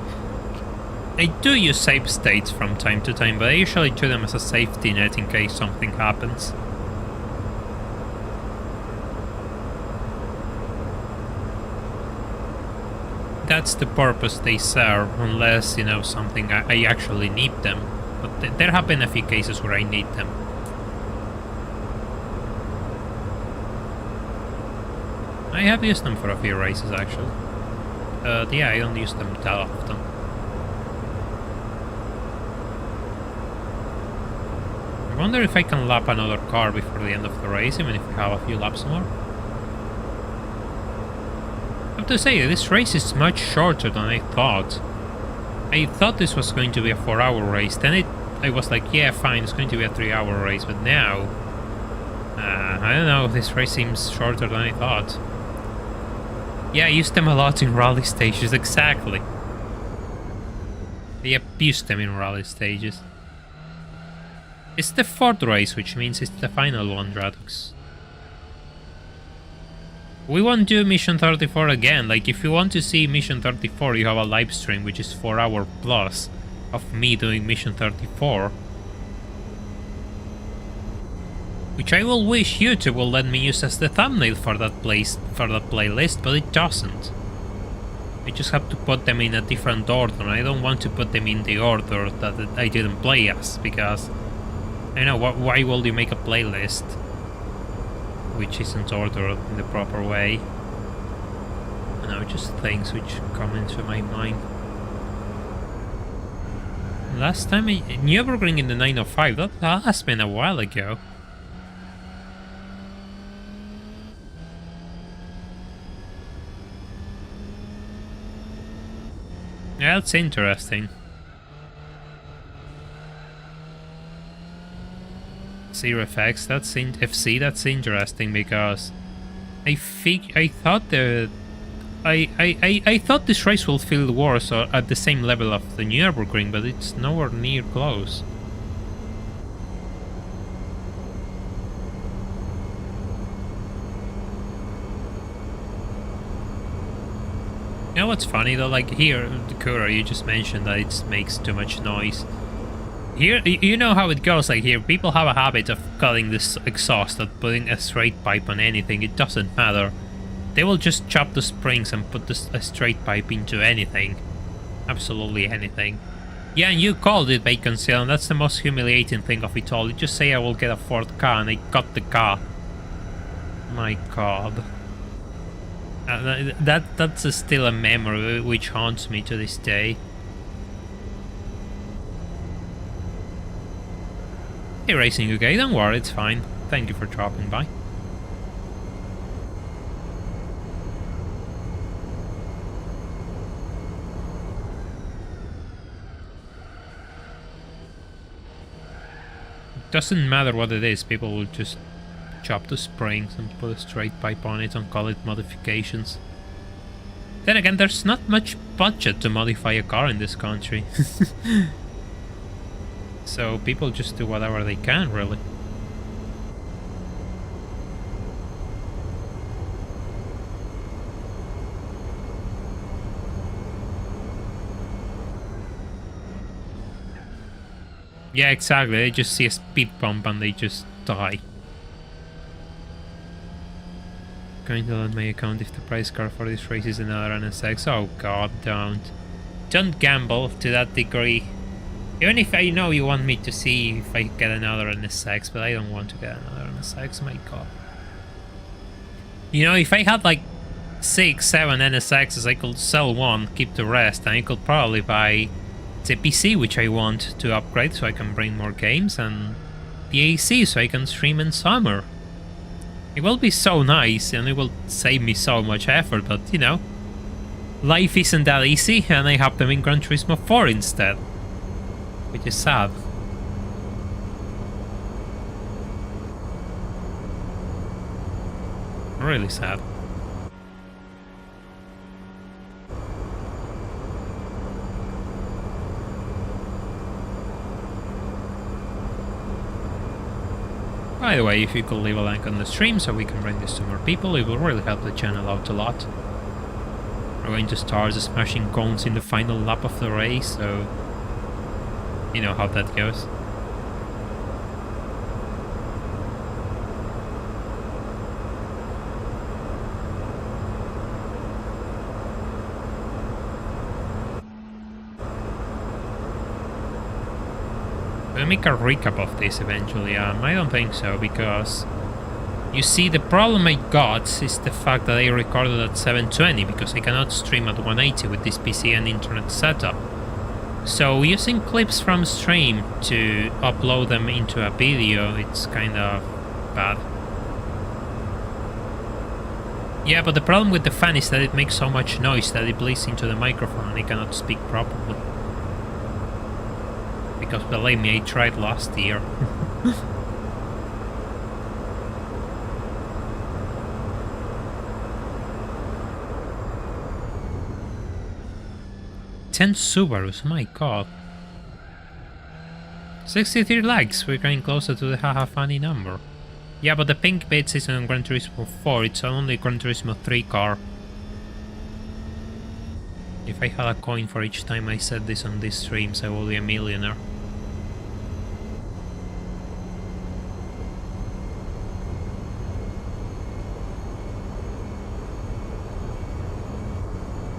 I do use save states from time to time, but I usually do them as a safety net in case something happens. That's the purpose they serve, unless, you know, something I actually need them. But there have been a few cases where I need them. I have used them for a few races actually. Yeah, I don't use them that often. I wonder if I can lap another car before the end of the race, even if we have a few laps more. I have to say, this race is much shorter than I thought. I thought this was going to be a 4-hour race, then I was like, yeah, fine, it's going to be a 3-hour race, but now... I don't know, this race seems shorter than I thought. Yeah, I used them a lot in rally stages, exactly. I abused them in rally stages. It's the 4th race, which means it's the final one, Dradox. We won't do Mission 34 again. Like, if you want to see Mission 34, you have a live stream, which is 4-hour plus of me doing Mission 34. Which I will wish YouTube will let me use as the thumbnail for that playlist, but it doesn't. I just have to put them in a different order, and I don't want to put them in the order that I didn't play as, because... I know, why will you make a playlist which isn't ordered in the proper way? You know, just things which come into my mind. Last time Nürburgring in the 905, that has been a while ago. Yeah, that's interesting. Zero FX, FC, that's interesting because I thought the I thought this race will feel worse or at the same level of the Nürburgring, but it's nowhere near close. You know what's funny though? Like here, the Cura, you just mentioned that it makes too much noise. Here, you know how it goes. Like here, people have a habit of cutting this exhaust, of putting a straight pipe on anything. It doesn't matter. They will just chop the springs and put a straight pipe into anything. Absolutely anything. Yeah, and you called it bacon seal, and that's the most humiliating thing of it all. You just say I will get a Ford car, and they cut the car. My god. That's still a memory which haunts me to this day. Hey Racing UK, don't worry, it's fine. Thank you for dropping by. Doesn't matter what it is, people will just chop the springs and put a straight pipe on it and call it modifications. Then again, there's not much budget to modify a car in this country. So people just do whatever they can, really. Yeah, exactly. They just see a speed bump and they just die. Going to load my account if the price car for this race is another NSX. Oh god, don't. Don't gamble to that degree. Even if I know you want me to see if I get another NSX, but I don't want to get another NSX, my god. You know, if I had like 6, 7 NSXs, I could sell one, keep the rest, and I could probably buy the PC, which I want to upgrade so I can bring more games, and the AC so I can stream in summer. It will be so nice, and it will save me so much effort, but you know, life isn't that easy, and I have them in Gran Turismo 4 instead. Which is sad. Really sad. By the way, if you could leave a like on the stream so we can bring this to more people, it will really help the channel out a lot. We're going to start smashing cones in the final lap of the race, so you know how that goes. We'll make a recap of this eventually. I don't think so, because you see, the problem I got is the fact that I recorded at 720 because I cannot stream at 180 with this PC and internet setup. So using clips from stream to upload them into a video, it's kind of bad. Yeah, but the problem with the fan is that it makes so much noise that it bleeds into the microphone and I cannot speak properly. Because believe me, I tried last year. Ten Subarus, my god. 63 likes, we're getting closer to the haha funny number. Yeah, but the pink bits isn't on Gran Turismo 4, it's only Gran Turismo 3 car. If I had a coin for each time I said this on these streams, I would be a millionaire.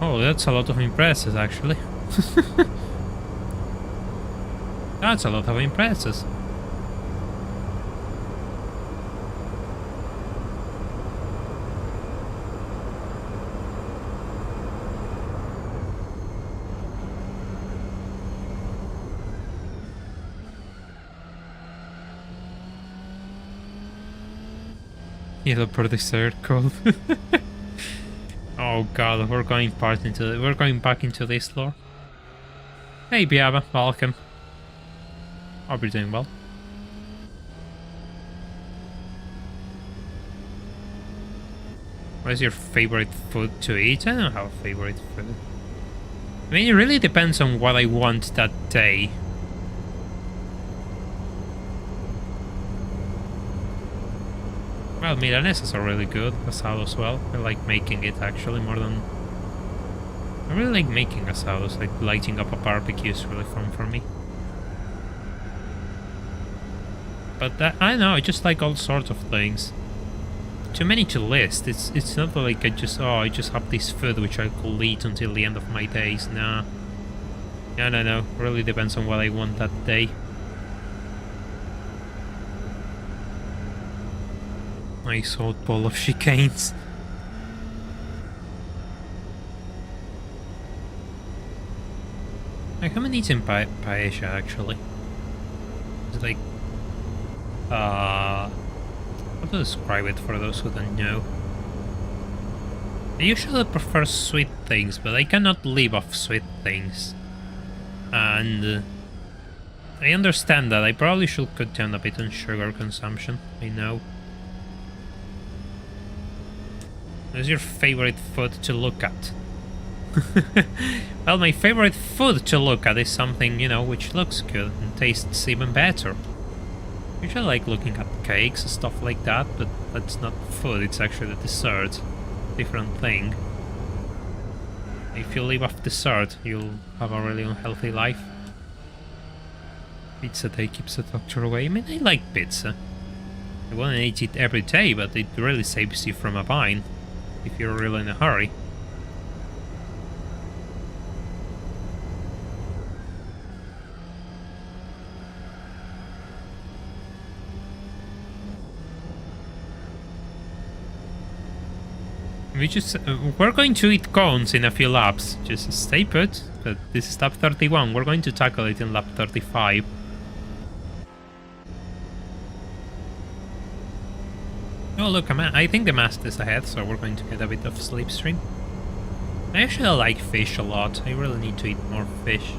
Oh, that's a lot of impresses, actually. That's a lot of impresses. Yellow producer cold. Oh god, we're going back into this lore. Hey Biaba, welcome. Hope you're doing well. What's your favorite food to eat? I don't have a favorite food. I mean, it really depends on what I want that day. Well, milanesas are really good. Asado as well. I like making it actually more than... I really like making asados. Like lighting up a barbecue is really fun for me. But I don't know, I just like all sorts of things. Too many to list. It's not like I just have this food which I could eat until the end of my days. Nah. No. Really depends on what I want that day. Nice hot bowl of chicanes. I haven't eaten paella actually. It's like how to describe it for those who don't know? I usually prefer sweet things, but I cannot live off sweet things. And I understand that I probably should cut down a bit on sugar consumption, I know. What's your favorite food to look at? Well, my favorite food to look at is something, you know, which looks good and tastes even better. I usually like looking at cakes and stuff like that, but that's not food, it's actually a dessert. Different thing. If you live off dessert, you'll have a really unhealthy life. Pizza day keeps the doctor away. I mean, I like pizza. I wouldn't eat it every day, but it really saves you from a bind if you're really in a hurry. We're going to eat cones in a few laps. Just stay put. But this is lap 31. We're going to tackle it in lap 35. Oh look, I think the mast is ahead, so we're going to get a bit of slipstream. I actually like fish a lot. I really need to eat more fish.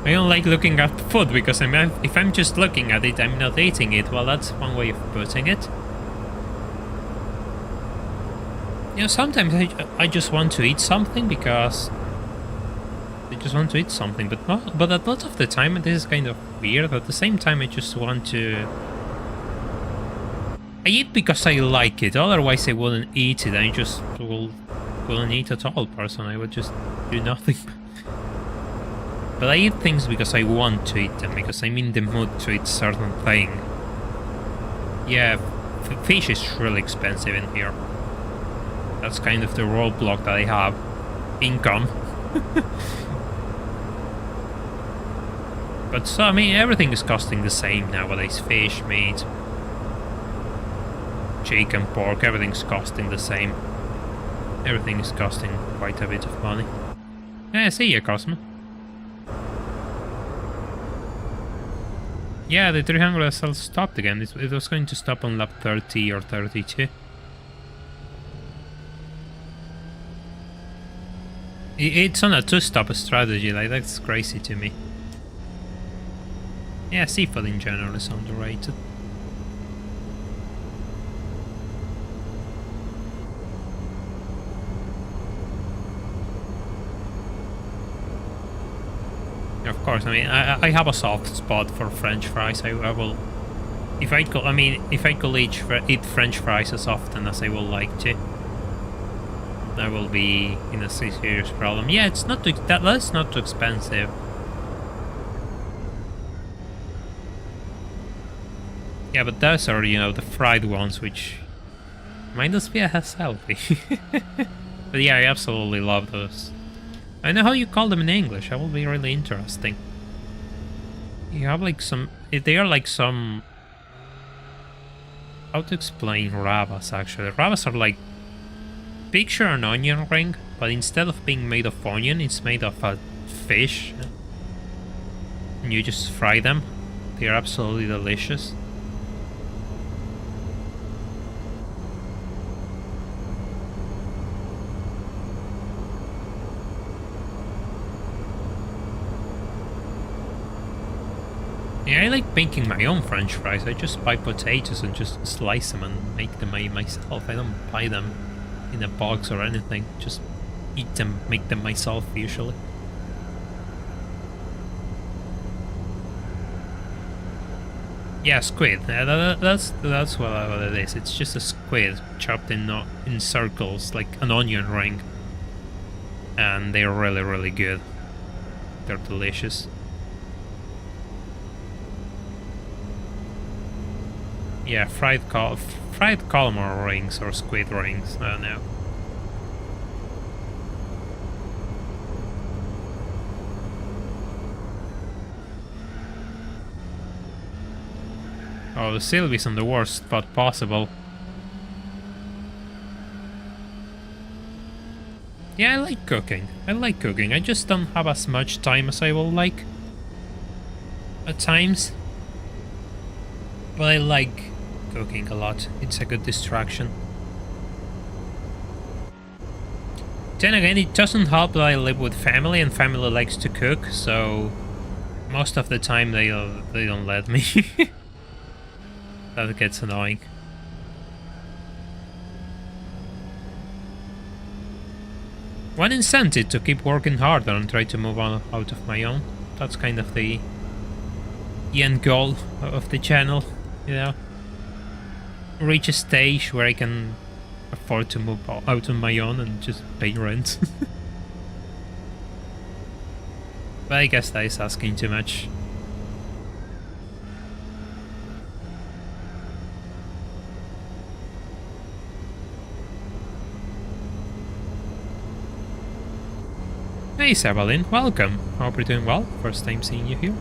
I don't like looking at food because if I'm just looking at it, I'm not eating it. Well, that's one way of putting it. You know, sometimes I just want to eat something because I just want to eat something, but a lot of the time this is kind of weird. At the same time, I just want to. I eat because I like it. Otherwise, I wouldn't eat it. I just wouldn't eat at all. Personally, I would just do nothing. But I eat things because I want to eat them, because I'm in the mood to eat certain thing. Yeah, fish is really expensive in here. That's kind of the roadblock that I have. Income. But so, I mean, everything is costing the same nowadays. Fish, meat, chicken, pork, everything's costing the same. Everything is costing quite a bit of money. Yeah, see ya, Cosmo. Yeah, the 300 SL stopped again. It was going to stop on lap 30 or 32. It's on a two-stop strategy, like that's crazy to me. Yeah, seafood in general is underrated. Of course, I mean, I have a soft spot for French fries. I will, if I could eat French fries as often as I would like to, I will be in a serious problem. Yeah, it's not that's not too expensive. Yeah, but those are, you know, the fried ones, which might as be as healthy. But yeah, I absolutely love those. I know how you call them in English. That will be really interesting. You have like some... They are like some... How to explain rabas, actually? Rabas are like... Picture an onion ring, but instead of being made of onion, it's made of a fish. And you just fry them. They're absolutely delicious. Yeah, I like making my own French fries. I just buy potatoes and just slice them and make them myself. I don't buy them in a box or anything. Just eat them, make them myself usually. Yeah, squid. That's what it is. It's just a squid chopped in circles, like an onion ring. And they're really, really good. They're delicious. Yeah, fried calamar rings or squid rings. I don't know. Oh, the Sylvie's in the worst spot possible. Yeah, I like cooking. I just don't have as much time as I would like at times. But I like cooking a lot. It's a good distraction. Then again, it doesn't help that I live with family and family likes to cook, so most of the time they don't let me. That gets annoying. One incentive to keep working harder and try to move on out of my own. That's kind of the end goal of the channel, you know. Reach a stage where I can afford to move out on my own and just pay rent. But I guess that is asking too much. Hey Sabalin, welcome. Hope you're doing well. First time seeing you here.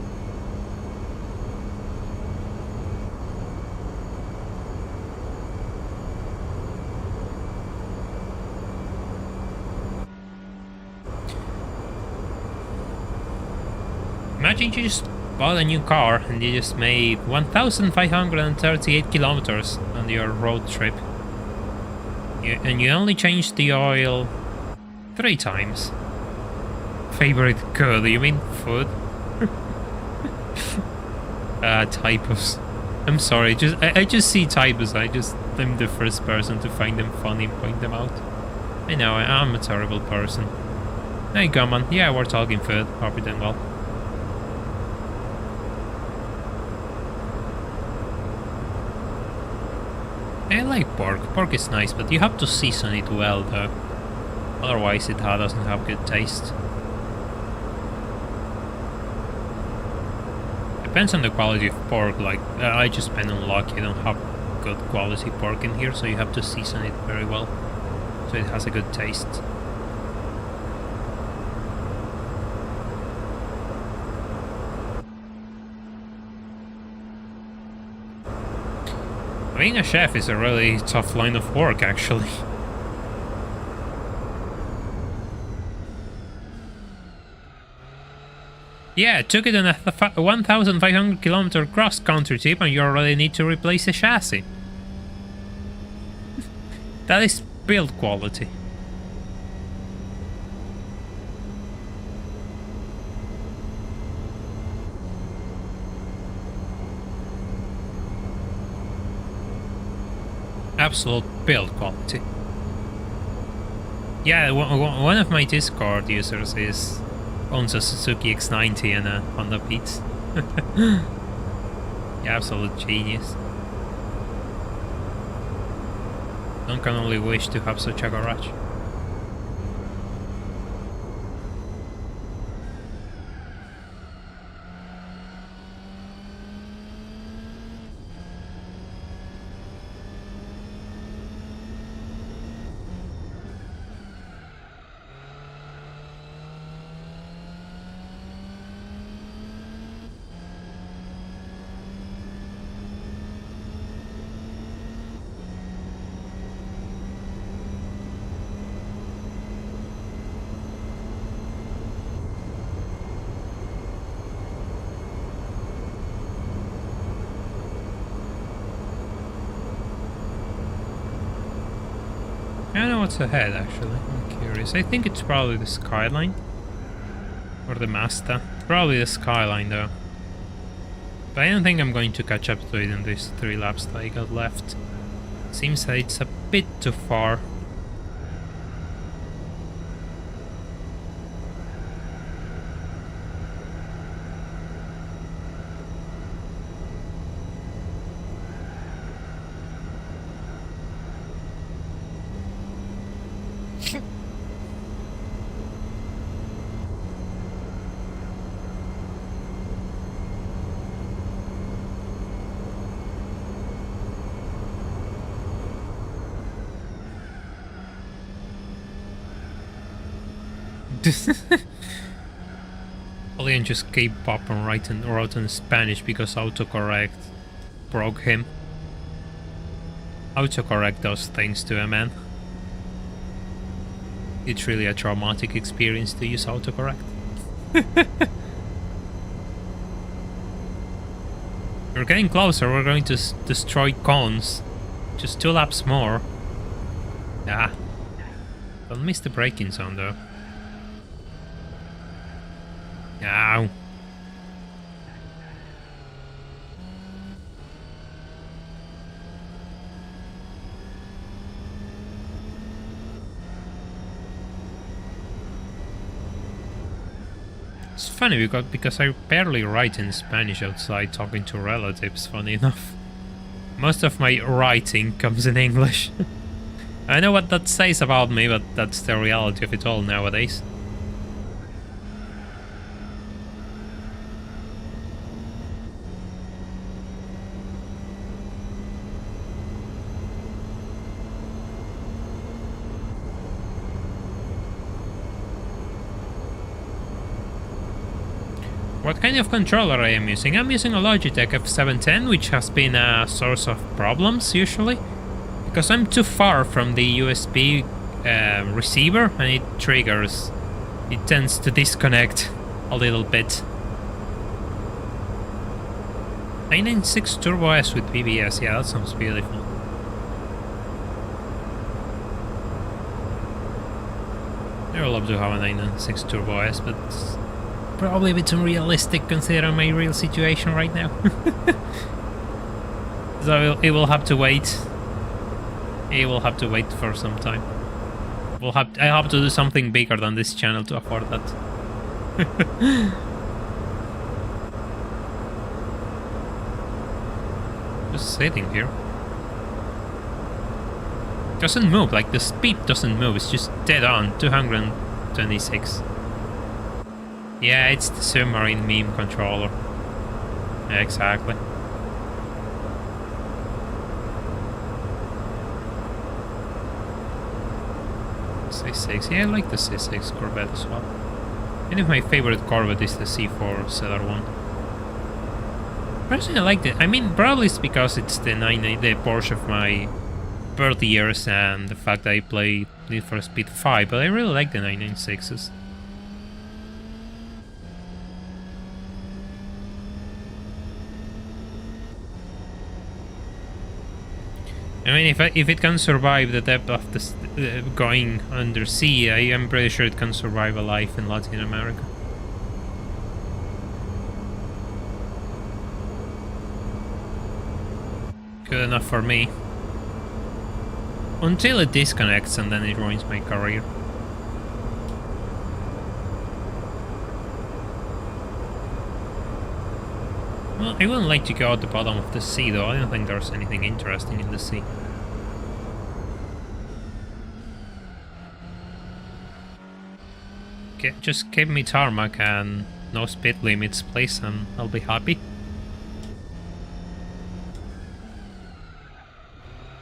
Imagine you just bought a new car and you just made 1,538 kilometers on your road trip. And you only changed the oil 3 times. Favorite good, you mean food? Typos. I'm sorry, I just see typos, I'm the first person to find them funny and point them out. I know, I'm a terrible person. Hey Gammon, yeah, we're talking food, hope you're doing well. I like pork, pork is nice, but you have to season it well though. Otherwise it doesn't have good taste. Depends on the quality of pork, like, I just been on luck, I don't have good quality pork in here, so you have to season it very well, so it has a good taste. Being a chef is a really tough line of work, actually. Yeah, took it on a 1,500 kilometer cross-country trip and you already need to replace the chassis. That is build quality. Absolute build quality. Yeah, one of my Discord users owns a Suzuki X90 and a Honda Beat. Yeah, absolute genius. One can only wish to have such a garage. I don't know what's ahead, actually. I'm curious. I think it's probably the Skyline. Or the Mazda. Probably the Skyline, though. But I don't think I'm going to catch up to it in these 3 laps that I got left. Seems that it's a bit too far. Julian just gave up and wrote in Spanish because autocorrect broke him. Autocorrect does things to a man. It's really a traumatic experience to use autocorrect. We're getting closer, we're going to destroy cones. Just 2 laps more. Ah. Don't miss the braking zone though. Ow. It's funny because I barely write in Spanish outside talking to relatives, funny enough. Most of my writing comes in English. I know what that says about me, but that's the reality of it all nowadays. What kind of controller I am using? I'm using a Logitech F710, which has been a source of problems usually, because I'm too far from the USB receiver and it triggers. It tends to disconnect a little bit. 996 Turbo S with BBS, yeah, that sounds beautiful. I would love to have a 996 Turbo S, but it's probably a bit unrealistic considering my real situation right now. So it will have to wait. It will have to wait for some time. I have to do something bigger than this channel to afford that. Just sitting here. Doesn't move, like the speed doesn't move, it's just dead on, 226. Yeah, it's the submarine meme controller. Yeah, exactly. C6, yeah, I like the C6 Corvette as well. One of my favorite Corvette is the C4 Cellar one. Personally, I like it. I mean, probably it's because it's the Porsche of my birth years and the fact that I play Need for Speed 5, but I really like the 996s. I mean, if it can survive the depth of the going under sea, I am pretty sure it can survive a life in Latin America. Good enough for me. Until it disconnects and then it ruins my career. Well, I wouldn't like to go at the bottom of the sea though, I don't think there's anything interesting in the sea. Okay, just give me tarmac and no speed limits please and I'll be happy.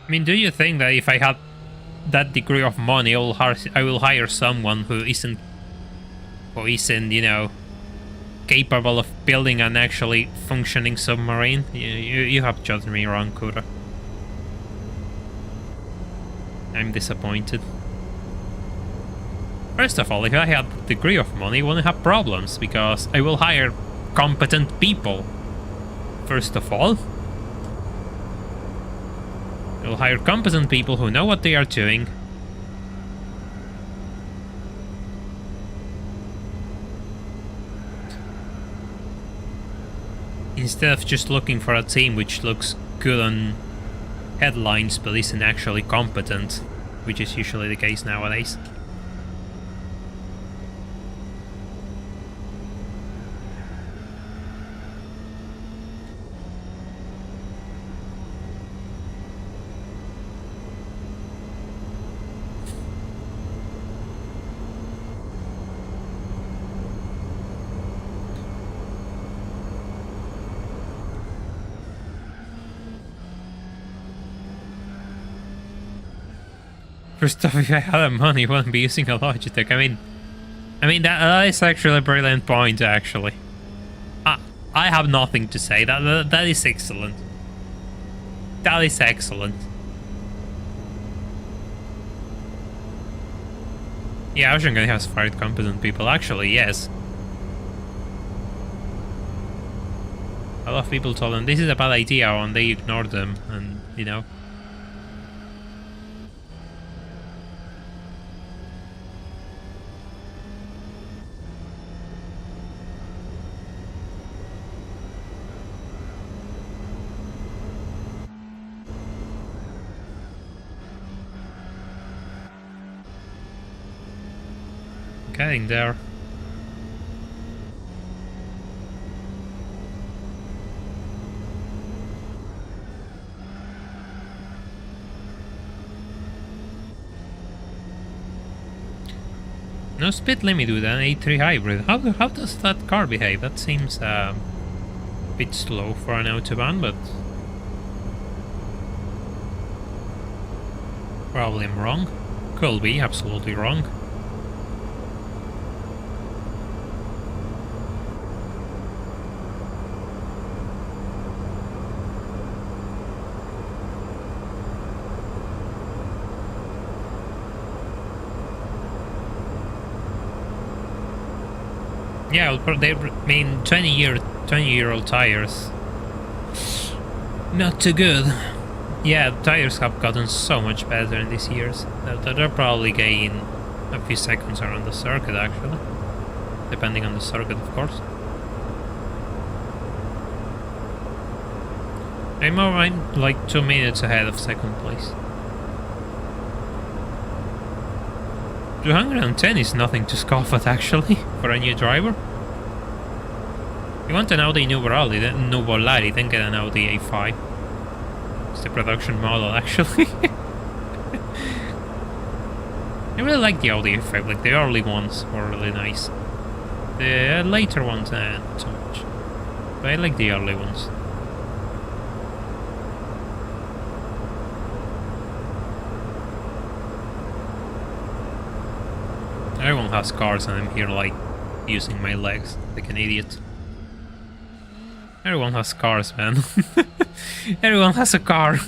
I mean, do you think that if I had that degree of money, I will hire someone who isn't, you know, capable of building an actually functioning submarine? You have judged me wrong, Kura. I'm disappointed. First of all, if I had the degree of money, I wouldn't have problems, because I will hire competent people. First of all. I will hire competent people who know what they are doing, Instead of just looking for a team which looks good on headlines but isn't actually competent, which is usually the case nowadays. First off, if I had the money, I wouldn't be using a Logitech. I mean that is actually a brilliant point. Actually, I have nothing to say. That is excellent. That is excellent. Yeah, Ocean Gun has fired competent people. Actually, yes. A lot of people told them this is a bad idea, and they ignored them, and you know. Getting there. No speed limit with an A3 hybrid. How does that car behave? That seems a bit slow for an autobahn, but probably I'm wrong. Could be absolutely wrong. Yeah, they mean 20-year-old tires. Not too good. Yeah, the tires have gotten so much better in these years. They're probably gain a few seconds around the circuit, actually. Depending on the circuit, of course. I'm like 2 minutes ahead of second place. 210 is nothing to scoff at, actually, for a new driver. You want an Audi Nuvolari, then get an Audi A5. It's the production model, actually. I really like the Audi A5, like the early ones were really nice. The later ones, not so much. But I like the early ones. Everyone has cars and I'm here like using my legs like an idiot. Everyone has cars, man. Everyone has a car.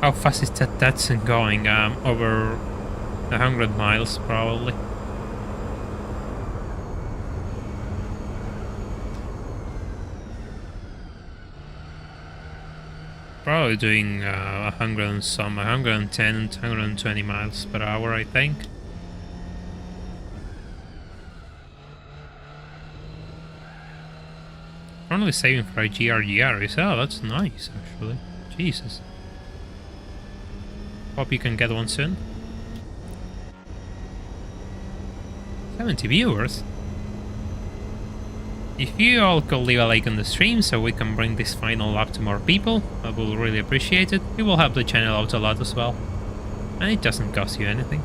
How fast is that Datsun going? Over 100 miles, probably. Probably doing 100 and some, 110 and 120 miles per hour, I think. Only saving for a GR. Oh, that's nice, actually. Jesus. Hope you can get one soon. 70 viewers? If you all could leave a like on the stream so we can bring this final lap to more people, I will really appreciate it. It will help the channel out a lot as well. And it doesn't cost you anything.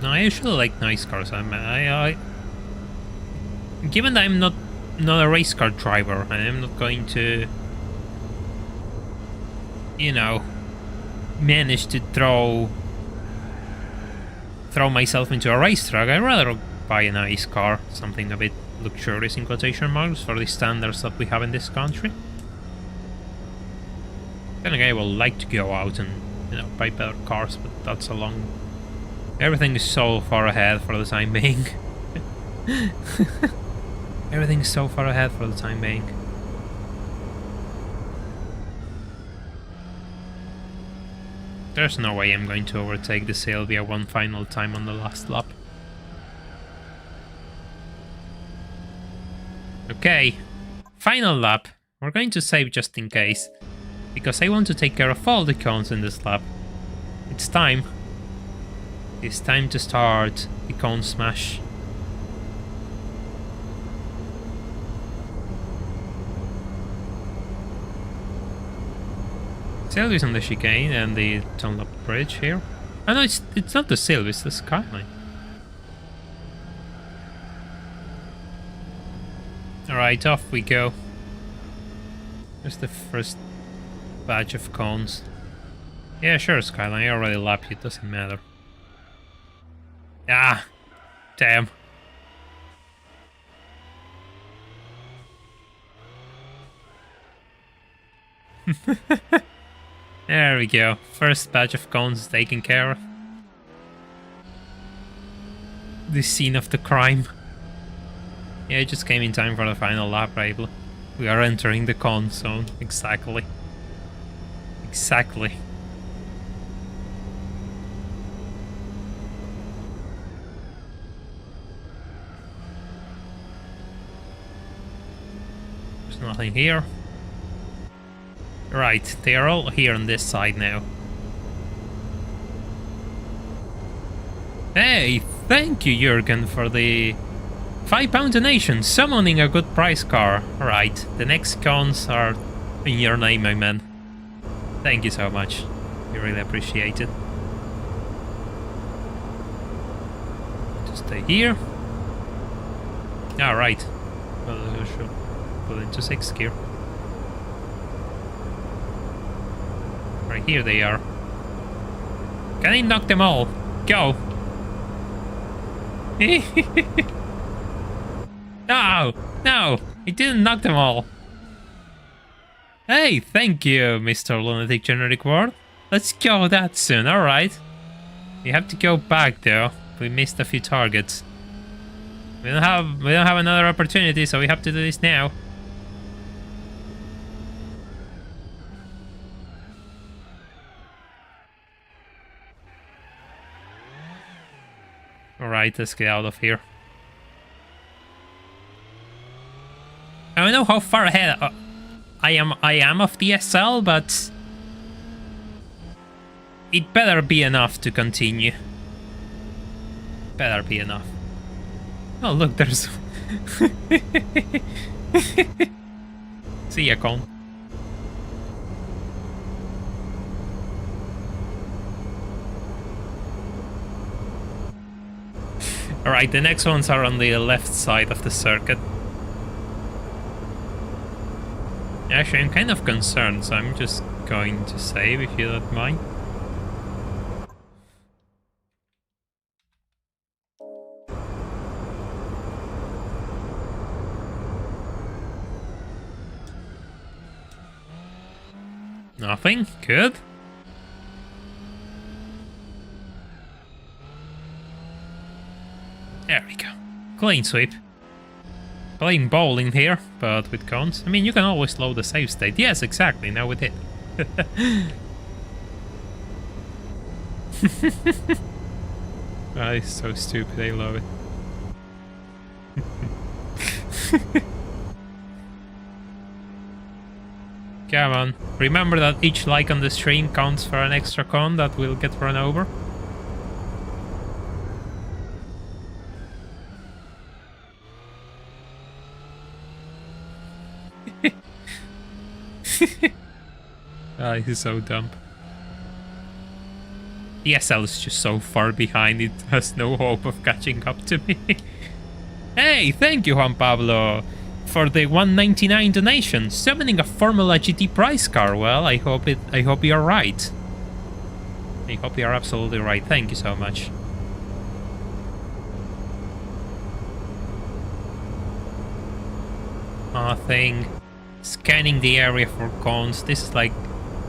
No, I usually like nice cars. Given that I'm not a race car driver, and I'm not going to, you know, manage to throw throw myself into a racetrack. I'd rather buy a nice car, something a bit luxurious in quotation marks for the standards that we have in this country. Then again, I would like to go out and, you know, buy better cars, but that's a long... Everything is so far ahead for the time being. Everything is so far ahead for the time being. There's no way I'm going to overtake the Sylvia one final time on the last lap. Okay, final lap. We're going to save just in case, because I want to take care of all the cones in this lap. It's time. It's time to start the cone smash. Sylvia's on the chicane and the Dunlop bridge here. Oh no, it's not the Sylvia, it's the Skyline. Alright, off we go. Here's the first batch of cones. Yeah, sure, Skyline, I already lapped you, it doesn't matter. Ah! Damn. There we go. First batch of cones taken care of. The scene of the crime. Yeah, it just came in time for the final lap, right? We are entering the cone zone. Exactly. Exactly. There's nothing here. Right, they are all here on this side now. Hey, thank you, Jürgen, for the £5 donation, summoning a good price car. Right, the next cons are in your name, my man. Thank you so much. We really appreciate it. Just stay here. Alright. Well, we should put into 6th gear. Right here they are. Can I knock them all? Go! No! No! I didn't knock them all! Hey, thank you, Mr. Lunatic Generic World. Let's go that soon, alright. We have to go back though. We missed a few targets. We don't have another opportunity, so we have to do this now. Alright, let's get out of here. I don't know how far ahead I am of the SL, but it better be enough to continue. Better be enough. Oh look, there's... See ya, Con. Alright, the next ones are on the left side of the circuit. Actually, I'm kind of concerned, so I'm just going to save if you don't mind. Nothing? Good. There we go. Clean sweep. Playing bowling here, but with cons. I mean, you can always load the save state. Yes, exactly. Now we did. That is so stupid. I love it. Come on. Remember that each like on the stream counts for an extra con that will get run over. Ah, he's so dumb. The SL is just so far behind, it has no hope of catching up to me. Hey, thank you, Juan Pablo, for the 199 donation. Summoning a Formula GT prize car. Well, I hope you're right. I hope you're absolutely right. Thank you so much. thing. Scanning the area for cones. This is like,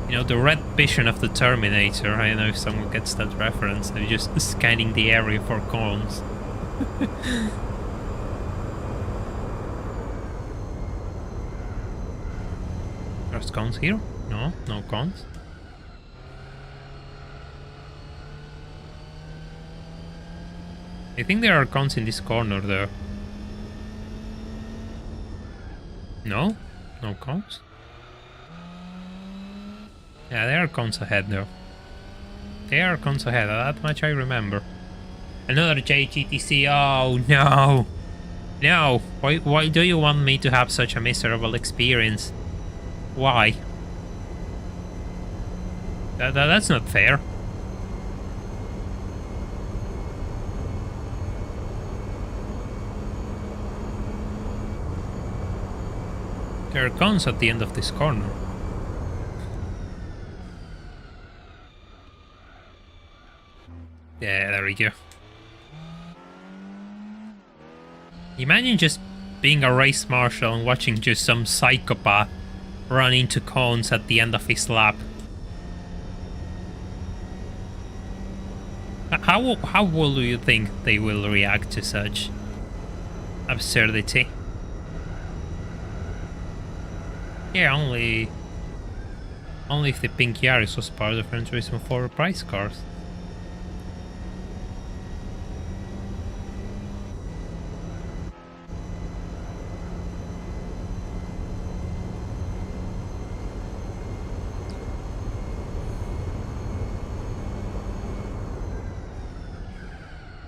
you know, the red vision of the Terminator. I don't know if someone gets that reference. They're just scanning the area for cones. There's cones here? No, no cones. I think there are cones in this corner though. No? No cones? Yeah, there are cones ahead though. There are cones ahead, that much I remember. Another JGTC, oh no! No! Why do you want me to have such a miserable experience? Why? That's not fair. There are cones at the end of this corner. Yeah, there we go. Imagine just being a race marshal and watching just some psychopath run into cones at the end of his lap. How will you think they will react to such absurdity? Yeah, only if the pink Yaris was part of Gran Turismo 4 price cars.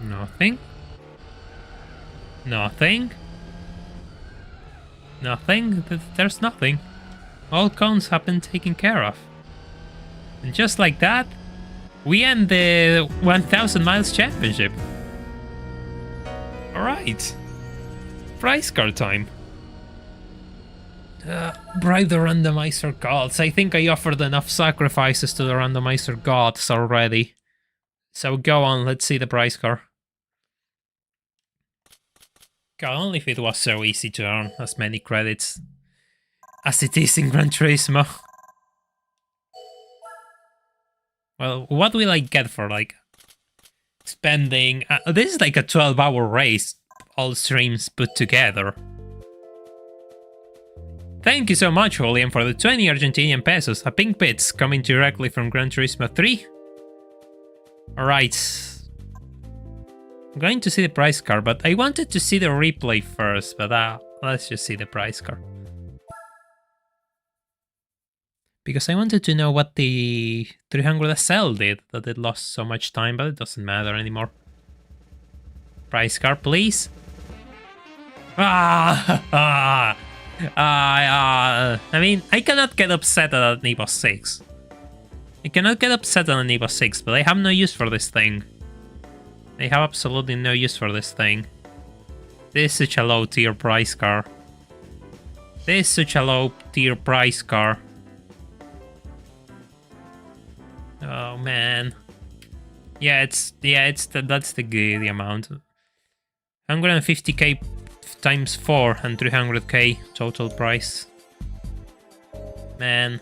Nothing. Nothing. Nothing. There's nothing. All cones have been taken care of. And just like that, we end the 1000 miles championship. Alright. Price car time. Bribe the randomizer gods. I think I offered enough sacrifices to the randomizer gods already. So go on, let's see the price car. God, only if it was so easy to earn as many credits as it is in Gran Turismo. Well, what will I get for, like, spending... this is like a 12-hour race, all streams put together. Thank you so much, Julian, for the 20 Argentinian pesos. A pink bits coming directly from Gran Turismo 3. Alright. I'm going to see the price card, but I wanted to see the replay first, but let's just see the price card. Because I wanted to know what the 300 SL did, that it lost so much time, but it doesn't matter anymore. Price card, please. I mean, I cannot get upset at an Evo 6. I cannot get upset at an Evo 6, but I have no use for this thing. I have absolutely no use for this thing. This is such a low tier price car. This is such a low tier price car. Oh man. That's the amount. 150k times 4 and 300k total price. Man.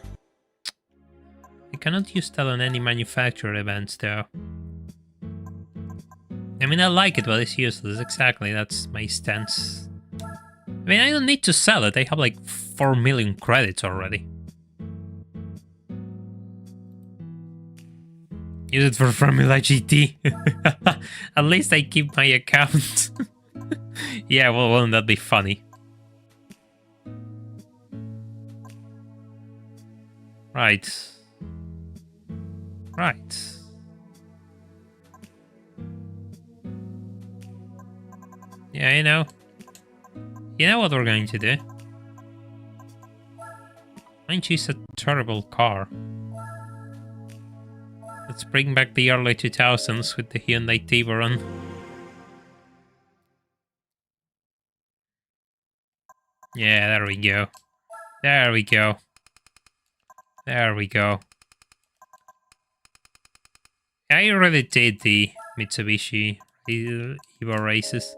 I cannot use that on any manufacturer events though. I mean, I like it, but it's useless. Exactly, that's my stance. I mean, I don't need to sell it. I have like 4 million credits already. Use it for Formula GT. At least I keep my account. Yeah, well, won't that be funny? Right. Right. Yeah, you know. You know what we're going to do? I choose a terrible car. Let's bring back the early 2000s with the Hyundai Tiburon. Yeah, there we go. There we go. There we go. I already did the Mitsubishi Evo races.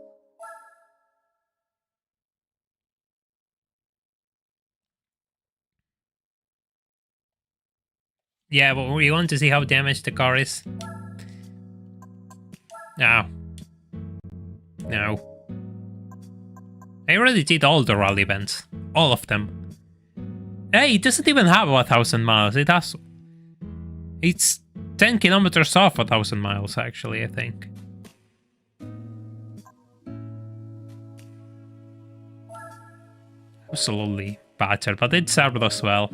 Yeah, but we want to see how damaged the car is. No. No. I already did all the rally events. All of them. Hey, it doesn't even have 1,000 miles. It has... It's 10 kilometers off 1,000 miles, actually, I think. Absolutely battered, but it served us well.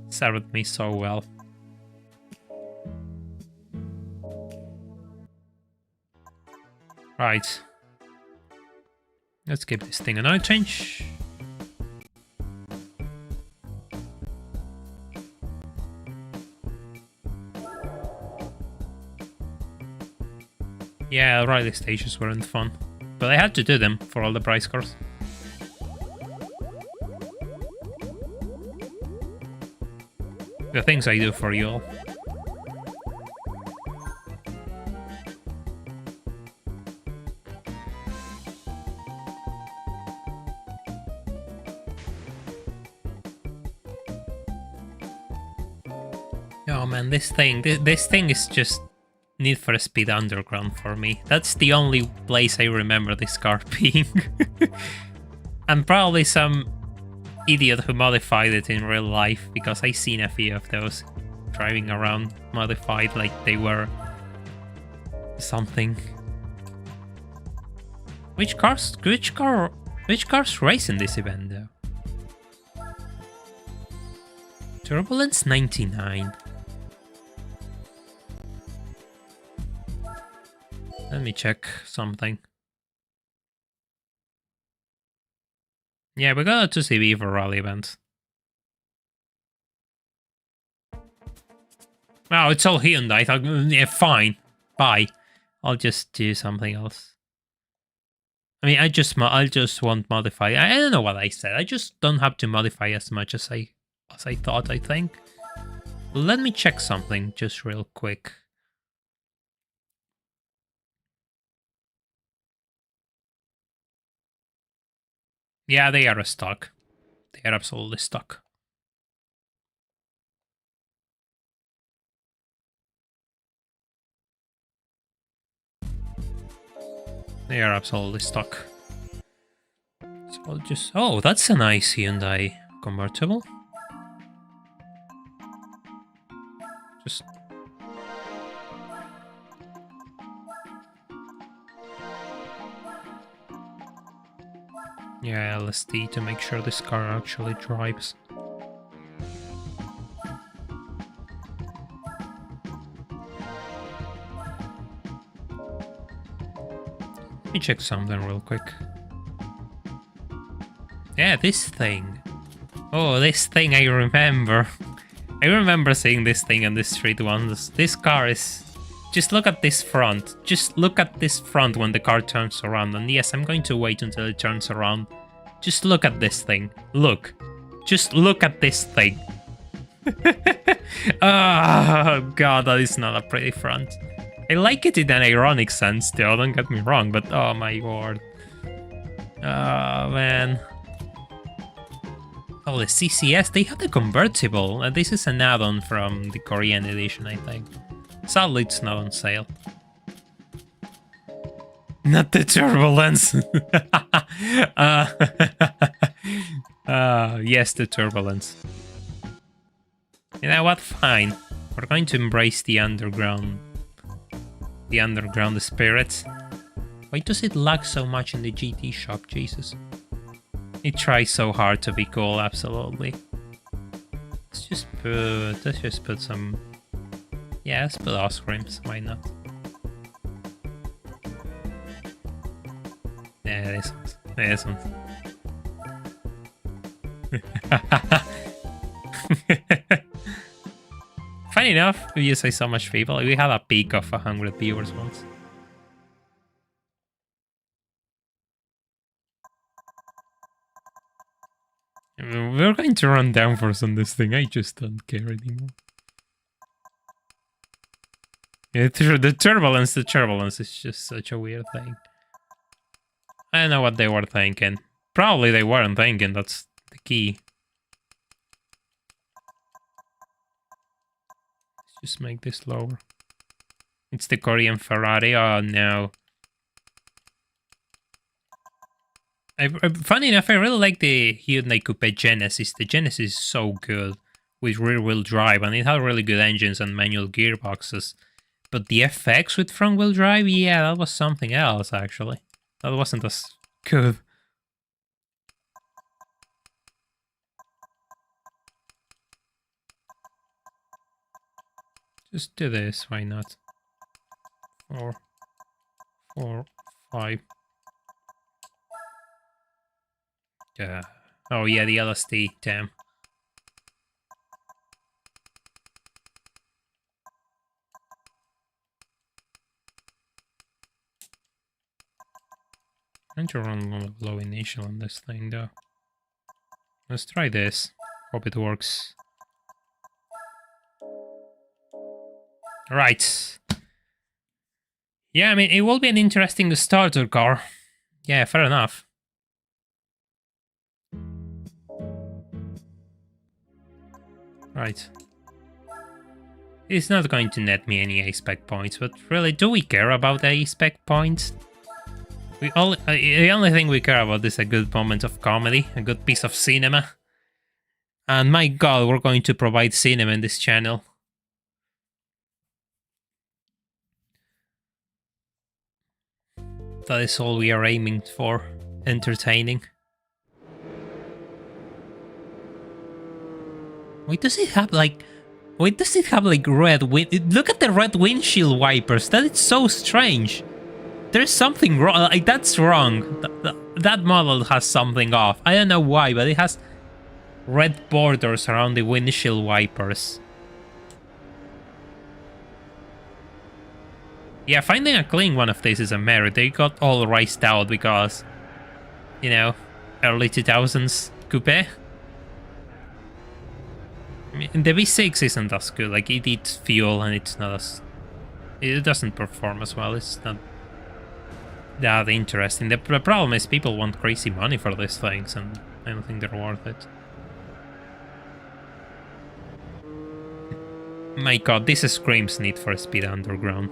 It served me so well. Right. Let's give this thing an oil change. Yeah, rally stages weren't fun, but I had to do them for all the prize cars. The things I do for you all. Oh man, this thing is just Need for Speed Underground for me. That's the only place I remember this car being. And probably some idiot who modified it in real life, because I seen a few of those driving around modified like they were something. Which cars race in this event though? Turbulence 99. Let me check something. Yeah, we got a 2CV for rally event. Oh, it's all Hyundai. I thought, yeah, fine. Bye. I'll just do something else. I mean, I'll just won't modify. I don't know what I said. I just don't have to modify as much as I thought, I think. Let me check something just real quick. Yeah, they are stuck. They are absolutely stuck. They are absolutely stuck. So I'll just... Oh, that's a nice Hyundai convertible. Just... Yeah, LSD to make sure this car actually drives. Let me check something real quick. Yeah, this thing. Oh, this thing I remember. I remember seeing this thing on the street once. This car is... Just look at this front. Just look at this front when the car turns around. And yes, I'm going to wait until it turns around. Just look at this thing. Look. Just look at this thing. Oh, God, that is not a pretty front. I like it in an ironic sense, though, don't get me wrong, but oh my word. Oh, man. Oh, the CCS, they have the convertible. This is an add-on from the Korean edition, I think. Sadly, it's not on sale. Not the turbulence. Yes, the turbulence. You know what? Fine. We're going to embrace the underground. The underground spirit. Why does it lag so much in the GT shop? Jesus. It tries so hard to be cool, absolutely. Let's just put some... Yeah, let's put ice creams, why not? Yeah, this one. Funny enough, you say so much people, we had a peak of 100 viewers once. We're going to run downforce on this thing, I just don't care anymore. Yeah, the turbulence is just such a weird thing. I don't know what they were thinking. Probably they weren't thinking, that's the key. Just make this lower. It's the Korean Ferrari. Oh no. Funny enough, I really like the Hyundai Coupe Genesis. The Genesis is so good with rear-wheel drive, and it had really good engines and manual gearboxes. But the FX with front-wheel drive, yeah, that was something else, actually. That wasn't as good. Just do this, why not? 4, 4, 5. Yeah. Oh yeah, the LSD, damn. I'm trying to run a low initial on this thing though. Let's try this. Hope it works. Right. Yeah, I mean, it will be an interesting starter car. Yeah, fair enough. Right. It's not going to net me any A-spec points, but really, do we care about the A-spec points? The only thing we care about is a good moment of comedy, a good piece of cinema. And my god, we're going to provide cinema in this channel. That is all we are aiming for. Entertaining. Wait, does it have like... Wait, does it have like red wind... Look at the red windshield wipers. That is so strange. There's something wrong. Like, that's wrong. That model has something off. I don't know why, but it has red borders around the windshield wipers. Yeah, finding a clean one of these is a merit. They got all riced out because, you know, early 2000s coupe. I mean, the V6 isn't as good. Like, it eats fuel and it's not as... It doesn't perform as well. It's not that interesting. The problem is people want crazy money for these things, and I don't think they're worth it. My god, this screams Need for Speed Underground.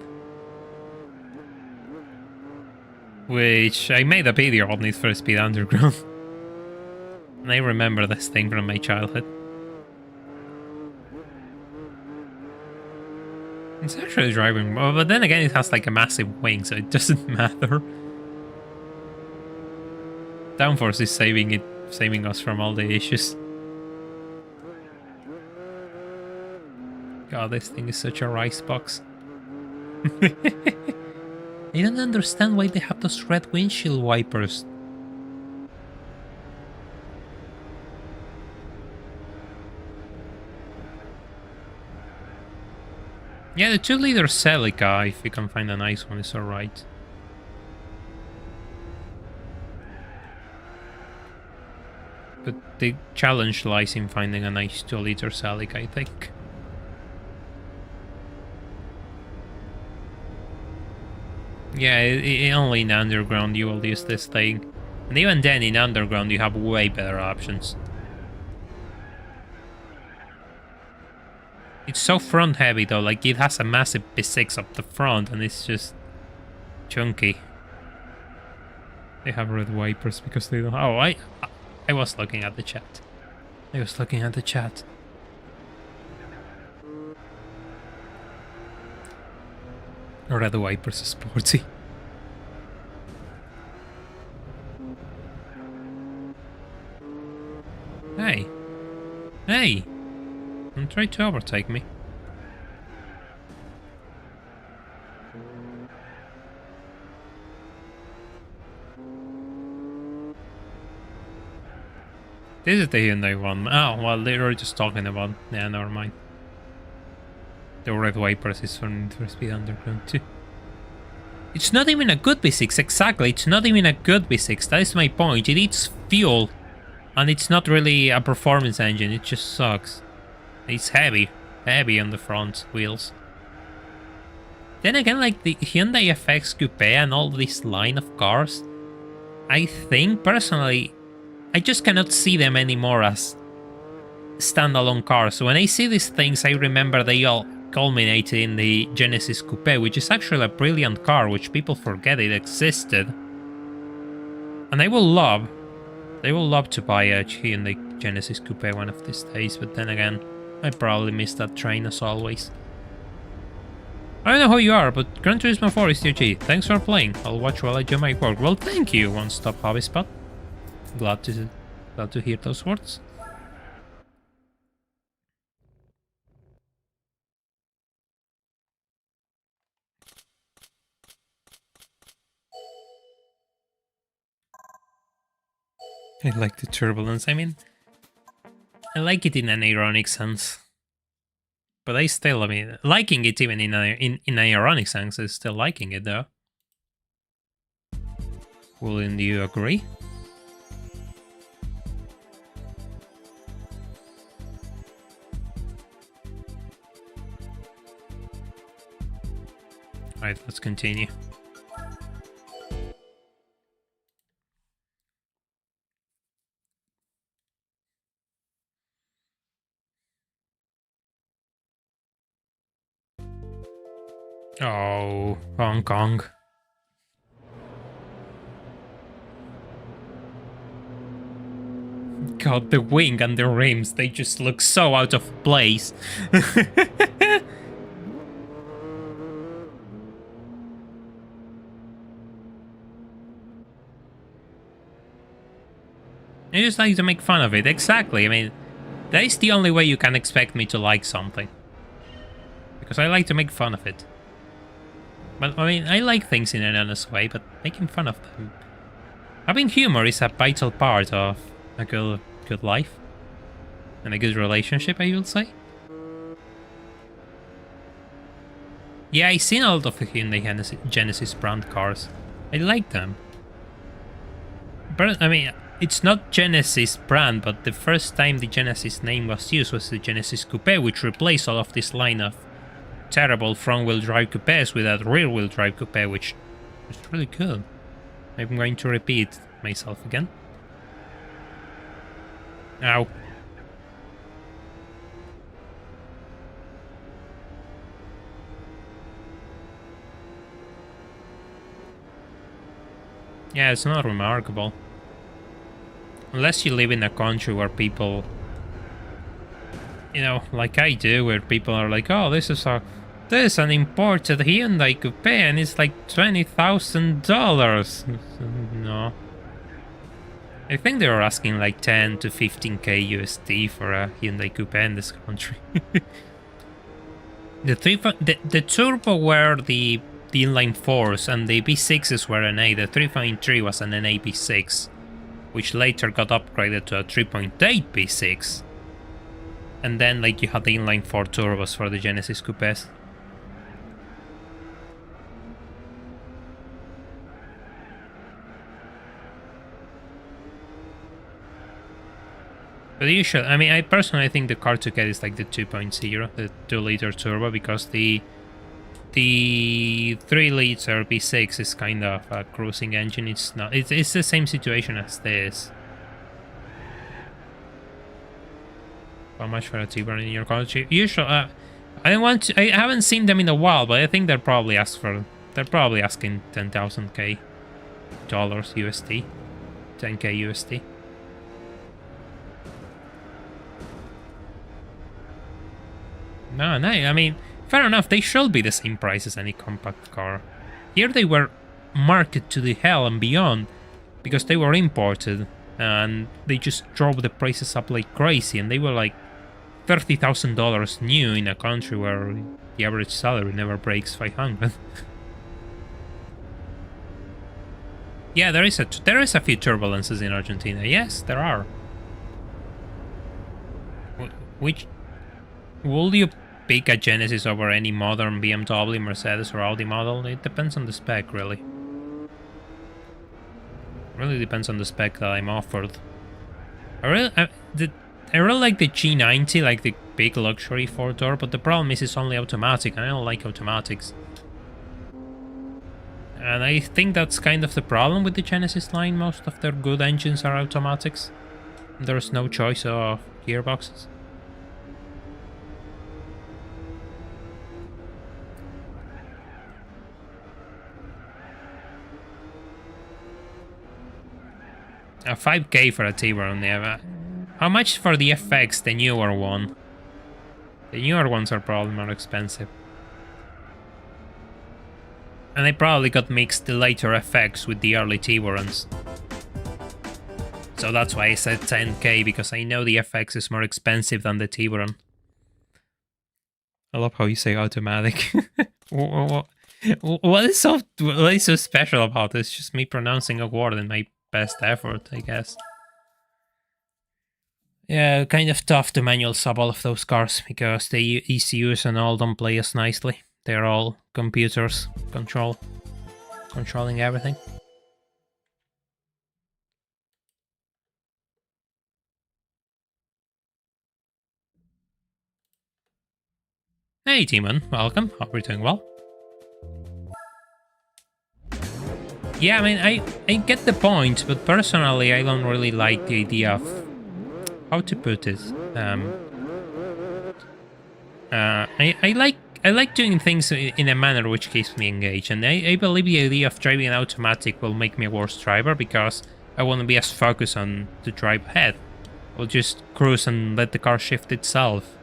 Which I made a video on Need for Speed Underground. And I remember this thing from my childhood. It's actually driving well, but then again it has like a massive wing, so it doesn't matter. Downforce is saving us from all the issues. God, this thing is such a rice box. I don't understand why they have those red windshield wipers. Yeah, the 2-liter Celica, if we can find a nice one, is alright. But the challenge lies in finding a nice 2-liter Celica, I think. Yeah, only in Underground you will use this thing. And even then, in Underground you have way better options. It's so front heavy though, like it has a massive V6 up the front and it's just chunky. They have red wipers because they don't... Oh, I was looking at the chat. I was looking at the chat. Red wipers are sporty. Hey. Hey! Don't try to overtake me. This is the Hyundai one. Oh, well, they were just talking about... Yeah, never mind. The red wipers is for Need for Speed Underground too. It's not even a good V6, exactly. It's not even a good V6. That is my point. It eats fuel, and it's not really a performance engine. It just sucks. It's heavy on the front wheels. Then again, like the Hyundai FX Coupe and all this line of cars, I think personally, I just cannot see them anymore as standalone cars. So when I see these things, I remember they all culminated in the Genesis Coupe, which is actually a brilliant car, which people forget it existed. And they will love to buy a Hyundai Genesis Coupe one of these days, but then again, I probably missed that train as always. I don't know who you are, but Gran Turismo 4 is TG. Thanks for playing. I'll watch while I do my work. Well, thank you, One Stop Hobby Spot. Glad to hear those words. I like the turbulence. I mean, I like it in an ironic sense. But I still, I mean, liking it even in an ironic sense is still liking it, though. Wouldn't you agree? Alright, let's continue. Oh, Hong Kong. God, the wing and the rims, they just look so out of place. I just like to make fun of it, exactly. I mean, that is the only way you can expect me to like something. Because I like to make fun of it. But, I mean, I like things in an honest way, but making fun of them... Having humor is a vital part of a good life. And a good relationship, I will say. Yeah, I've seen a lot of the Hyundai Genesis brand cars. I like them. But, I mean, it's not Genesis brand, but the first time the Genesis name was used was the Genesis Coupe, which replaced all of this line of terrible front-wheel drive coupes with a rear-wheel drive coupe, which is really good. I'm going to repeat myself again. Ow. Yeah, it's not remarkable. Unless you live in a country where people, you know, like I do, where people are like, oh, this is an imported Hyundai Coupe and it's like $20,000. No. I think they were asking like 10 to 15k USD for a Hyundai Coupe in this country. The turbo were the inline 4s and the V6s were NA. The 3.3 was an NA V6, which later got upgraded to a 3.8 V6. And then like you had the inline 4 turbos for the Genesis Coupes. But you should, I mean, I personally think the car to get is like the 2.0, the 2-liter turbo, because the 3-liter V6 is kind of a cruising engine. It's not, it's the same situation as this. How much for a T-Burn in your country? Usually, I haven't seen them in a while, but I think they're probably asking $10,000 USD, 10k USD. No, I mean, fair enough, they should be the same price as any compact car. Here they were marketed to the hell and beyond because they were imported and they just drove the prices up like crazy, and they were like $30,000 new in a country where the average salary never breaks 500. Yeah, there is a few turbulences in Argentina. Yes, there are. Which will you pick a Genesis over any modern BMW, Mercedes, or Audi model? It depends on the spec, really. Really depends on the spec that I'm offered. I really like the G90, like the big luxury 4-door, but the problem is it's only automatic, and I don't like automatics. And I think that's kind of the problem with the Genesis line. Most of their good engines are automatics. There's no choice of gearboxes. 5k for a T-Bone, yeah. How much for the FX, the newer one? The newer ones are probably more expensive. And they probably got mixed the later FX with the early T-Barons. So that's why I said 10k, because I know the FX is more expensive than the T-Baron. I love how you say automatic. What is so special about this? It's just me pronouncing a word in my best effort, I guess. Yeah, kind of tough to manual sub all of those cars, because the ECUs and all don't play as nicely. They're all computers controlling everything. Hey Timon, welcome. Hope you're doing well. Yeah, I mean, I get the point, but personally I don't really like the idea of... How to put it? I like doing things in a manner which keeps me engaged, and I believe the idea of driving an automatic will make me a worse driver, because I won't be as focused on to drive ahead. I'll just cruise and let the car shift itself.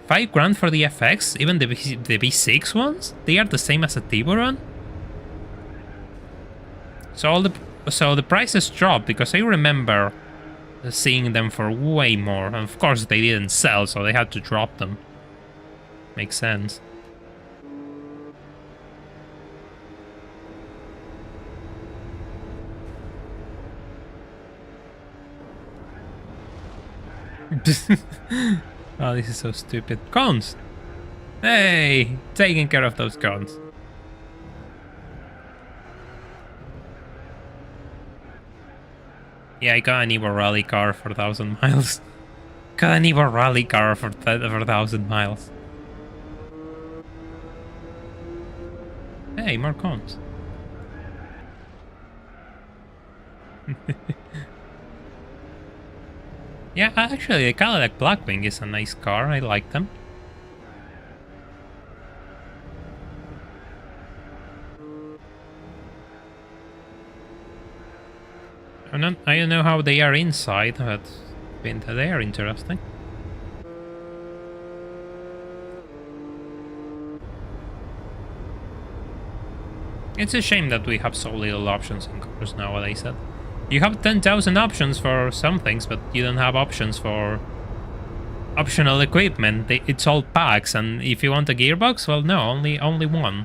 5 grand for the FX, even the V6 ones? They are the same as a T-Baron? So the prices dropped, because I remember seeing them for way more. And of course they didn't sell, so they had to drop them. Makes sense. Oh, this is so stupid. Cons! Hey! Taking care of those cons. Yeah, I got an Evo rally car for 1,000 miles. Got an Evo rally car for 1,000 miles. Hey, more cons. Yeah, actually, the Cadillac Blackwing is a nice car. I like them. I don't know how they are inside, but they are interesting. It's a shame that we have so little options in cars nowadays. You have 10,000 options for some things, but you don't have options for optional equipment. It's all packs, and if you want a gearbox, well, no, only one.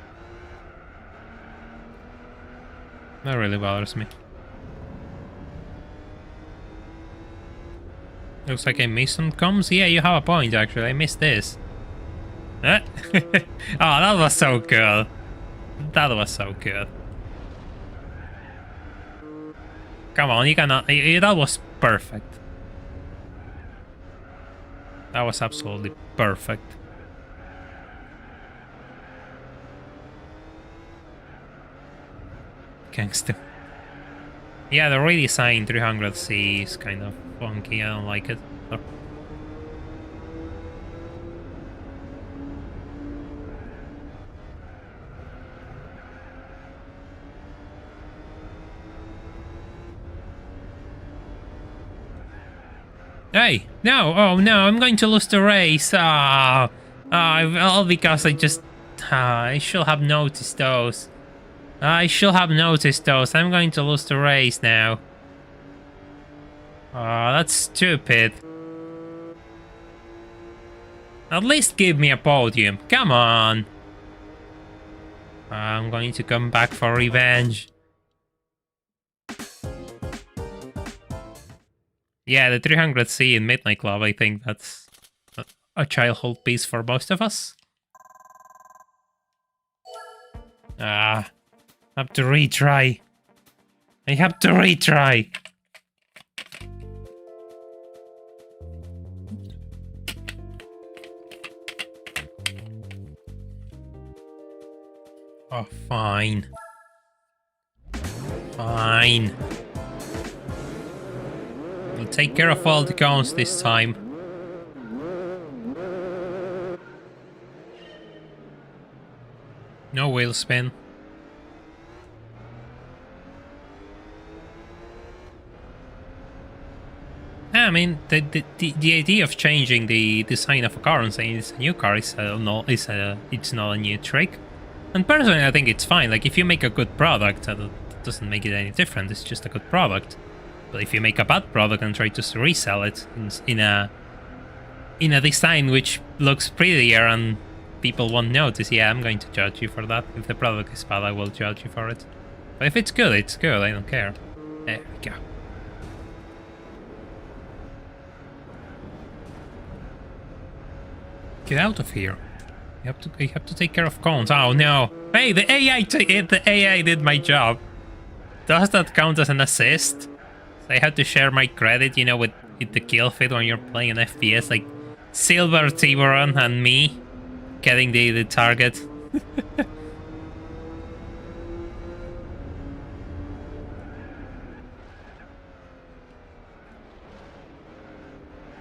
That really bothers me. Looks like I missed some comms. Yeah, you have a point, actually. I missed this. Oh, that was so good. That was so good. Come on, you cannot... That was perfect. That was absolutely perfect. Gangster. Yeah, the redesign 300C is kind of funky. I don't like it. Hey, no, oh no, I'm going to lose the race. All because I should have noticed those. I should have noticed those. I'm going to lose the race now. Oh, that's stupid. At least give me a podium. Come on. I'm going to come back for revenge. Yeah, the 300C in Midnight Club, I think that's a childhood piece for most of us. Have to retry. I have to retry. Oh, fine. Fine. We'll take care of all the cons this time. No wheel spin. Yeah, I mean, the idea of changing the design of a car and saying it's a new car is it's not a new trick. And personally, I think it's fine. Like, if you make a good product, that doesn't make it any different. It's just a good product. But if you make a bad product and try to resell it in a design which looks prettier and people won't notice, yeah, I'm going to judge you for that. If the product is bad, I will judge you for it. But if it's good, it's good. I don't care. There we go. Get out of here. You have to take care of cones. Oh no. Hey, the AI did my job. Does that count as an assist? So I had to share my credit, you know, with the kill feed when you're playing an FPS, like Silver Tiburon and me getting the target.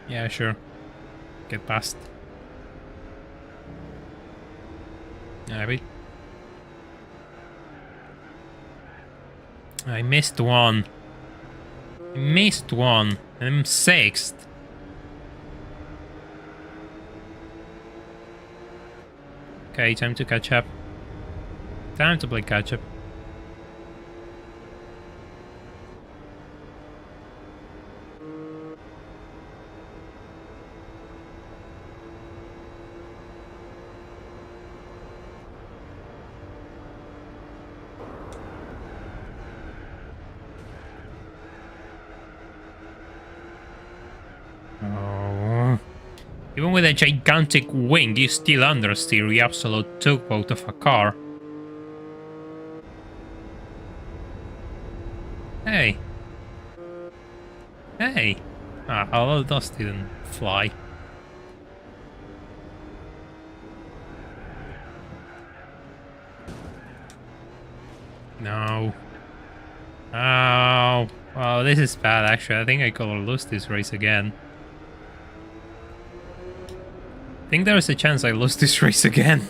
Yeah, sure. Get past. I missed one. I'm sixth. Okay, time to catch up. Time to play catch up. Even with a gigantic wing, you still understeer the absolute tugboat of a car. Hey. Hey. Ah, although those didn't fly. No. Oh. Oh, this is bad, actually. I think I could lose this race again. I think there is a chance I lose this race again.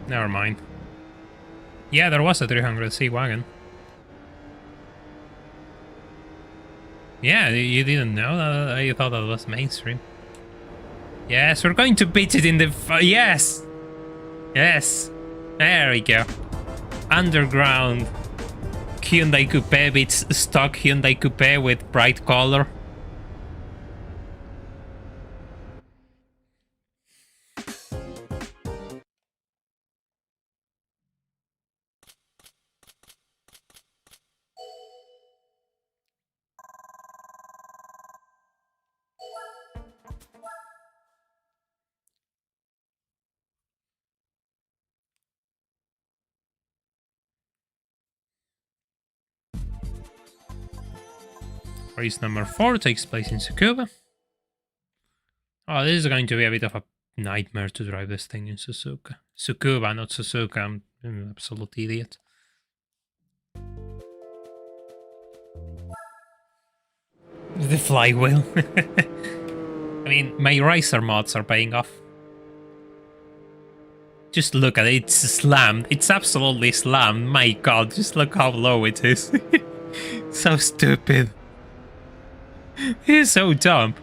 Never mind. Yeah, there was a 300C wagon. Yeah, you didn't know that? You thought that was mainstream. Yes, we're going to beat it in the... yes! Yes! There we go. Underground Hyundai Coupe beats stock Hyundai Coupe with bright color. Race number 4 takes place in Tsukuba. Oh, this is going to be a bit of a nightmare to drive this thing in Suzuka. Tsukuba, not Suzuka. I'm an absolute idiot. The flywheel. I mean, my racer mods are paying off. Just look at it, it's slammed. It's absolutely slammed. My god, just look how low it is. So stupid. He's so dumb.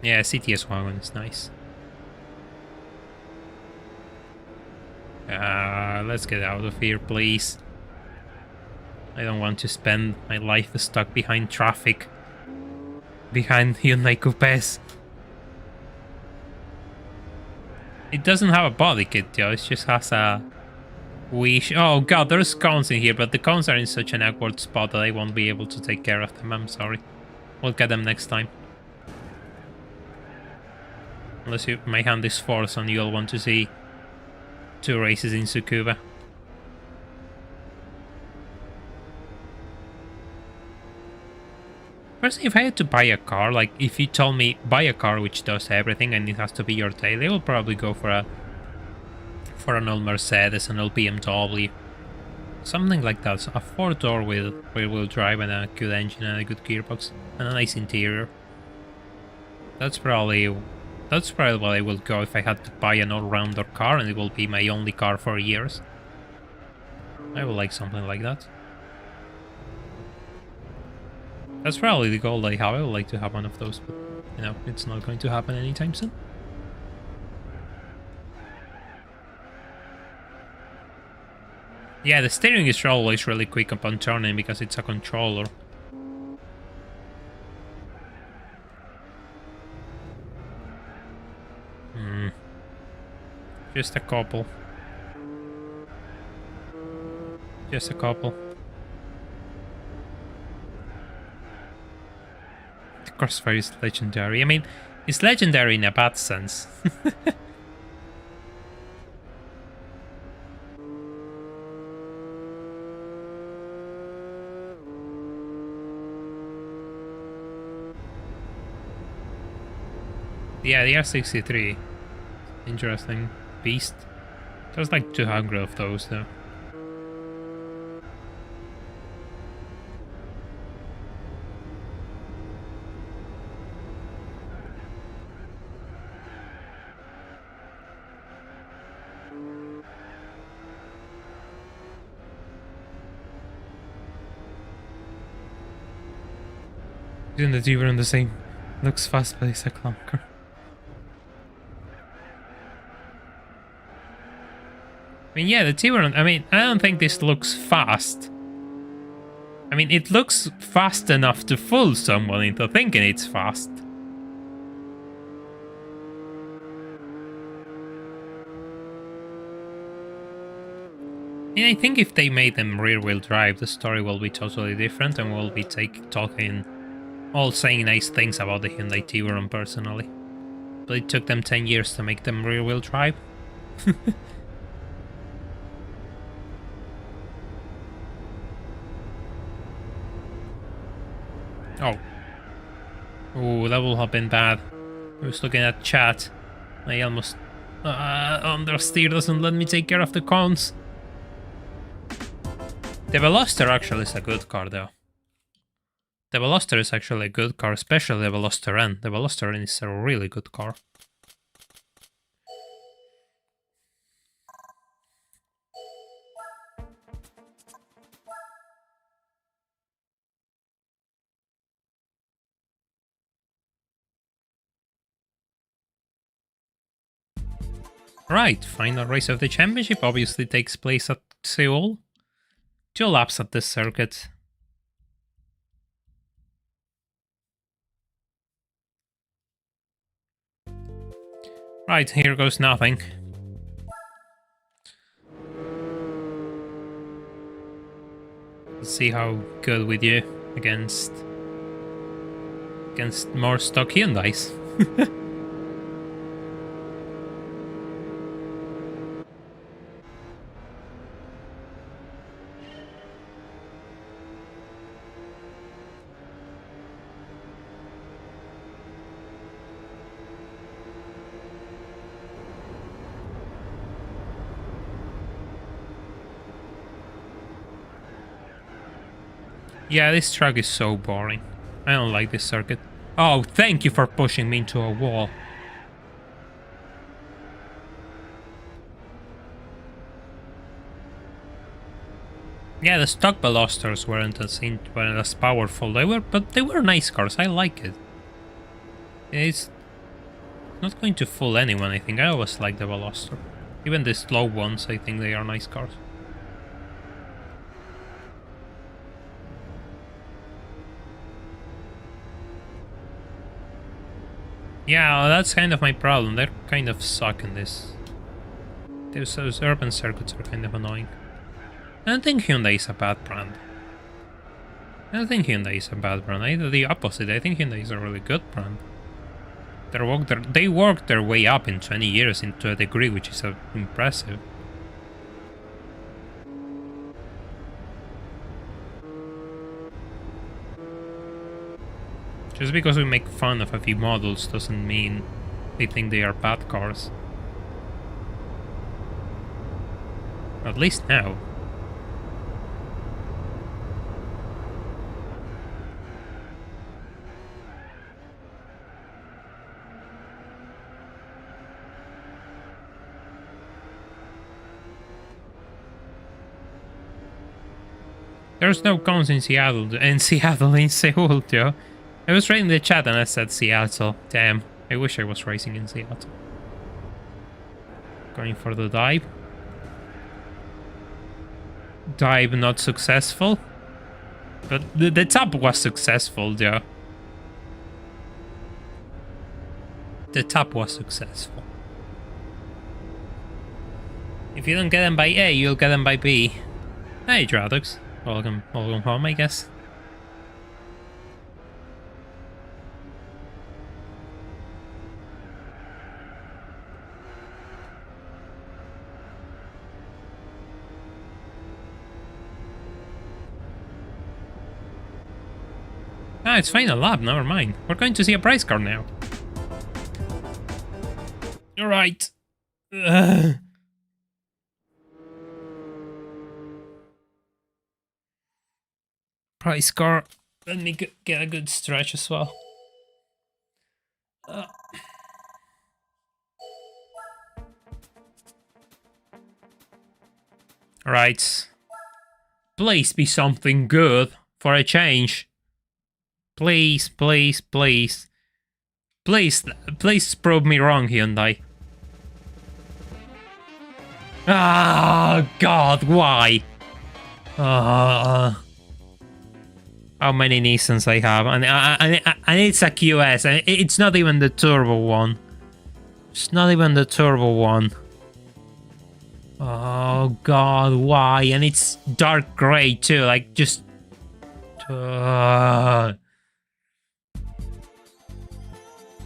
Yeah, CTS wagon is nice. Let's get out of here, please. I don't want to spend my life stuck behind traffic. Behind Hyundai Coupes. It doesn't have a body kit, though. It just has a wish. Oh god, there's cones in here, but the cones are in such an awkward spot that I won't be able to take care of them. I'm sorry. We'll get them next time. Unless my hand is forced and you'll want to see 2 races in Tsukuba. Personally, if I had to buy a car, like if you told me buy a car which does everything and it has to be your daily, I would probably go for an old Mercedes, an old BMW, something like that. So a 4-door with rear-wheel drive and a good engine and a good gearbox and a nice interior. That's probably what I will go if I had to buy an all-rounder car and it will be my only car for years. I would like something like that. That's probably the goal I have. I would like to have one of those, but, you know, it's not going to happen anytime soon. Yeah, the steering is always really quick upon turning because it's a controller. Just a couple. Just a couple. The Crossfire is legendary. I mean, it's legendary in a bad sense. Yeah, the R63. Interesting beast. There's like 200 of those though. Isn't the T-Ron the same? Looks fast, but it's a clunker. I mean, yeah, the T-Ron, I mean, I don't think this looks fast. I mean, it looks fast enough to fool someone into thinking it's fast. And I think if they made them rear-wheel drive, the story will be totally different and we'll be talking, all saying nice things about the Hyundai T-Ron personally. But it took them 10 years to make them rear-wheel drive. Oh. Oh, that will have been bad. I was looking at chat. I almost... understeer doesn't let me take care of the cones. The Veloster actually is a good car, though. The Veloster is actually a good car, especially the Veloster N. The Veloster N is a really good car. Right, final race of the championship obviously takes place at Seoul. 2 laps at this circuit. Right, here goes nothing. Let's see how good we do against more stock Hyundais. Yeah, this track is so boring. I don't like this circuit. Oh, thank you for pushing me into a wall. Yeah, the stock Velosters weren't as powerful. But they were nice cars. I like it. It's not going to fool anyone, I think. I always like the Veloster. Even the slow ones, I think they are nice cars. Yeah, that's kind of my problem. They're kind of suck in this. Those urban circuits are kind of annoying. I don't think Hyundai is a bad brand. Either the opposite. I think Hyundai is a really good brand. They worked their way up in 20 years into a degree which is impressive. Just because we make fun of a few models doesn't mean we think they are bad cars. At least now. There's no cons in Seattle, in Seoul, Joe. I was reading the chat and I said Seattle. Damn, I wish I was racing in Seattle. Going for the dive. Dive not successful. But the top was successful, Joe. The top was successful. If you don't get them by A, you'll get them by B. Hey, Dradox. Welcome home, I guess. Ah, it's final lap, never mind. We're going to see a prize car now. Alright. Prize car. Let me get a good stretch as well. Alright. Please be something good for a change. Please, please, please. Please prove me wrong, Hyundai. Ah, God, why? How many Nissans I have? And it's a QS, and it's not even the turbo one. It's not even the turbo one. Oh, God, why? And it's dark gray, too, like, just...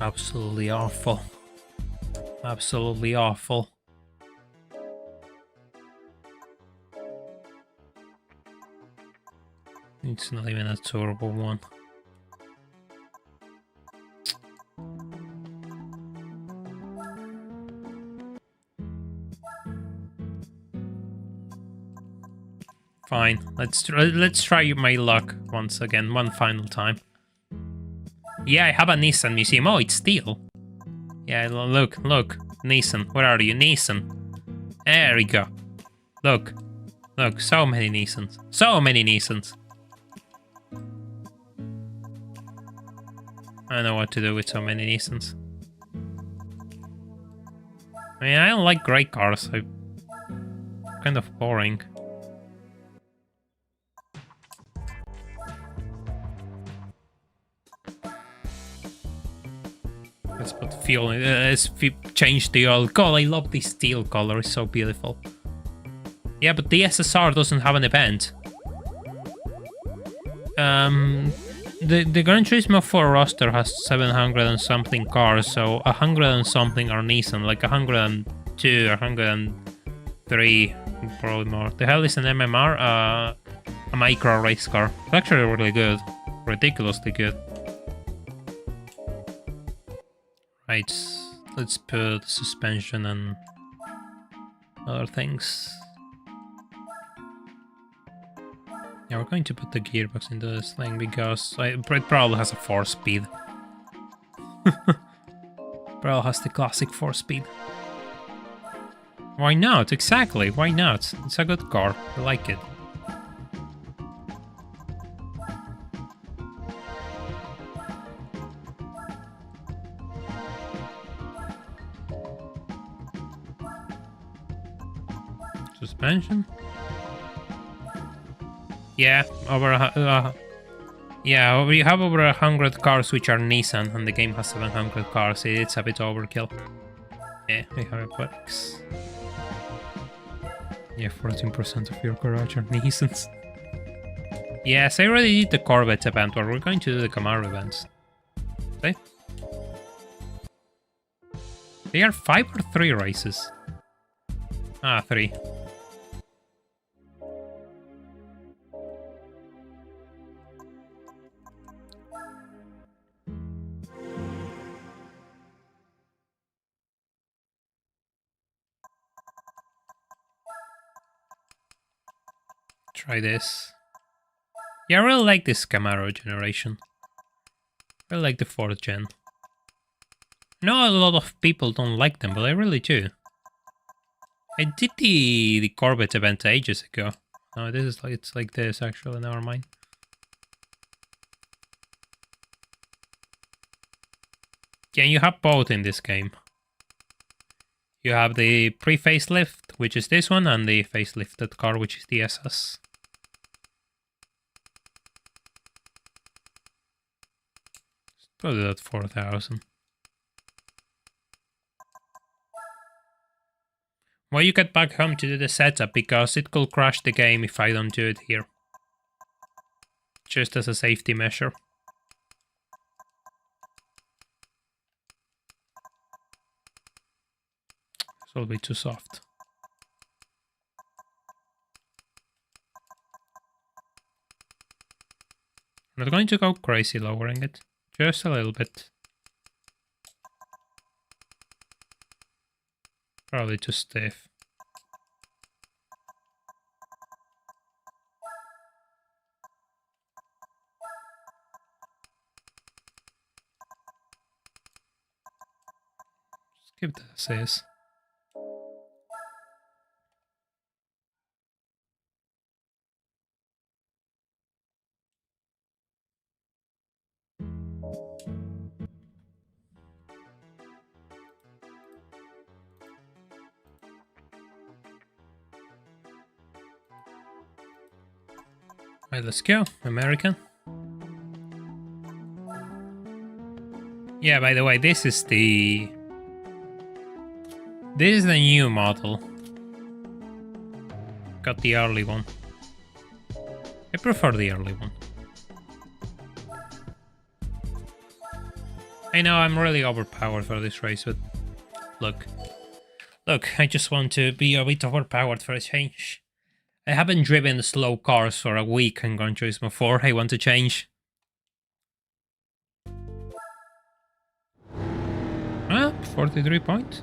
Absolutely awful. Absolutely awful. It's not even a turbo one. Fine. Let's try my luck once again, one final time. Yeah, I have a Nissan museum. Oh, it's steel. Yeah, look, Nissan. Where are you, Nissan? There we go. Look, so many Nissans. So many Nissans. I don't know what to do with so many Nissans. I mean, I don't like grey cars. Kind of boring. Let's put fuel in. Let's change the oil. God, I love this steel color. It's so beautiful. Yeah, but the SSR doesn't have an event. The Gran Turismo 4 roster has 700 and something cars, so 100 and something are Nissan, like 102 or 103, probably more. The hell is an MMR? A micro race car. It's actually really good. Ridiculously good. Right, let's put suspension and other things. Yeah, we're going to put the gearbox into this thing because it probably has a 4-speed. Probably has the classic 4-speed. Why not? Exactly, why not? It's a good car, I like it. Suspension? Yeah, yeah, we have over 100 cars which are Nissan, and the game has 700 cars. It's a bit overkill. Yeah, we have it works. Yeah, 14% of your garage are Nissans. Yes, I already did the Corvette event, but we're going to do the Camaro events. See? They are 5 or 3 races? Ah, 3. try this. Yeah, I really like this Camaro generation. I like the 4th gen. I know a lot of people don't like them, but I really do. I did the Corvette event ages ago. No, this is like, it's like this actually, never mind. Yeah, you have both in this game. You have the pre-facelift, which is this one, and the facelifted car, which is the SS. Put it at 4,000. Well, you get back home to do the setup, because it could crash the game if I don't do it here. Just as a safety measure. This will be too soft. I'm not going to go crazy lowering it. Just a little bit. Probably too stiff. Just keep that as is. Alright, let's go. American. Yeah, by the way, this is the new model. Got the early one. I prefer the early one. I know I'm really overpowered for this race, but look. Look, I just want to be a bit overpowered for a change. I haven't driven slow cars for a week in Gran Turismo 4. I want to change. Ah, 43 points.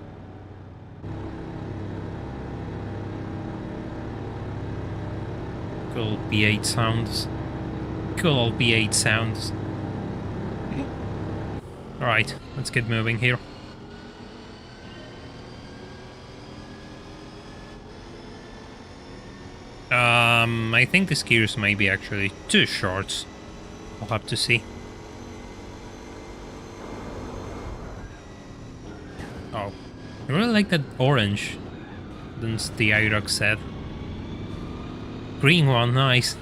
Cool B8 sounds. Cool old B8 sounds. Alright, let's get moving here. I think the gears may be actually too short. I'll have to see. Oh, I really like that orange. That's the IROC said. Green one, nice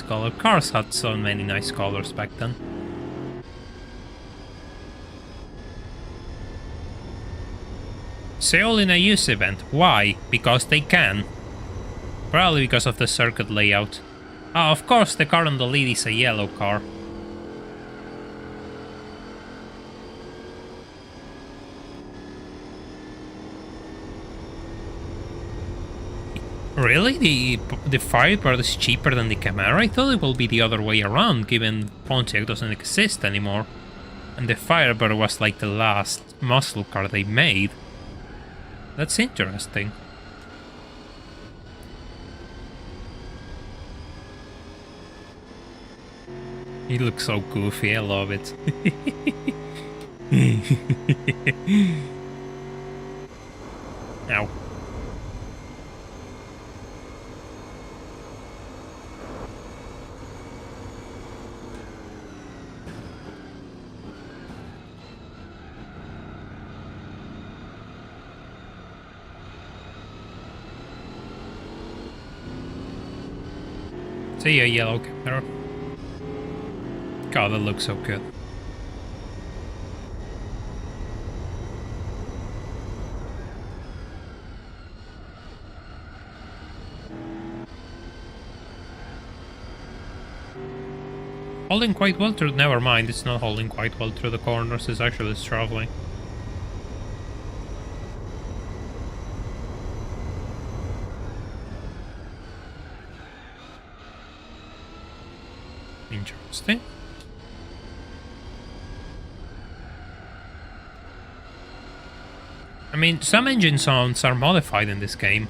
color. Cars had so many nice colors back then. Seoul in a use event. Why? Because they can. Probably because of the circuit layout. Ah, of course the car on the lead is a yellow car. Really? The Firebird is cheaper than the Camaro? I thought it will be the other way around, given Pontiac doesn't exist anymore. And the Firebird was like the last muscle car they made. That's interesting. He looks so goofy, I love it. Ow. See a yellow camera. God, that looks so good. Holding quite well through... Never mind, it's not holding quite well through the corners, it's actually struggling. Interesting. I mean, some engine sounds are modified in this game.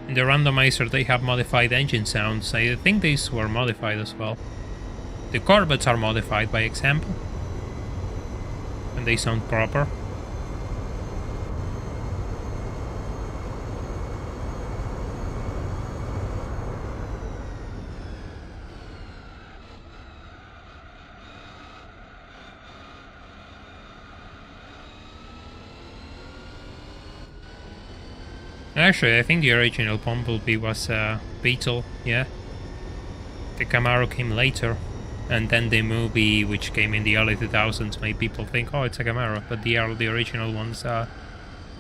In the randomizer they have modified engine sounds. I think these were modified as well. The Corvettes are modified, by example. And they sound proper. Actually, I think the original Bumblebee was a Beetle, yeah. The Camaro came later, and then the movie, which came in the early 2000s, made people think, oh, it's a Camaro, but the original one's a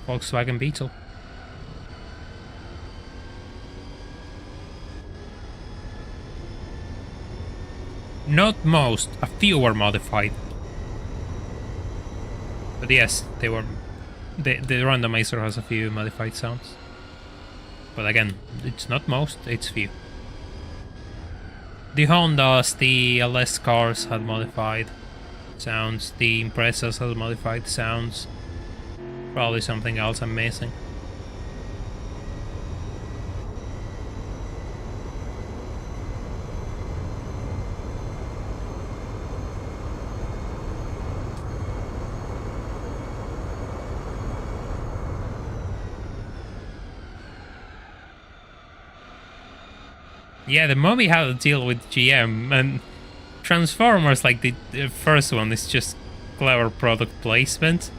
Volkswagen Beetle. Not most, a few were modified. But yes, they were. The randomizer has a few modified sounds. But again, it's not most, it's few. The Hondas, the LS cars had modified sounds, the Imprezas had modified sounds. Probably something else I'm missing. Yeah, the movie had to deal with GM, and Transformers, like the first one, is just clever product placement.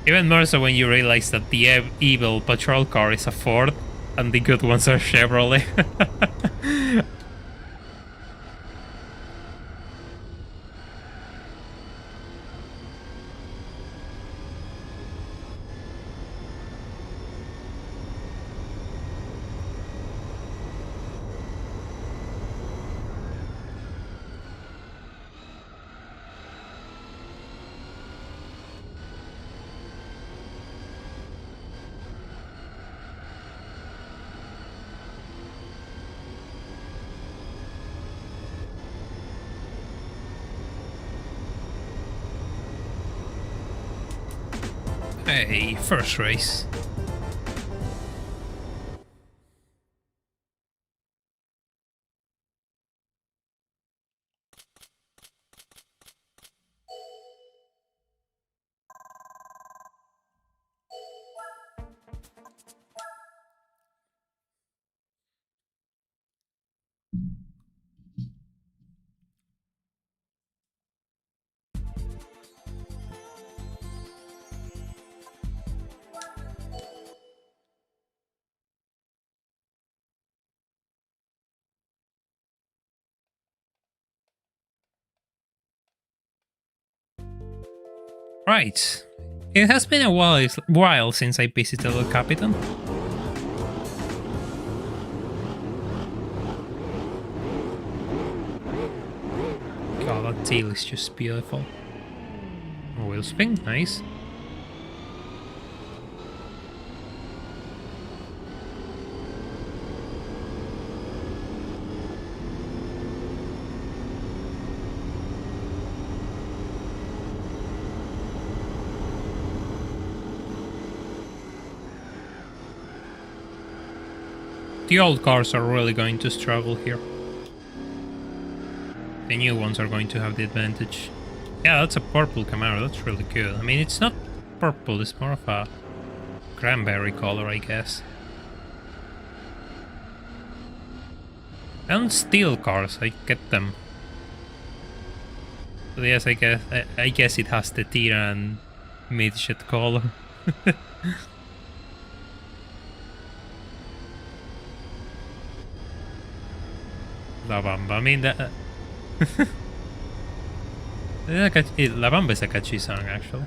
Even more so when you realize that the evil patrol car is a Ford, and the good ones are Chevrolet. Hey, first race. Right. It has been a while since I visited El Capitan. God, that tail is just beautiful. Wheel spin, nice. The old cars are really going to struggle here. The new ones are going to have the advantage. Yeah, that's a purple Camaro, that's really good. I mean, it's not purple, it's more of a cranberry color, I guess. And steel cars, I get them. But yes, I guess it has the Tira and midget color. La Bamba, I mean that... La Bamba is a catchy song, actually.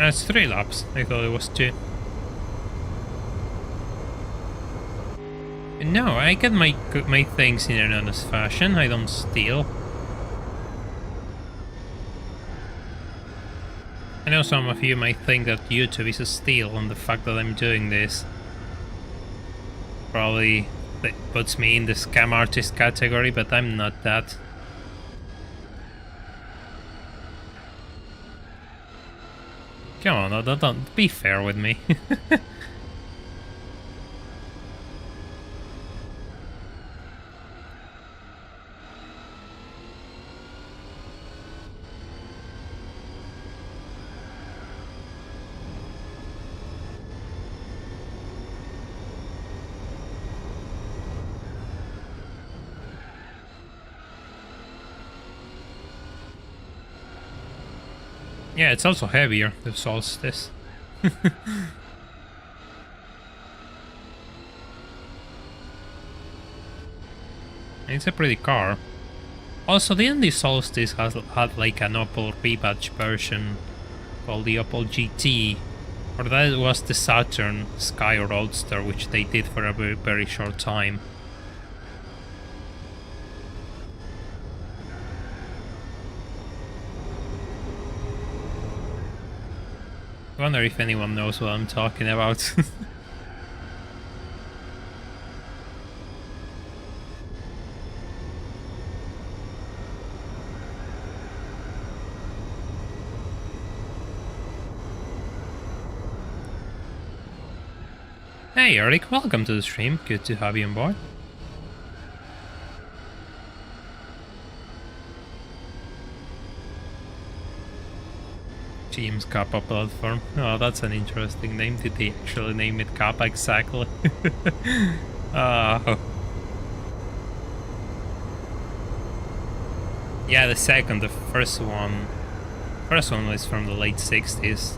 It's 3 laps. I thought it was 2. No, I get my things in an honest fashion. I don't steal. I know some of you might think that YouTube is a steal, and the fact that I'm doing this probably puts me in the scam artist category, but I'm not that. Come on, don't be fair with me. Yeah, it's also heavier, the Solstice. It's a pretty car. Also, didn't the Solstice had like an Opel rebadge version called the Opel GT? Or that was the Saturn Sky Roadster, which they did for a very, very short time. I wonder if anyone knows what I'm talking about. Hey Eric, welcome to the stream. Good to have you on board. James Kappa platform. Oh, that's an interesting name. Did they actually name it Kappa exactly? Oh. Yeah, the second, the first one was from the late 60s.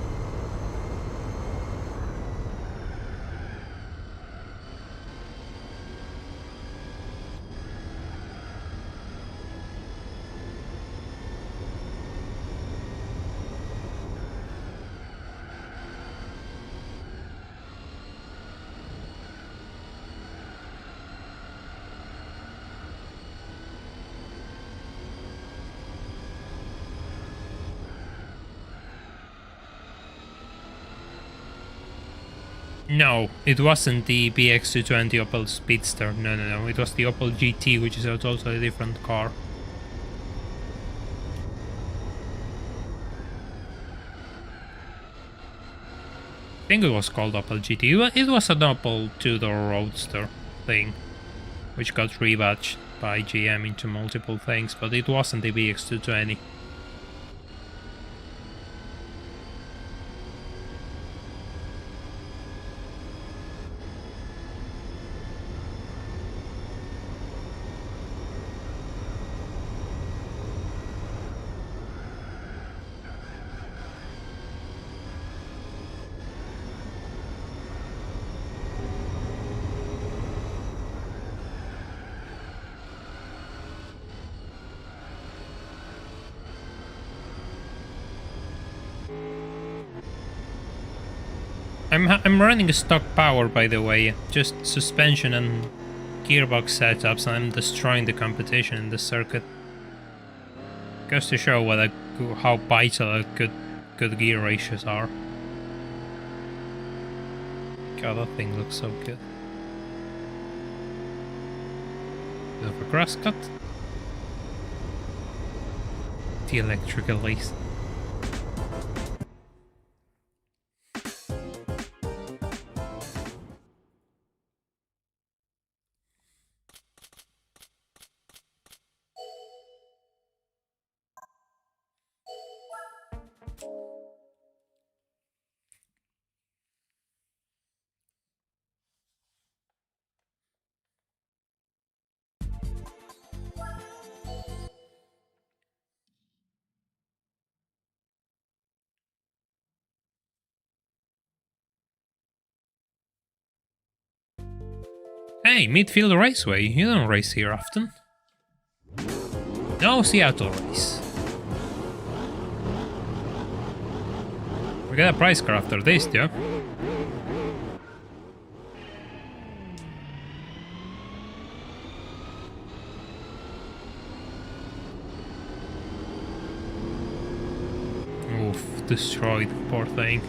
No, it wasn't the BX220 Opel Speedster. No. It was the Opel GT, which is a totally different car. I think it was called Opel GT. It was an Opel two-door Roadster thing, which got rebadged by GM into multiple things, but it wasn't the BX220. I'm running a stock power, by the way, just suspension and gearbox setups, and I'm destroying the competition in the circuit. Goes to show how vital good gear ratios are. God, that thing looks so good. Bit of a grass cut. The electrical lace. Hey, Midfield Raceway, you don't race here often. No Seattle race. We get a prize car after this, yeah? Oof, destroyed, poor thing.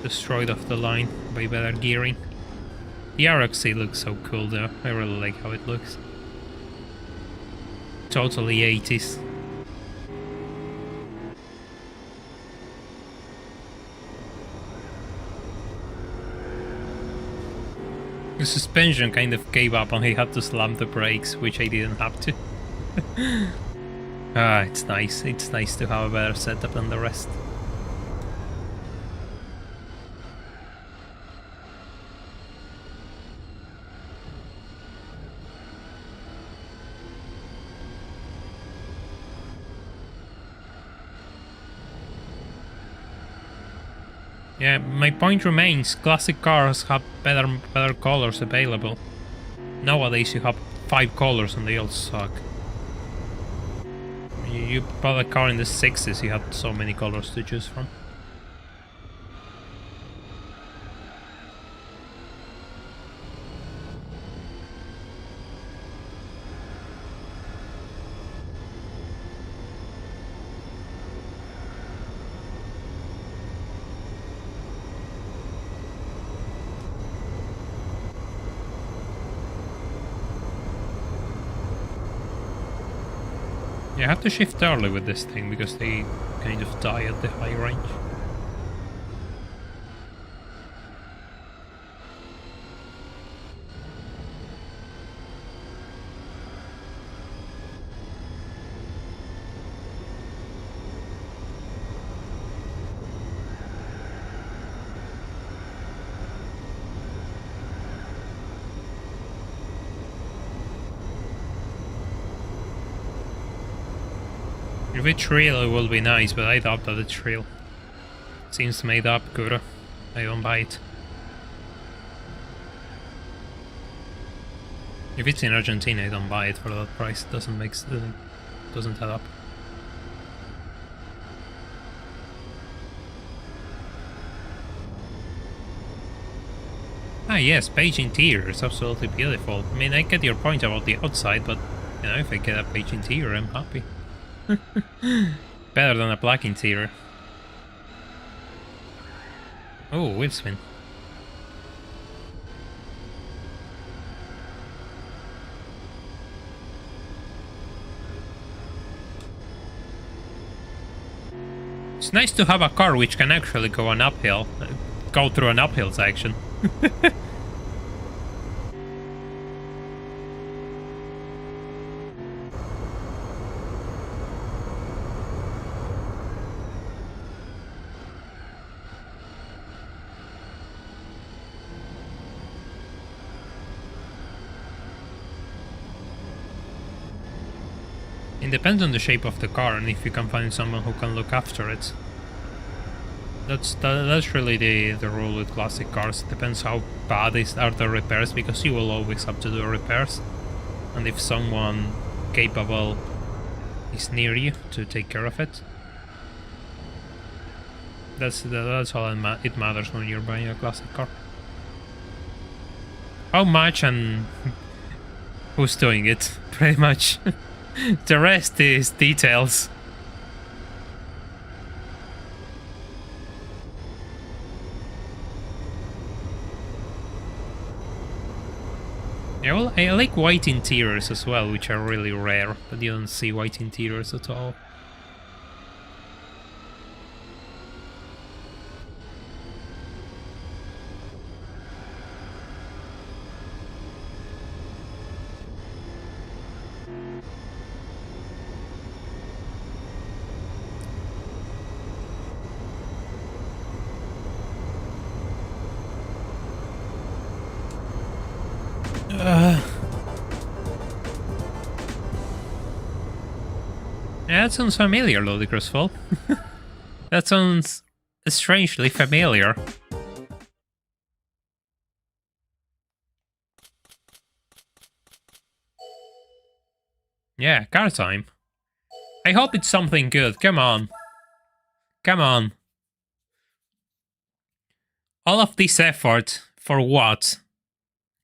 Destroyed off the line by better gearing. The RXC looks so cool though, I really like how it looks. Totally 80s. The suspension kind of gave up and he had to slam the brakes, which I didn't have to. It's nice. It's nice to have a better setup than the rest. Yeah, my point remains, classic cars have better colors available. Nowadays you have 5 colors and they all suck. You bought a car in the 60s, you had so many colors to choose from. You have to shift early with this thing because they kind of die at the high range. If it's real, it will be nice, but I doubt that it's real. Seems made up, good. I don't buy it. If it's in Argentina, I don't buy it for that price. It doesn't add up. Ah yes, beige interior is absolutely beautiful. I mean, I get your point about the outside, but you know, if I get a beige interior, I'm happy. Better than a black interior. Oh, wheel spin. It's nice to have a car which can actually go an uphill, go through an uphill section. It depends on the shape of the car and if you can find someone who can look after it. That's really the rule with classic cars. It depends how bad are the repairs, because you will always have to do repairs. And if someone capable is near you to take care of it, that's all it matters when you're buying a classic car. How much and who's doing it, pretty much. The rest is details. Yeah, well, I like white interiors as well, which are really rare, but you don't see white interiors at all. Yeah, that sounds familiar, Ludicrous Fall. That sounds strangely familiar. Yeah, car time. I hope it's something good, come on. Come on. All of this effort for what?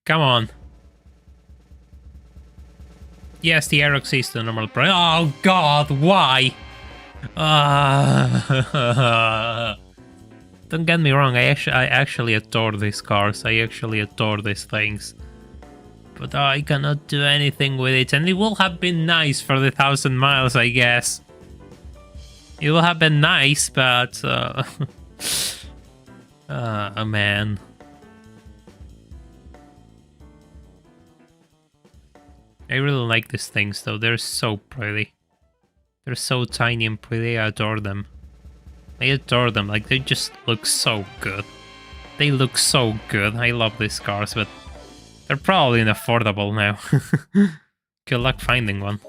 Come on. Yes, the Aerox is the normal price. Oh god, why? Don't get me wrong, I actually adore these cars. I actually adore these things. But I cannot do anything with it, and it will have been nice for the 1,000 miles, I guess. It will have been nice, but... oh man. I really like these things though, they're so pretty. They're so tiny and pretty, I adore them. I adore them, like they just look so good. They look so good, I love these cars, but they're probably unaffordable now. Good luck finding one.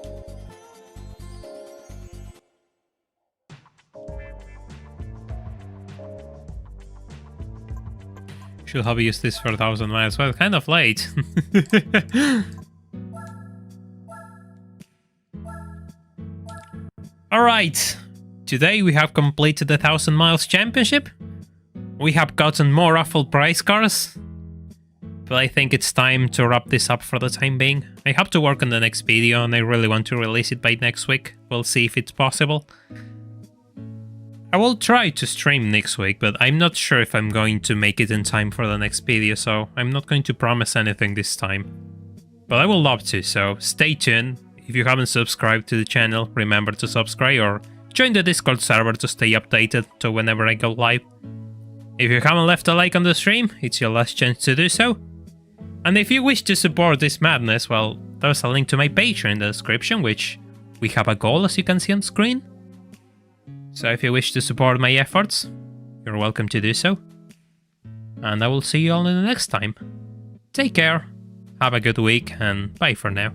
Should have used this for 1,000 miles, well, kind of late. Alright, today we have completed the 1,000 miles championship. We have gotten more raffle prize cars. But I think it's time to wrap this up for the time being. I have to work on the next video and I really want to release it by next week. We'll see if it's possible. I will try to stream next week, but I'm not sure if I'm going to make it in time for the next video, so I'm not going to promise anything this time. But I would love to, so stay tuned. If you haven't subscribed to the channel, remember to subscribe or join the Discord server to stay updated to whenever I go live. If you haven't left a like on the stream, it's your last chance to do so. And if you wish to support this madness, well, there's a link to my Patreon in the description, which we have a goal as you can see on screen. So if you wish to support my efforts, you're welcome to do so. And I will see you all in the next time. Take care, have a good week, and bye for now.